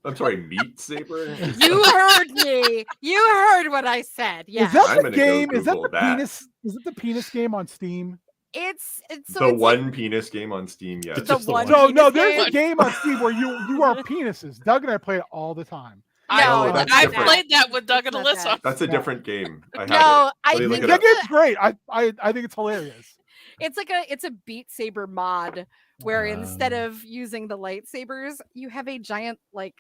I'm sorry, Meat Saber? You heard me. You heard what I said. Yeah. Is that I'm the gonna go game? Is that Google the that. penis? Is it the penis game on Steam? It's The one penis game on Steam, yes. It's The just one So no, penis there's a game? game on Steam where you are penises. Doug and I play it all the time. No, Oh, that's I've different. played that with Doug and It's not Alyssa. that. That's a Yeah. different game. I have No, it. I Let me look think it That up. game's great. I think it's hilarious. it's a Beat Saber mod where instead Um. of using the lightsabers, you have a giant like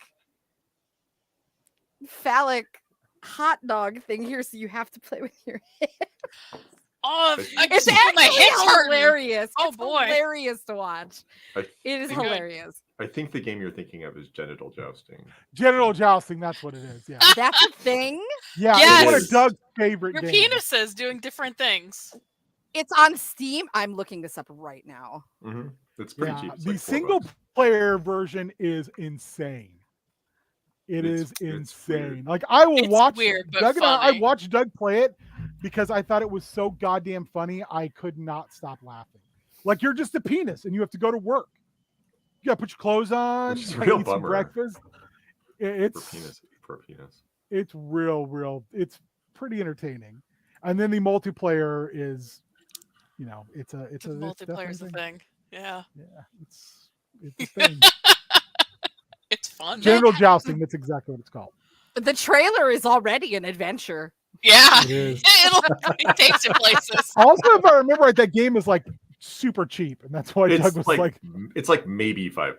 phallic hot dog thing here, so you have to play with your hand. Oh, I It's can feel my actually hips hurting. hilarious. Oh, It's boy. hilarious to watch. I It is think- hilarious. I think the game you're thinking of is Genital Jousting. Genital jousting, that's what it is. Yeah. That's a thing. Yeah, Yes. it's one of Doug's favorite Your games. penises doing different things. It's on Steam. I'm looking this up right now. Mm-hmm. It's pretty Yeah, cheap. It's the like $4. single player version is insane. It It's- is it's insane. weird. Like I will It's watch weird, but Doug and I funny. watched Doug play it because I thought it was so goddamn funny. I could not stop laughing. Like you're just a penis and you have to go to work. You gotta put your clothes on, Which is a you gotta real eat some bummer. breakfast. For penis. It's real. It's pretty entertaining. And then the multiplayer is, it's The it's multiplayer's a definitely- thing. Yeah, Yeah, it's a thing. it's fun. Genital jousting. That's exactly what it's called. The trailer is already an adventure. Yeah, It is. it takes you places. Also, if I remember right, that game is like super cheap, and that's why Doug It's was like, like, it's like maybe $5.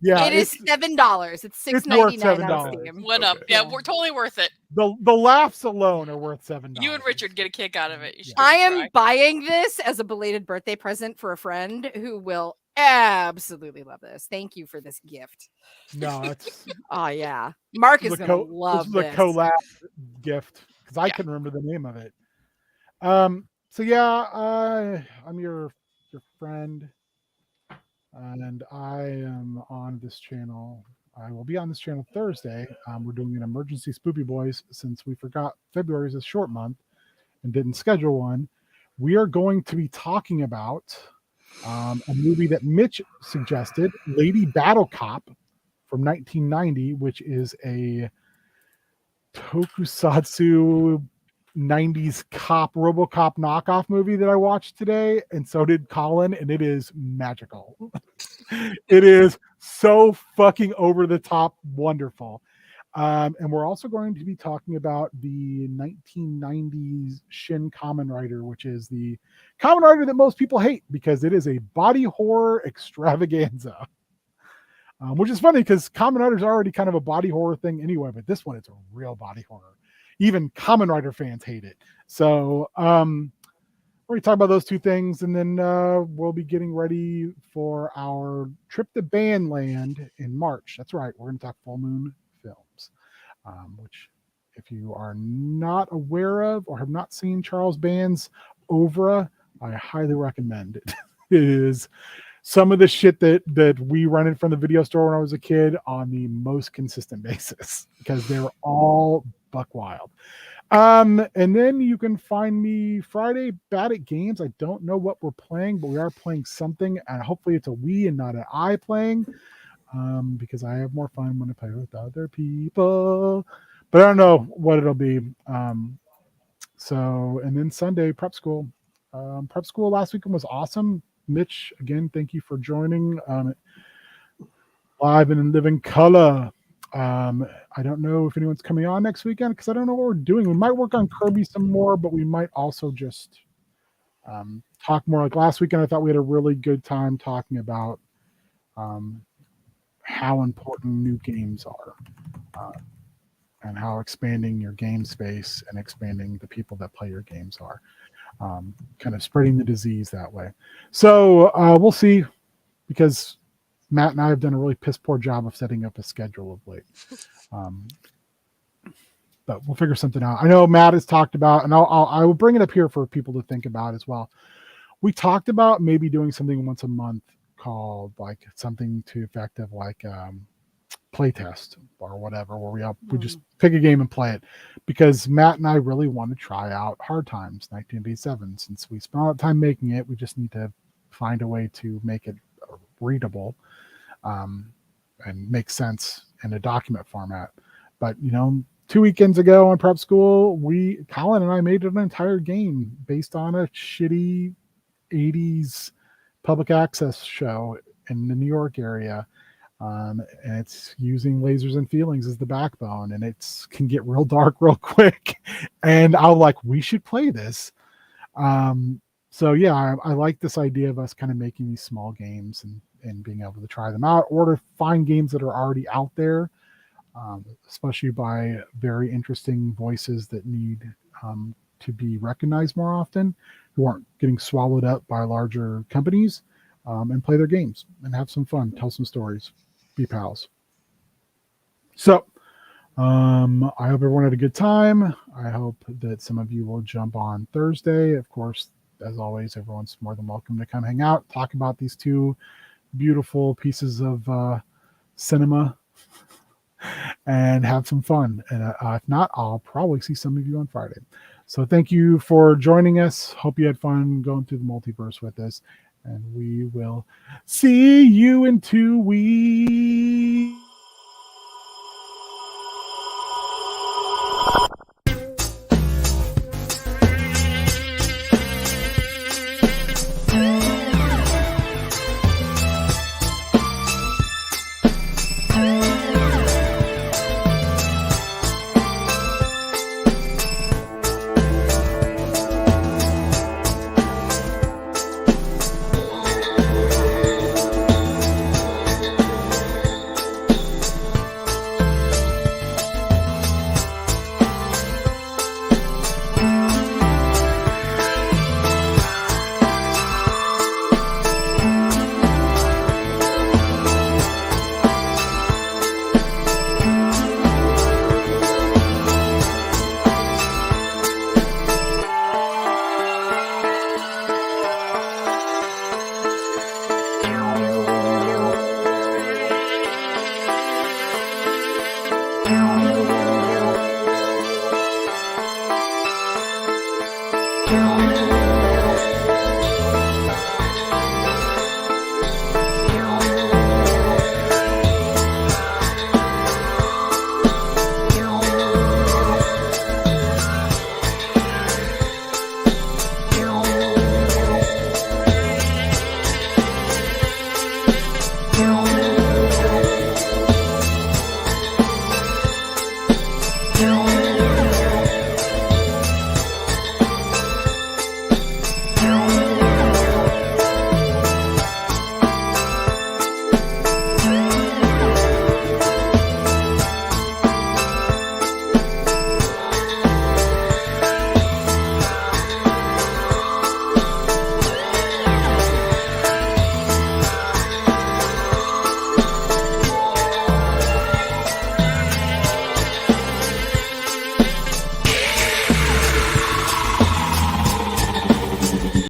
"Yeah, It is $7. It's it's worth $6.99 on $7. Steam. Went up. Okay. Yeah, Yeah. we're totally worth it. the laughs alone are worth $7." You and Richard get a kick out of it. You should I give it a am try. buying this as a belated birthday present for a friend who will absolutely love this. Thank you for this gift. No, it's Oh yeah, Mark is this is a gonna co- love this is this. a collab gift because I Yeah. couldn't remember the name of it. So yeah, I'm your friend, and I am on this channel. I will be on this channel Thursday. We're doing an emergency Spoopy Boys since we forgot February is a short month and didn't schedule one. We are going to be talking about a movie that Mitch suggested, Lady Battle Cop from 1990, which is a tokusatsu 90s cop RoboCop knockoff movie that I watched today, and so did Colin, and it is magical. It is so fucking over the top wonderful. And we're also going to be talking about the 1990s Shin Kamen Rider, which is the Kamen Rider that most people hate because it is a body horror extravaganza. Which is funny because Kamen Rider is already kind of a body horror thing anyway, but this one, it's a real body horror. Even Kamen Rider fans hate it. So we're we're going to talk about those two things, and then we'll be getting ready for our trip to Bandland in March. That's right. We're going to talk Full Moon Films, which, if you are not aware of or have not seen Charles Band's Ovra, I highly recommend it. It is some of the shit that we rented from the video store when I was a kid on the most consistent basis, because they were all buck wild. And then you can find me Friday bad at games. I don't know what we're playing, but we are playing something, and hopefully it's a we and not an I playing, because I have more fun when I play with other people. But I don't know what it'll be. And then Sunday, prep school. Prep school last weekend was awesome. Mitch, again, thank you for joining live and in living color. I don't know if anyone's coming on next weekend because I don't know what we're doing. We might work on Kirby some more, but we might also just talk more. Like last weekend, I thought we had a really good time talking about how important new games are, and how expanding your game space and expanding the people that play your games are. Kind of spreading the disease that way. So we'll see, because Matt and I have done a really piss poor job of setting up a schedule of late. But we'll figure something out. I know Matt has talked about, and I will bring it up here for people to think about as well. We talked about maybe doing something once a month called like something to effect of like playtest or whatever, where we just pick a game and play it, because Matt and I really want to try out Hard Times 1987. Since we spent a lot of time making it, we just need to find a way to make it readable and make sense in a document format. But 2 weekends ago on prep school, Colin and I made an entire game based on a shitty 80s public access show in the New York area. And it's using lasers and feelings as the backbone, and it can get real dark real quick. And I was like, we should play this. So yeah, I like this idea of us kind of making these small games and being able to try them out, or to find games that are already out there, especially by very interesting voices that need to be recognized more often, who aren't getting swallowed up by larger companies, and play their games and have some fun, tell some stories, be pals. So I hope everyone had a good time. I hope that some of you will jump on Thursday. Of course, as always, everyone's more than welcome to come hang out, talk about these two beautiful pieces of cinema, and have some fun. And if not, I'll probably see some of you on Friday. So thank you for joining us. Hope you had fun going through the multiverse with us. And we will see you in 2 weeks. Outlands.